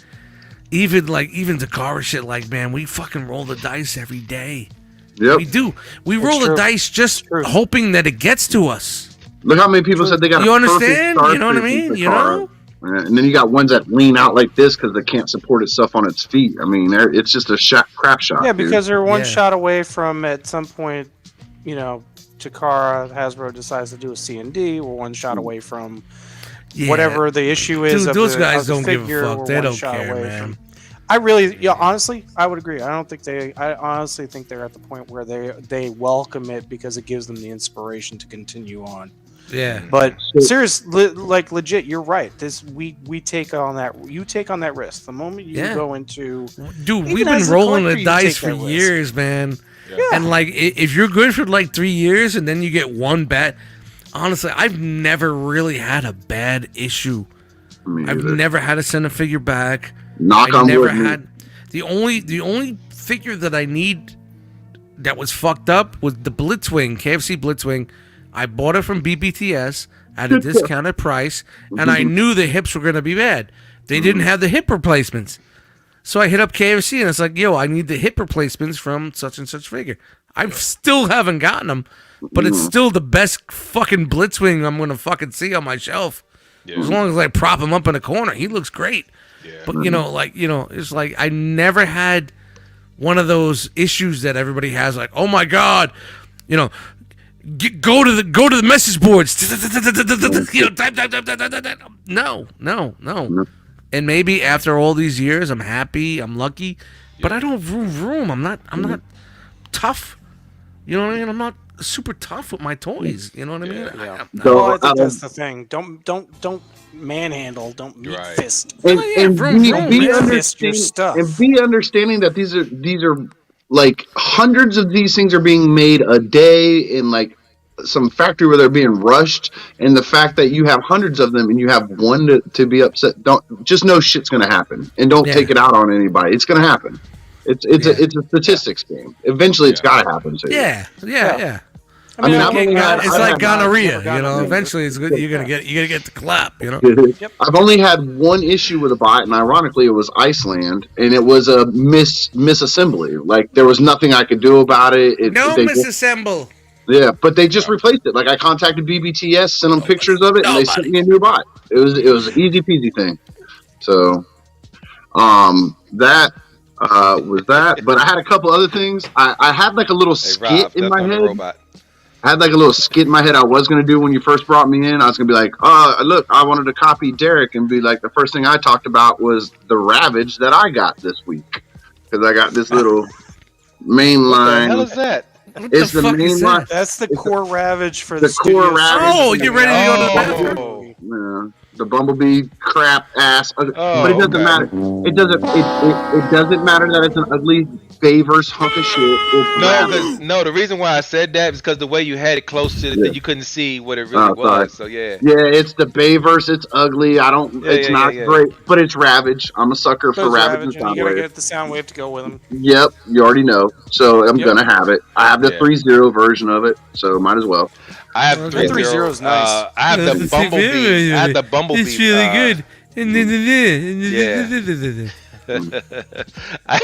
Takara shit, like, man, we fucking roll the dice every day. Yep. We do. We roll the true. dice just true. hoping that it gets to us. Look how many people said they got You a perfect understand? You know what I Starscream mean? with You Takara. know? And then you got ones that lean out like this because they can't support itself on its feet. I mean, it's just a crap shot. Yeah, dude. because they're one Yeah. shot away from at some point, Takara, Hasbro decides to do a C&D. We're one shot away from Yeah. whatever the issue is. Dude, of those the, guys of the don't give a figure. fuck. We're They one don't shot care, away man. from- honestly, I would agree. I honestly think they're at the point where they welcome it because it gives them the inspiration to continue on. Yeah. But seriously, like legit, you're right. We take on that. You take on that risk the moment you Yeah. go into. Dude, Even we've as been a rolling collector, the you dice take for that risk. years, man. Yeah. And like, if you're good for like 3 years and then you get one bad, honestly, I've never really had a bad issue. Me I've either. never had to send a figure back. Knock I on never wood. man. had the only figure that I need that was fucked up was the Blitzwing, KFC Blitzwing. I bought it from BBTS at a discounted price, and I knew the hips were gonna be bad. They didn't have the hip replacements. So I hit up KFC and it's like, yo, I need the hip replacements from such and such figure. I still haven't gotten them, but it's still the best fucking Blitzwing I'm gonna fucking see on my shelf. Yeah. As long as I prop him up in a corner, he looks great. Yeah. But it's like I never had one of those issues that everybody has. Like, oh my god, go to the message boards. Type. No. And maybe after all these years, I'm happy, I'm lucky, but I don't vroom. I'm not tough. You know what I mean? I'm not super tough with my toys. You know what I mean? Yeah. So, Well, I think um, that's the thing. Don't manhandle. Don't meat Right. fist. and, Oh, yeah, and vroom, be, vroom, be man. Fist your understanding, stuff. and be understanding that these are like hundreds of these things are being made a day in like some factory where they're being rushed, and the fact that you have hundreds of them and you have one to be upset, don't just know shit's gonna happen, and don't Yeah. take it out on anybody. It's gonna happen. It's a statistics game. Eventually, it's got to happen to you. Yeah. I mean, It's I've only had- it's I've like had- gonorrhea, never gotten Eventually, it's good. You're gonna get the clap, I've only had one issue with a bot, and ironically, it was Iceland, and it was a misassembly. Like there was nothing I could do about it. No they just- misassemble. yeah, but they just replaced it. Like I contacted BBTS, sent them pictures of it, and they sent me a new bot. It was an easy peasy thing. So, that was that. But I had a couple other things. I had like a little Hey, skit Rob, in that's my on the head. robot. I had like a little skit in my head I was going to do when you first brought me in. I was going to be like, look, I wanted to copy Derek and be like, the first thing I talked about was the Ravage that I got this week. Because I got this little main What the hell line. is that? What It's the the fuck main is line. that? That's the core Ravage for the the core studio Ravage. series. Oh, you ready to go to the bathroom? Oh. The Bumblebee crap ass. But it doesn't okay. matter. It doesn't matter that it's an ugly Bayverse hunk of shit. It's Ravage. No, the reason why I said that is because the way you had it close to Yeah. you couldn't see what it really Oh, sorry. was. So yeah. Yeah, it's the Bayverse. It's ugly. It's not yeah. great, but it's Ravage. I'm a sucker for Those Ravage Ravage, and and you gotta Soundwave. get the Soundwave to go with them. Yep, you already know. So I'm Yep. gonna have it. I have the Yeah. 3.0 version of it, so might as well. I have Okay. 3.0 is nice. I have the Bumblebee. I have the Bumblebee. It's really good. I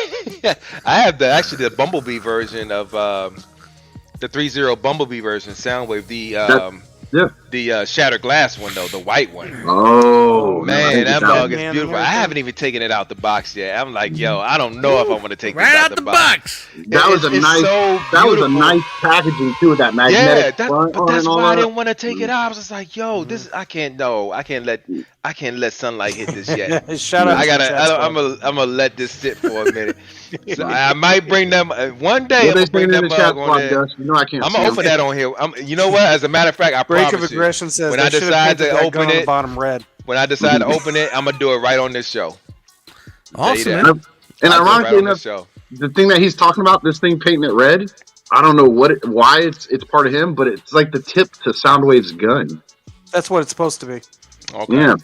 have the Bumblebee version of the 3.0 Bumblebee version Soundwave. The Shattered Glass one though, the white one. Oh Man, that nice. bug is Man, beautiful. I American. haven't even taken it out the box yet. I'm like, yo, I don't know if I want to take Right this out the box. That was a It's nice. so That was a beautiful. nice packaging too, with that Yeah, magnetic front but on that's and all why I that. didn't want to take it out. I was just like, yo, this I can't let sunlight hit this yet. Shout out to Chatsworth. I'm gonna let this sit for a minute. So I might bring them one day. What I'm they gonna bring saying in that the mug chat on spot, there. Dust? You know I can't. I'm see gonna 'em. open that on here. You know what? As a matter of fact, I Break of promise you, Aggression says when they I should have decide painted to that open gun on the it- bottom red. when I decide to open it, I'm gonna do it right on this show. Awesome, that. man. And I'll do it ironically right on enough, this show. the thing that he's talking about, this thing painting it red. I don't know why it's part of him, but it's like the tip to Soundwave's gun. That's what it's supposed to be. Okay. Yeah,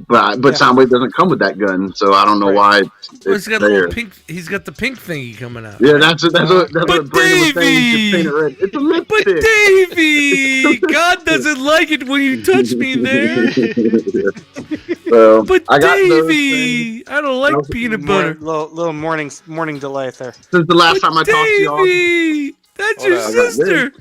but Yeah. Soundwave doesn't come with that gun, so I don't know why it's Well, he's got a there. little pink. He's got the pink thingy coming out. Yeah, that's what Brandon was saying. Davey! Just paint it red. It's a But lipstick. Davey, God doesn't like it when you touch me there. So, But I got those things. Davey, I don't like peanut butter. Little morning delay there. Since the last time I talked to y'all. Davey, that's Hold your on, I got sister.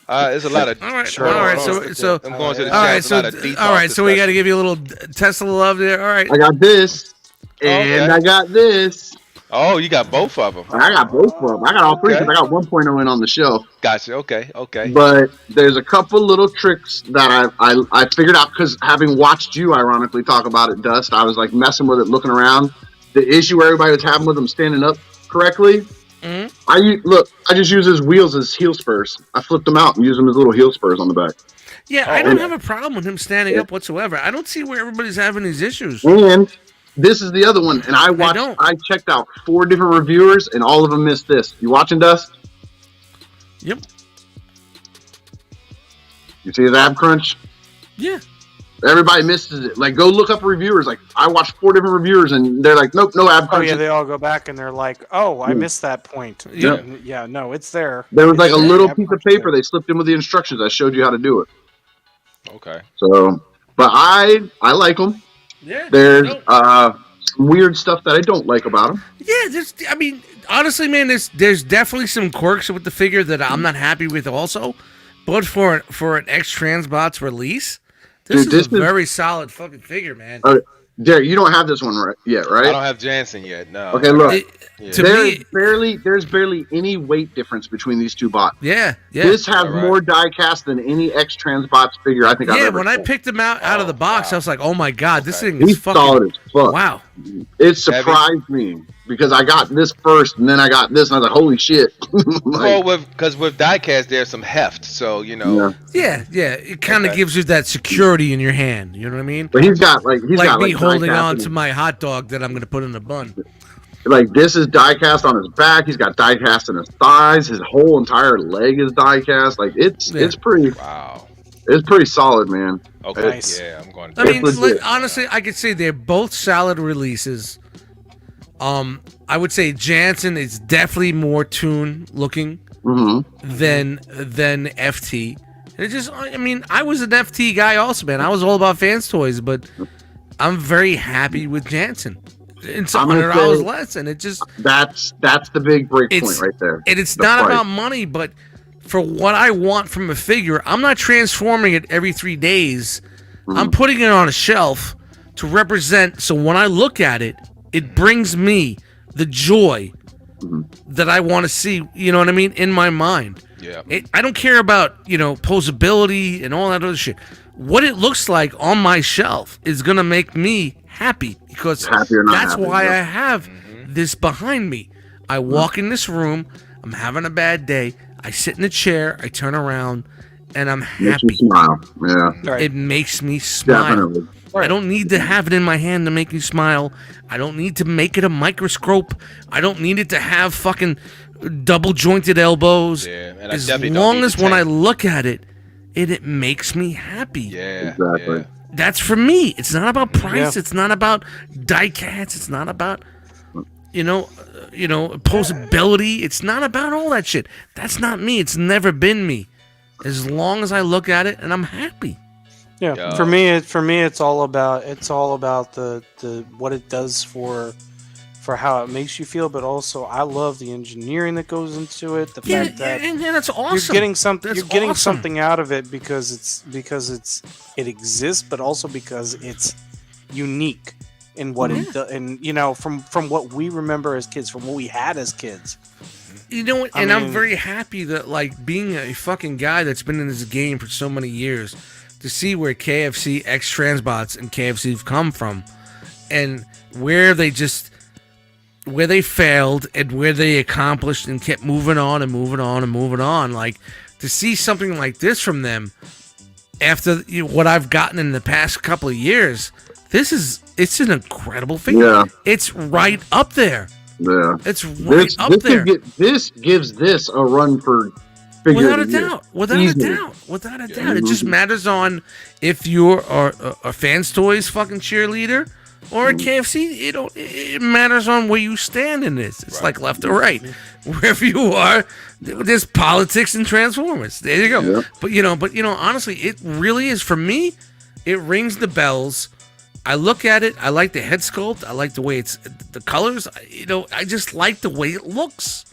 There's a lot of. All right, Sure. all right. Hold on. So I'm going to the all chat. right, There's a lot of detox all right. So we got to discussion. give you a little Tesla love there. All right. I got this, and Okay. I got this. Oh, you got both of them. I got both of them. I got all three Okay. because I got 1.0 in on the shelf. Gotcha. Okay. But there's a couple little tricks that I figured out because having watched you ironically talk about it, Dust, I was like messing with it, looking around. The issue where everybody was having with them standing up correctly. Mhm. I just use his wheels as heel spurs. I flipped them out and used them as little heel spurs on the back. Yeah, Oh, I don't okay. have a problem with him standing up whatsoever. I don't see where everybody's having these issues. And this is the other one. And I don't. checked out 4 different reviewers, and all of them missed this. You watching, Dust? Yep. You see his ab crunch? Yeah. Everybody misses it. Like, go look up reviewers. Like, I watched 4 different reviewers, and they're like, nope, no ab Oh crunch. yeah, they all go back and they're like, "Oh, I missed that point." Yeah. Yeah, no, it's there. There was like a It's there. little Yeah, piece of punch paper there. they slipped in with the instructions. I showed you how to do it. Okay. So, but I like them. Yeah. There's No. some weird stuff that I don't like about them. Yeah, I mean, honestly, man, there's definitely some quirks with the figure that I'm not happy with also. But for an X Transbots release, this Dude, is this a is- very solid fucking figure, man. Derek, you don't have this one yet, I right? don't have Jansen yet. No. Okay, look. It- Yeah. to There's me, barely any weight difference between these two bots. yeah. This has Alright. more die cast than any X Transbots figure I think I've Yeah, ever when I seen. picked him out of the box, wow. I was like, "Oh my god, this Okay. thing is He's fucking solid as fuck. wow." It surprised me because I got this first and then I got this and I was like, holy shit. Well, Like, because with diecast, there's some heft, so you know. yeah. Yeah. It kind of Okay. gives you that security in your hand. You know what I mean? But he's got like Like me die holding cast on in to my hot dog that I'm gonna put in a bun. like this is die cast on his back. He's got die cast in his thighs. His whole entire leg is die cast. Like it's pretty Wow. solid, man. Okay. Nice. Yeah, I'm going. I mean, It's legit. honestly, I could say they're both solid releases. I would say Jansen is definitely more Toon looking than FT. And it just, I mean, I was an FT guy also, man. I was all about Fans Toys, but I'm very happy with Jansen. It's $100 less, and it just that's the big break point right there. And it's The not price. about money, but for what I want from a figure, I'm not transforming it every 3 days. I'm putting it on a shelf to represent. So when I look at it, it brings me the joy that I want to see. You know what I mean? In my mind. Yeah. I don't care about, posability and all that other shit. What it looks like on my shelf is going to make me happy because Happy or not that's happy, why yeah. I have this behind me. I walk in this room, I'm having a bad day, I sit in a chair, I turn around, and I'm Makes you happy. smile. Yeah, Right. It makes me smile. definitely. I don't need to have it in my hand to make me smile. I don't need to make it a microscope. I don't need it to have fucking double jointed elbows. Yeah, and I As definitely don't long need as the when I tank. look at it, it makes me happy. Yeah. Exactly. Yeah. That's for me. It's not about price. Yeah. It's not about die cats. It's not about posability. It's not about all that shit. That's not me. It's never been me. As long as I look at it and I'm happy. Yeah, Yeah. for me, it's all about the what it does for how it makes you feel, but also I love the engineering that goes into it. The Yeah, fact that and that's awesome. you're getting something, That's you're getting awesome. something out of it because it exists, but also because it's unique in what it does, and from what we remember as kids, from what we had as kids. You know what? I And I'm mean- very happy that, like, being a fucking guy that's been in this game for so many years, to see where KFC, X Transbots, and KFC have come from, and where they failed and where they accomplished and kept moving on and moving on and moving on. Like, to see something like this from them after what I've gotten in the past couple of years, it's an incredible figure. Yeah. It's right up there. Yeah. It's right up there. This gives this a run for figure Without a of the year. doubt. Without Easily. a doubt. Without a doubt. It just matters on if you're a Fans Toys fucking cheerleader or a KFC. It matters on where you stand in this. It's like left or right. Wherever you are, there's politics and Transformers. There you go. Yep. But honestly, it really is, for me, it rings the bells. I look at it. I like the head sculpt. I like the way the colors. I just like the way it looks.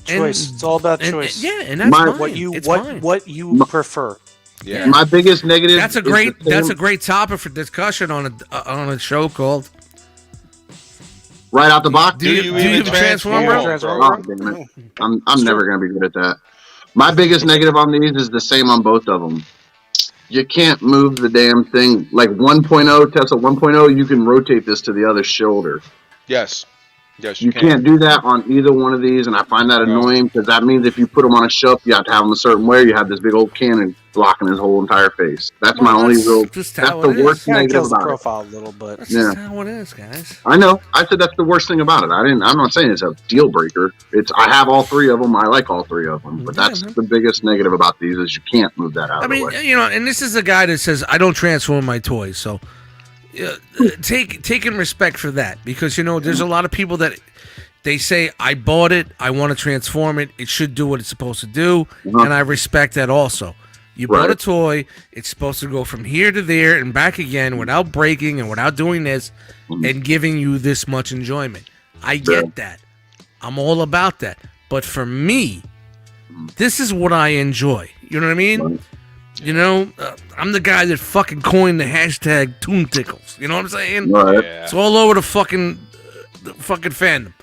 Choice. It's all about choice. And that's My- fine. What It's fine. you prefer. Yeah. My biggest negative. That's a is great the same- great topic for discussion on a show called. right out the box. Do you even transform, bro? Oh, damn it. I'm never gonna be good at that. My biggest negative on these is the same on both of them. You can't move the damn thing. Like 1.0 Tesla 1.0, you can rotate this to the other shoulder. Yes. Yes, You can't do that on either one of these, and I find that annoying because that means if you put them on a shelf, you have to have them a certain way. You have this big old cannon blocking his whole entire face. That's my only real. Just That's how the it is. worst Kind of negative kills the about it. profile a little, but That's Yeah. just how it is, guys. I know. I said that's the worst thing about it. I'm not saying it's a deal breaker. I have all three of them. I like all three of them. But Yeah, that's man. the biggest negative about these is you can't move that out I of the mean, way. and this is a guy that says I don't transform my toys, so taking respect for that, because there's a lot of people that they say I bought it, I want to transform it, it should do what it's supposed to do, and I respect that also. You bought a Right. toy, it's supposed to go from here to there and back again without breaking and without doing this and giving you this much enjoyment. I get that. I'm all about that. But for me, this is what I enjoy. You know what I mean? I'm the guy that fucking coined the hashtag Toon Tickles. You know what I'm saying? Right. Yeah. It's all over the fucking fandom.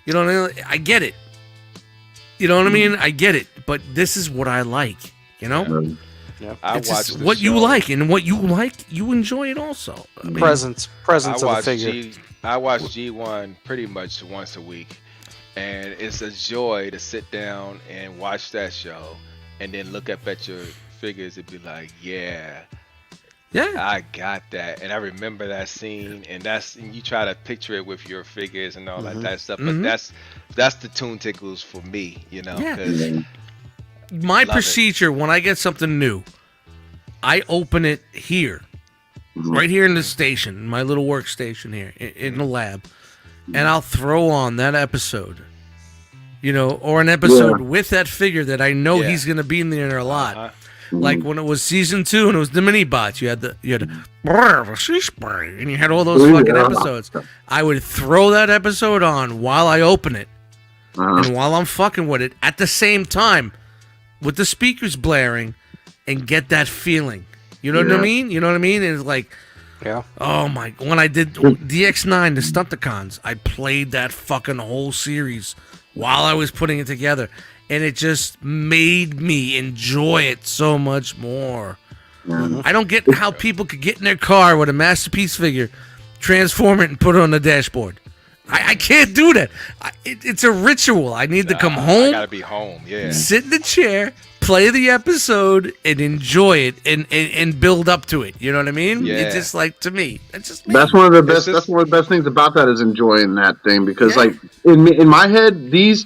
You know what I mean? I get it. You know what I mean? I get it. But this is what I like. I It's watched just the what you show. like, and what you like, you enjoy it also. I mean, presence I of the watch figure. I watch G1 pretty much once a week, and it's a joy to sit down and watch that show, and then look up at your figures and be like, yeah, yeah. I got that, and I remember that scene, and you try to picture it with your figures and all that stuff, but that's the Toon Tickles for me, Yeah. 'cause My Love it. procedure when I get something new, I open it here, right here in the station, my little workstation here in the lab, and I'll throw on that episode, or an episode with that figure that I know Yeah. he's gonna be in there a lot. Uh-huh. Like when it was season 2 and it was the mini bots, you had and you had all those fucking episodes. I would throw that episode on while I open it and while I'm fucking with it at the same time with the speakers blaring and get that feeling. You know what I mean? You know what I mean? And it's like, Yeah. oh my! When I did DX9, the Stunticons, I played that fucking whole series while I was putting it together, and it just made me enjoy it so much more. I don't get how people could get in their car with a Masterpiece figure, transform it, and put it on the dashboard. I can't do that. It's a ritual. I need to come I home, gotta be home. Yeah. sit in the chair, play the episode, and enjoy it, and build up to it. You know what I mean? Yeah. It's just like, to me, it's just me. That's one of the best. It's just- That's one of the best things about that is enjoying that thing because, Yeah. like, in my head, these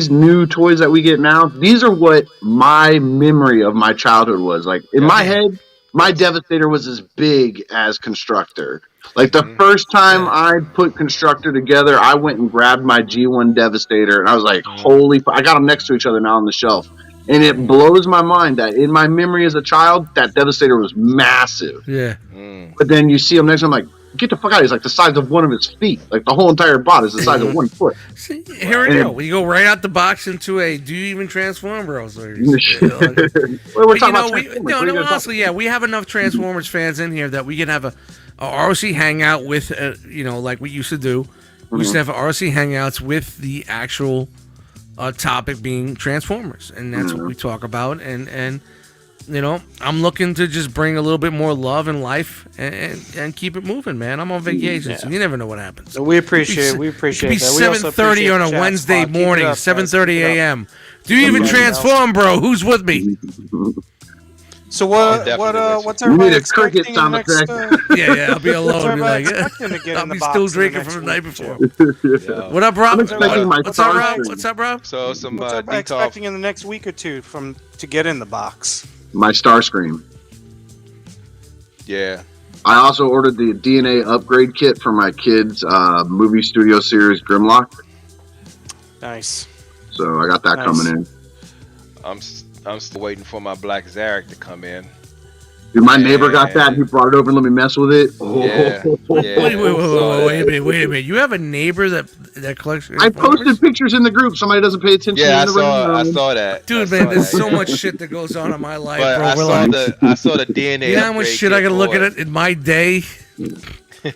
new toys that we get now, these are what my memory of my childhood was. Like in my head, my Devastator was as big as Constructor. Like the first time I put Constructor together, I went and grabbed my G1 Devastator, and I was like, "Holy!" I got them next to each other now on the shelf, and it blows my mind that in my memory as a child, that Devastator was massive. Yeah. But then you see him next, I'm like, get the fuck out! He's like the size of one of his feet. Like the whole entire bot is the size of 1 foot. See, here we go. We go right out the box into a "Do you even transform, bro?" So Well, we're But, talking about we, Transformers. What are you gonna honestly, yeah, we have enough Transformers fans in here that we can have a ROC hangout with, like we used to do. We used to have ROC hangouts with the actual topic being Transformers, and that's what we talk about. And I'm looking to just bring a little bit more love and life and keep it moving, man. I'm on vacation, so you never know what happens. So we appreciate It could that. be We also 7:30 appreciate on a chat Wednesday spot. Keep it morning, up, guys. 7:30 Keep it up. a.m. Do you even Somebody transform, bro? Who's with me? So definitely what's You need everybody a cricket expecting in the sound next? effect. Yeah, I'll be What's alone. Be everybody like, expecting to get I'll in the be box still in the drinking next from the night week before. or two? Yeah. What up, Rob? I'm expecting my What's up, Rob? Starstream. What's up, Rob? So some What's everybody detox. expecting in the next week or two to get in the box? My Starscream. Yeah. I also ordered the DNA upgrade kit for my kids' movie studio series Grimlock. Nice. So I got that Nice. coming in. I'm still waiting for my Black Zarek to come in. Dude, my neighbor got that. He brought it over and let me mess with it. Oh. Yeah. Wait a Yeah. minute. You have a neighbor that collects. I posted pictures in the group. Somebody doesn't pay attention. Yeah, I in the saw that. Dude, I man, saw there's that. so much shit that goes on in my life, But bro. I saw the DNA. You know how much upgrade shit I kit gotta look for at it in my day?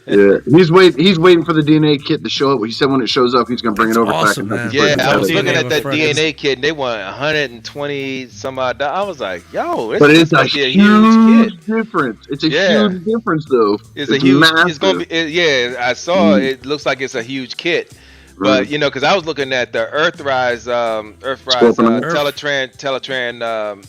Yeah, he's waiting for the DNA kit to show up. He said when it shows up, he's gonna bring That's it over. awesome, so I can man. have it Yeah, I was DNA looking at with that friends. DNA kit, and they want 120 some odd. I was like, yo, this But is it's a gonna be a huge kit. difference. It's a Yeah. huge difference, though. It's a huge. massive. It's gonna be. Yeah, I saw. It looks like it's a huge kit. But Right. because I was looking at the Earthrise, Scorpion. Teletran,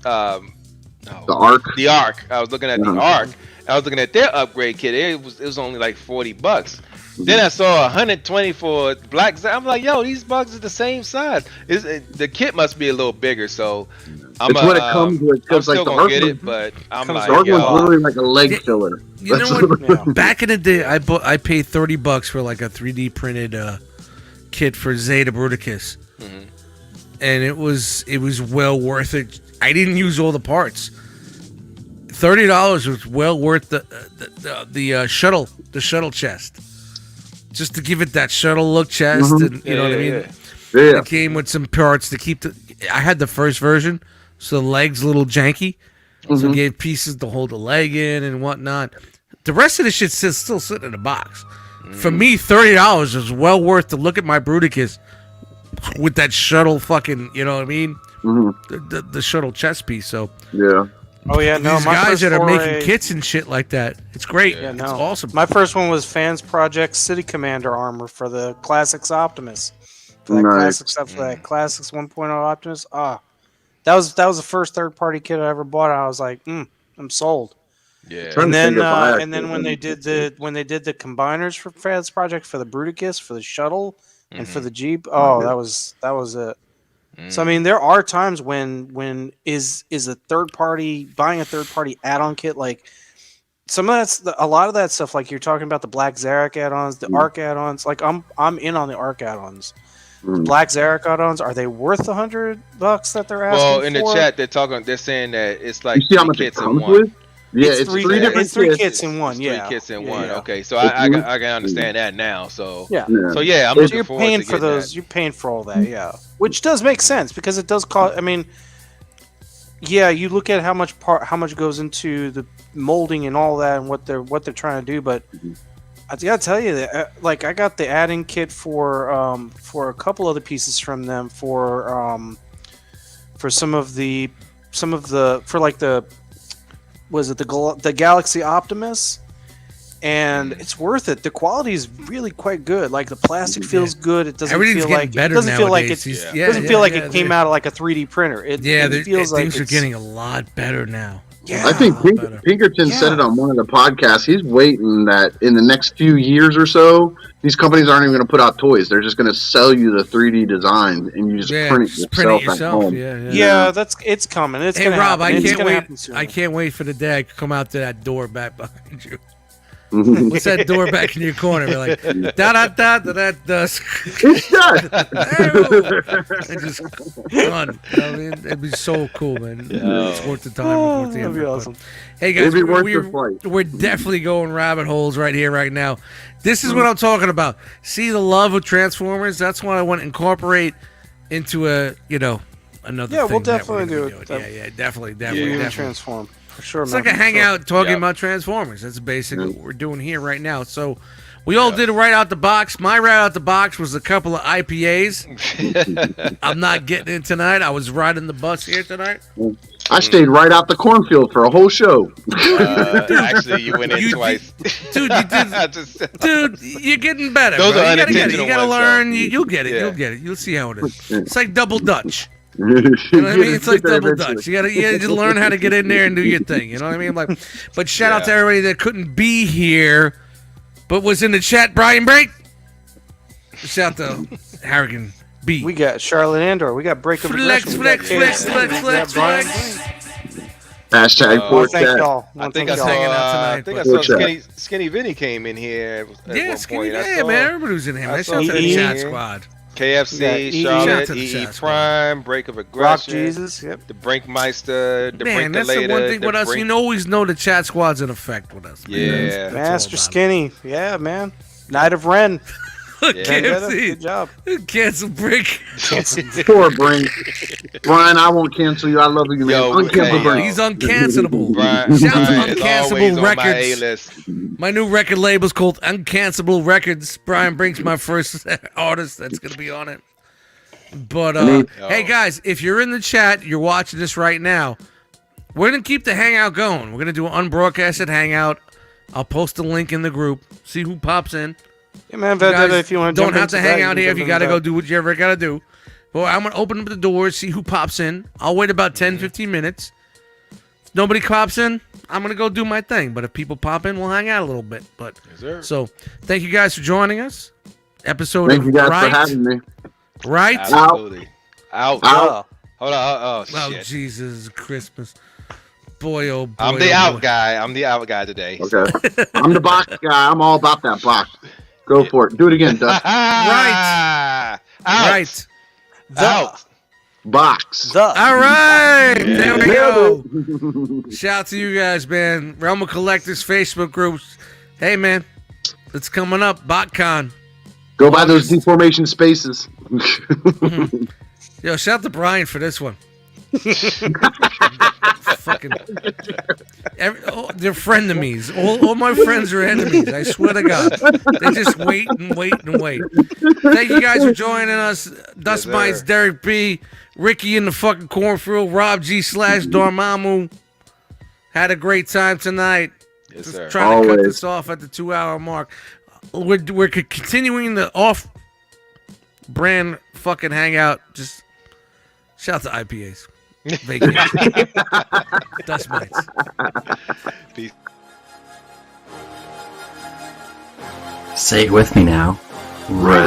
The Arc. the Arc. I was looking at the Uh-huh. Arc. I was looking at their upgrade kit. It was only like $40. Then I saw 120 for Black. I'm like, yo, these bugs are the same size. The kit must be a little bigger, so I'm It's what it comes with. I'm Because still like the gonna Arc get one, it, but I'm comes like, the Arc one's yo, literally like a leg Yeah. filler. You know what? Yeah. Back in the day, I paid $30 for like a 3D printed kit for Zeta Bruticus, and it was well worth it. I didn't use all the parts. $30 was well worth the shuttle chest, just to give it that shuttle look chest, and you know what I mean. Yeah. It came with some parts to keep I had the first version, so the leg's a little janky. So it gave pieces to hold the leg in and whatnot. The rest of the shit's still sitting in the box. For me, $30 was well worth to look at my Bruticus with that shuttle fucking, you know what I mean? The shuttle chest piece. So Yeah. Oh yeah, no, these my guys first that are foray- making kits and shit like that, it's great. Yeah, It's no. awesome. My first one was Fans Project City Commander armor for the Classics Optimus. For that Nice. Classics stuff, for that Classics 1.0 Optimus. That was the first third party kit I ever bought. I was like, I'm sold. yeah. Trying And to then think if I and then actually when they did the combiners for Fans Project for the Bruticus, for the shuttle, and for the Jeep, that was it. So I mean, there are times when is a third party buying a third party add-on kit like some of a lot of that stuff, like you're talking about the Black Zarek add-ons, the Arc add-ons. Like I'm in on the Arc add-ons. Black Zarek add-ons, are they worth $100 that they're asking? Well, in the for? chat, they're saying that it's like You see how 3 much it kits in comes one. with? Yeah, it's three different different It's three kits. kits in one. It's Yeah, 3 kits in Yeah, one. yeah. Okay, so It's I can understand that now. So Yeah. Yeah. so yeah, I'm So looking You're forward paying to for getting those. that. You're paying for all that, yeah. Which does make sense because it does cost. I mean, yeah, you look at how much goes into the molding and all that, and what they're trying to do. But I gotta tell you that, like, I got the add-in kit for a couple other pieces from them for some of the for like the the Galaxy Optimus. And it's worth it. The quality is really quite good. Like the plastic feels good. It doesn't Everything's feel getting like better it doesn't feel like nowadays. it's Yeah. doesn't feel like it came out of like a 3D printer. It feels like things are it's- getting a lot better now. Yeah, I think better. Pinkerton said Yeah. it on one of the podcasts. He's waiting that in the next few years or so, these companies aren't even going to put out toys. They're just going to sell you the 3D design, and you just print it yourself at home. yeah, it's coming. It's Hey gonna Rob, happen. I It's can't gonna wait. happen soon. I can't wait for the day I can come out to that door back behind you. Mhm. What's that door back in your corner? We're like da da da da da dusk. It's done. And just run. You know what I mean? It'd be so cool, man. It's worth the time. Oh, Worth the that'd be effort. awesome. Hey guys, It'd be worth we're, the flight. we're definitely going rabbit holes right here, right now. This is what I'm talking about. See the love of Transformers? That's what I want to incorporate into another. Yeah, we'll thing that we're definitely gonna do be it. doing. Yeah, definitely. You Yeah. can transform for sure. It's man. like a hangout talking Yeah. about Transformers. That's basically what we're doing here right now. So we all did it right out the box. My right out the box was a couple of IPAs. I'm not getting in tonight. I was riding the bus here tonight. I stayed right out the cornfield for a whole show. Actually, you went in You- twice. Dude, you did. Just- Dude, you're getting better. Those bro. are You gotta get it. You unintentional gotta ones, learn. though. You'll get it. Yeah. You'll get it. You'll see how it is. It's like double Dutch. You You know what I mean? It's like double Dutch. You gotta learn how to get in there and do your thing. You know what I mean? Like, but shout out to Yeah. everybody that couldn't be here, but was in the chat. Brian Break. Shout out to Harrigan B. We got Charlotte Andor. We got Break of Flex, Aggression. We got flex, flex, KFC. flex, We got flex, Brian flex. Blaine. Hashtag Oh, force Thank that. y'all. I think I y'all. Hanging out saw. tonight, I think I but- saw What's Skinny Vinny came in here at Yeah, one skinny. point. I Yeah, saw man. Everybody was in here. I Man. saw Shout out to the EE. chat squad. KFC, Yeah, shout out Charlotte, to the EE chat squad. Prime, Break of Rock Aggression, Jesus. Yep. the Brinkmeister, the Man, that's the Brinkalator, one thing the with us. Brink- You always know the chat squad's in effect with us. man. Yeah. That's all Master about it. Skinny. Yeah, man. Night of Ren. Yeah. Good job. Cancel break. Poor Brink. Brian, I won't cancel you. I love you, man. Yo, Uncancel hey, Brink. He's uncancelable. Brian, Shout out Brian to is always Uncancelable on my Records. A-list. My new record label's called Uncancelable Records. Brian Brink's my first artist that's gonna be on it. But hey guys, if you're in the chat, you're watching this right now. We're gonna keep the hangout going. We're gonna do an unbroadcasted hangout. I'll post a link in the group. See who pops in. Yeah, man. You guys If you want to don't have to hang out here if you gotta go do what you ever gotta do. Well, I'm gonna open up the doors, see who pops in. I'll wait about 10, 15 minutes. If nobody pops in, I'm gonna go do my thing. But if people pop in, we'll hang out a little bit. But Yes, sir. so thank you guys for joining us. Episode Thank of you guys Right, for having me. Right. Absolutely. Out. Out. Hold on. Oh, Oh shit. Jesus Christmas. Boy, oh boy. I'm the oh, out boy. guy. I'm the out guy today. Okay. I'm the box guy. I'm all about that box. Go for it. Do it again, Dust. Right. Out. Right. Out. Box. The. All right. There we go. Nailed Shout out to you guys, man. Realm of Collectors Facebook groups. Hey, man. It's coming up. BotCon. Go by those deformation spaces. Yo, shout out to Brian for this one. Fucking. They're frenemies. All my friends are enemies. I swear to God. They just wait and wait and wait. Thank you guys for joining us. Dust sir. Mites, Derek B, Ricky in the fucking cornfield, Rob G / Dormammu. Had a great time tonight. Yes, Just sir. trying to cut Always. this off at the 2-hour mark. We're continuing the off brand fucking hangout. Just shout out to IPAs. Vacation. Dust Mites. Peace. Say it with me now. Red.